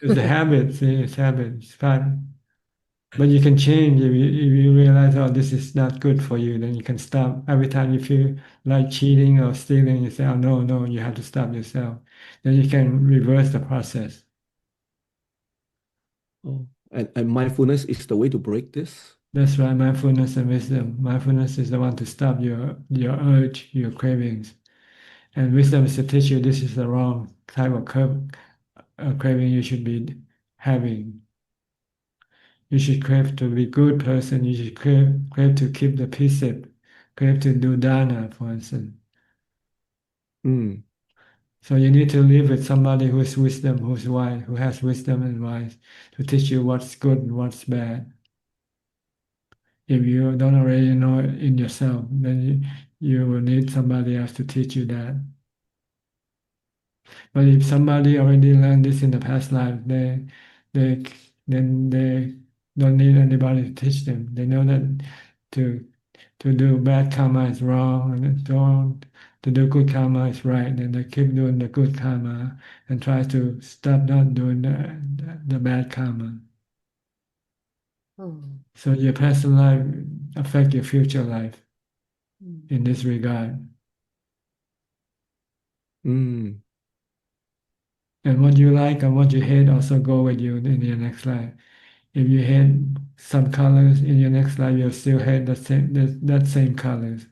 [SPEAKER 2] it's a habit. See, it's habit. It's fun. But you can change if you realize, oh, this is not good for you, then you can stop. Every time you feel like cheating or stealing, you say, oh, no, no, you have to stop yourself. Then you can reverse the process.
[SPEAKER 20] oh, and mindfulness is the way to break this.
[SPEAKER 2] That's why mindfulness and wisdom. Mindfulness is the one to stop your urge, your cravings. And wisdom is to teach you this is the wrong type of craving you should be having. You should crave to be good person. You should crave to keep the precept, crave to do dana, for instance.
[SPEAKER 20] Mm,
[SPEAKER 2] So you need to live with somebody who's wisdom, who's wise, who has wisdom and wise to teach you what's good and what's bad. If you don't already know it in yourself, then you will need somebody else to teach you that. But if somebody already learned this in the past life, they then they don't need anybody to teach them. They know that to to do bad karma is wrong, and don't to do good karma is right. And they keep doing the good karma and try to stop not doing the bad karma.
[SPEAKER 21] Oh.
[SPEAKER 2] So your past life affect your future life
[SPEAKER 21] Mm.
[SPEAKER 2] in this regard.
[SPEAKER 20] Mm.
[SPEAKER 2] And what you like and what you hate also go with you in your next life. If you hate some colors in your next life, you'll still hate that same colors.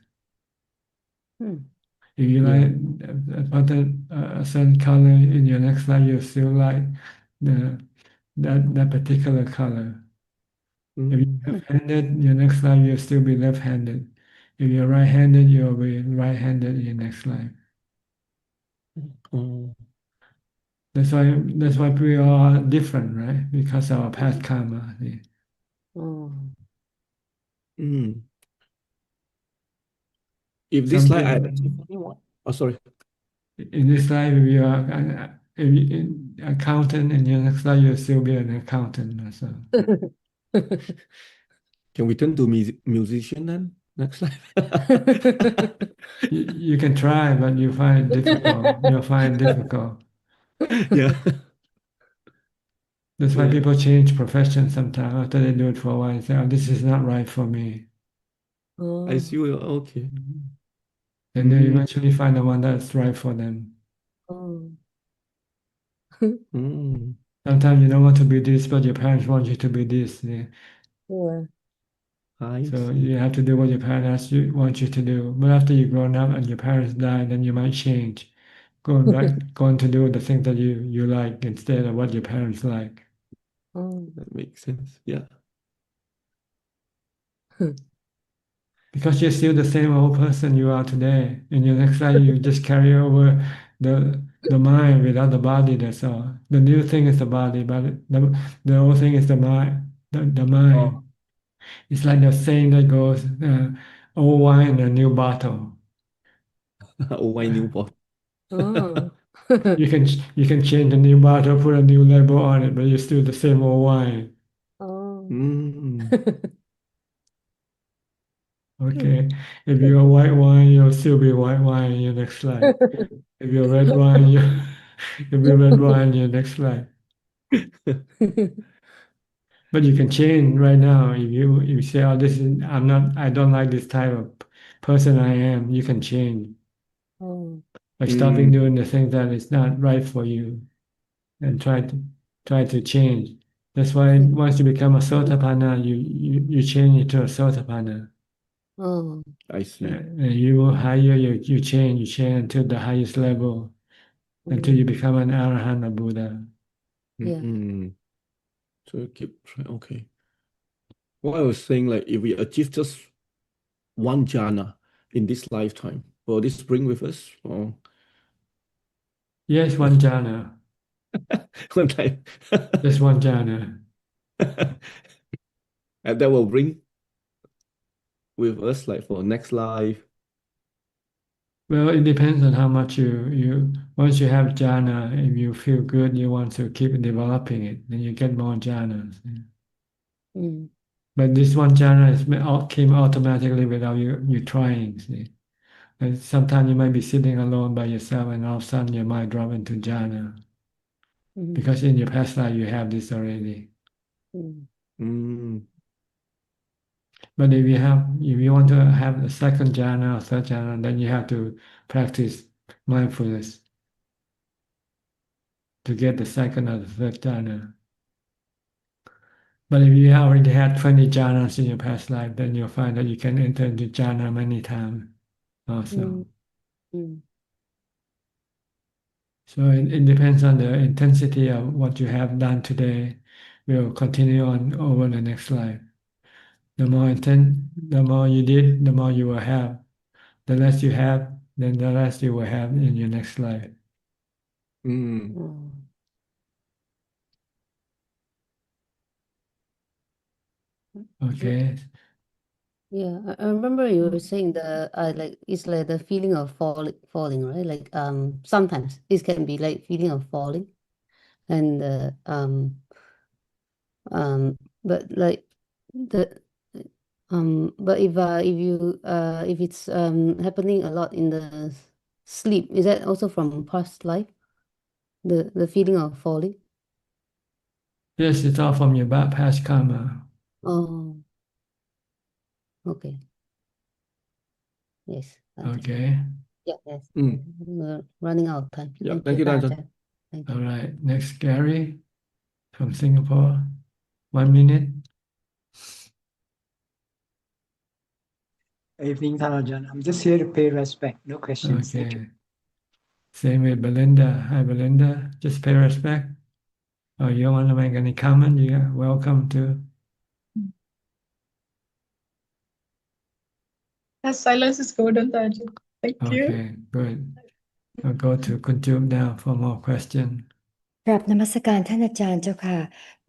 [SPEAKER 21] Hmm.
[SPEAKER 2] If you
[SPEAKER 20] Yeah.
[SPEAKER 2] like a certain color in your next life, you'll still like that particular color. If you're
[SPEAKER 20] Mm.
[SPEAKER 2] left-handed, your next life you'll still be left-handed. If you're right-handed, you'll be right-handed in your next life.
[SPEAKER 20] Oh.
[SPEAKER 2] That's why we are different, right? Because of our past karma. See?
[SPEAKER 21] Oh.
[SPEAKER 20] Mm. If this
[SPEAKER 2] Some
[SPEAKER 20] life I
[SPEAKER 2] people,
[SPEAKER 20] achieve only one. Oh, sorry.
[SPEAKER 2] in this life, if you are if you, accountant, in your next life you'll still be an accountant. So
[SPEAKER 20] Can we turn to musician then next life?
[SPEAKER 2] you can try, but you find it difficult. You'll find it difficult.
[SPEAKER 20] Yeah.
[SPEAKER 2] That's why
[SPEAKER 20] Yeah.
[SPEAKER 2] people change profession sometimes after they do it for a while. They say, "Oh, this is not right for me."
[SPEAKER 20] I
[SPEAKER 21] Oh.
[SPEAKER 20] see. Okay.
[SPEAKER 2] Then they
[SPEAKER 20] Mm.
[SPEAKER 2] eventually find the one that's right for them.
[SPEAKER 21] Oh.
[SPEAKER 20] Mm.
[SPEAKER 2] Sometimes you don't want to be this, but your parents want you to be this. Yeah.
[SPEAKER 21] Yeah.
[SPEAKER 20] I
[SPEAKER 2] So
[SPEAKER 20] see.
[SPEAKER 2] you have to do what your parents want you to do. But after you've grown up and your parents die, then you might change. Go on to do the things that you like instead of what your parents like.
[SPEAKER 21] Oh.
[SPEAKER 20] That makes sense. Yeah.
[SPEAKER 2] Because you're still the same old person you are today. In your next life, you just carry over the mind without the body. That's all. The new thing is the body, but the old thing is the mind. The mind.
[SPEAKER 20] Oh.
[SPEAKER 2] It's like the saying that goes, old wine in a new bottle.
[SPEAKER 20] Oh, my new boss.
[SPEAKER 21] Oh.
[SPEAKER 2] You can change the new bottle, put a new label on it, but you're still the same old wine.
[SPEAKER 21] Oh.
[SPEAKER 20] Mm.
[SPEAKER 2] Okay. If you're white wine, you'll still be white wine in your next life. If you're red wine, you if you're red wine in your next life. But you can change right now. If you say, "Oh, I don't like this type of person I am," you can change
[SPEAKER 21] Oh.
[SPEAKER 2] by stopping
[SPEAKER 20] Mm.
[SPEAKER 2] doing the things that is not right for you and try to change. That's why once you become a sotapanna, you change it to a sotapanna.
[SPEAKER 21] Oh.
[SPEAKER 20] I see.
[SPEAKER 2] And you higher you change until the highest level, until you become an arahant, a Buddha.
[SPEAKER 21] Yeah.
[SPEAKER 20] Mm. So keep trying. Okay. What I was saying, like, if we achieve just one jhana in this lifetime, will this bring with us? Or
[SPEAKER 2] Yes, one jhana.
[SPEAKER 20] one time,
[SPEAKER 2] Just one jhana.
[SPEAKER 20] and that will bring with us, like, for next life.
[SPEAKER 2] Well, it depends on how much you once you have jhana, if you feel good, you want to keep developing it, then you get more jhanas.
[SPEAKER 21] Mm.
[SPEAKER 2] But this one jhana came automatically without you trying. See? And sometimes you might be sitting alone by yourself, and all of a sudden your mind drop into jhana
[SPEAKER 21] Mm.
[SPEAKER 2] because in your past life you have this already.
[SPEAKER 21] Mm.
[SPEAKER 20] Mm.
[SPEAKER 2] But if you want to have a second jhana or third jhana, then you have to practice mindfulness to get the second or the third jhana. But if you already had 20 jhanas in your past life, then you'll find that you can enter into jhana many times also.
[SPEAKER 21] Mm. Mm.
[SPEAKER 2] So it depends on the intensity of what you have done today. Will continue on over the next life. The more you did, the more you will have. The less you have, then the less you will have in your next life.
[SPEAKER 20] Mm.
[SPEAKER 21] Oh.
[SPEAKER 2] Okay.
[SPEAKER 21] Yeah, I remember you were saying like it's like the feeling of falling, right? Like sometimes it can be like feeling of falling, and but like the but if it's happening a lot in the sleep, is that also from past life? The feeling of falling?
[SPEAKER 2] Yes, it's all from your past karma.
[SPEAKER 21] Oh, okay. Yes.
[SPEAKER 2] Okay.
[SPEAKER 21] Yeah, yes.
[SPEAKER 20] Mm.
[SPEAKER 21] We're running out of time.
[SPEAKER 20] Yeah,
[SPEAKER 21] Thank
[SPEAKER 20] thank
[SPEAKER 21] you,
[SPEAKER 20] you,
[SPEAKER 21] Pak
[SPEAKER 20] Ajahn.
[SPEAKER 21] Ajahn. Thank
[SPEAKER 2] All
[SPEAKER 21] you.
[SPEAKER 2] right. Next, Gary from Singapore. 1 minute.
[SPEAKER 1] Evening, Thanajan. I'm just here to pay respect. No questions. Thank you.
[SPEAKER 2] Okay. Same with Belinda. Hi, Belinda. Just pay respect. Oh, you want to make any comment? You're welcome to.
[SPEAKER 22] Yes, silence is golden, Thanajan. Thank you.
[SPEAKER 2] Okay, good. I'll go to Kunjub now for more questions.
[SPEAKER 23] กราบนมัสการท่านอาจารย์เจ้าค่ะ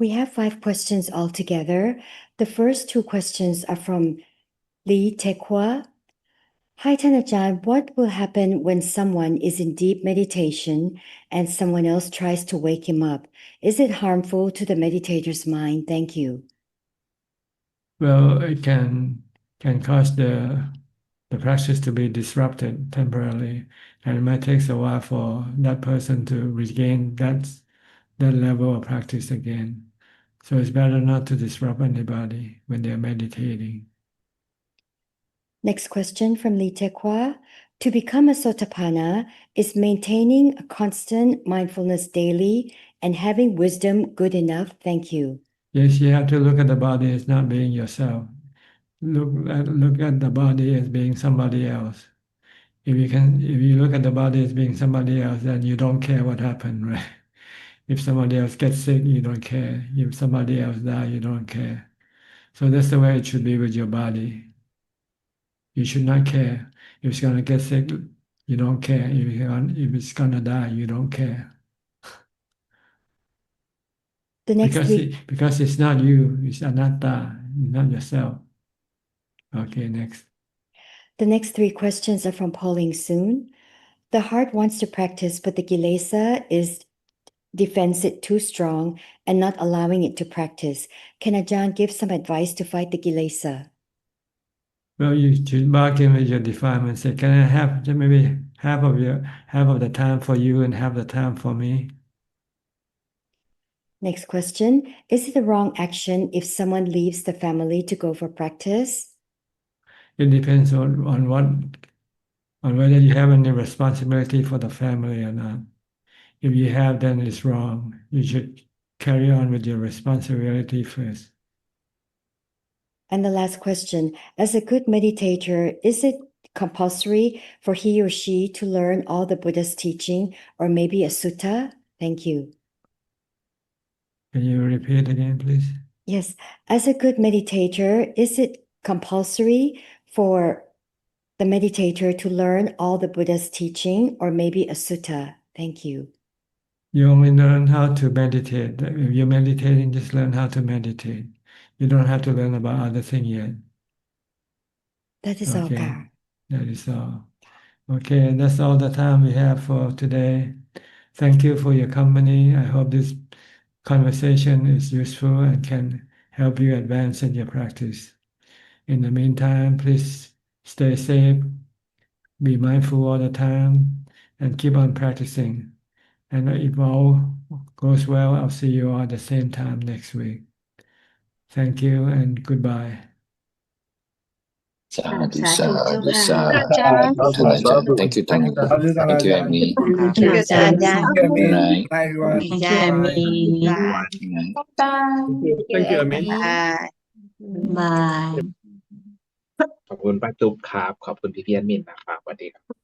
[SPEAKER 23] We have 5 questions altogether. The first 2 questions are from Lee Tekwa. Hi ท่านอาจารย์ What will happen when someone is in deep meditation and someone else tries to wake him up? Is it harmful to the meditator's mind? Thank you.
[SPEAKER 2] Well, it can cause the practice to be disrupted temporarily, and it might take a while for that person to regain that level of practice again. So it's better not to disrupt anybody when they're meditating.
[SPEAKER 23] Next question from Lee Tekwa. To become a Sotapanna, is maintaining a constant mindfulness daily and having wisdom good enough? Thank you.
[SPEAKER 2] Yes, you have to look at the body as not being yourself. Look at the body as being somebody else. If you look at the body as being somebody else, then you don't care what happened, right? If somebody else gets sick, you don't care. If somebody else dies, you don't care. So that's the way it should be with your body. You should not care. If it's gonna get sick, you don't care. If it's gonna die, you don't care.
[SPEAKER 23] The next
[SPEAKER 2] Because it's not you, it's anatta, it's not yourself. Okay, next.
[SPEAKER 23] The next 3 questions are from Pauline Soon. The heart wants to practice, but the kilesa is defends it too strong and not allowing it to practice. Can Ajahn give some advice to fight the kilesa?
[SPEAKER 2] Well, you should bargain with your defilement. Say, can I have maybe half of the time for you and half the time for me?
[SPEAKER 23] Next question. Is it a wrong action if someone leaves the family to go for practice?
[SPEAKER 2] It depends on whether you have any responsibility for the family or not. If you have, then it's wrong. You should carry on with your responsibility first.
[SPEAKER 23] And the last question. As a good meditator, is it compulsory for he or she to learn all the Buddha's teaching or maybe a sutta? Thank you.
[SPEAKER 2] Can you repeat again, please?
[SPEAKER 23] Yes. As a good meditator, is it compulsory for the meditator to learn all the Buddha's teaching or maybe a sutta? Thank you.
[SPEAKER 2] You only learn how to meditate. If you're meditating, just learn how to meditate. You don't have to learn about other things yet.
[SPEAKER 23] That is all,
[SPEAKER 2] Okay,
[SPEAKER 23] Ka.
[SPEAKER 2] that is all. Okay, that's all the time we have for today. Thank you for your company. I hope this conversation is useful and can help you advance in your practice. In the meantime, please stay safe, be mindful all the time, and keep on practicing. And if all goes well, I'll see you all at the same time next week. Thank you and goodbye.
[SPEAKER 13] Sadhu,
[SPEAKER 21] สาธุเจ้า
[SPEAKER 13] sadhu,
[SPEAKER 21] ค่ะ
[SPEAKER 13] sadhu. Thanajan. Thank you, Thanajan. Thank you, Emmy.
[SPEAKER 21] Thank you, Ajahn.
[SPEAKER 13] Good night.
[SPEAKER 21] Thank you, Emmy.
[SPEAKER 13] Good night.
[SPEAKER 8] Bye.
[SPEAKER 20] Thank you, Emmy.
[SPEAKER 21] Bye.
[SPEAKER 6] ขอบคุณป้าจุ๊บครับขอบคุณพี่แอดมินนะครับสวัสดีครับ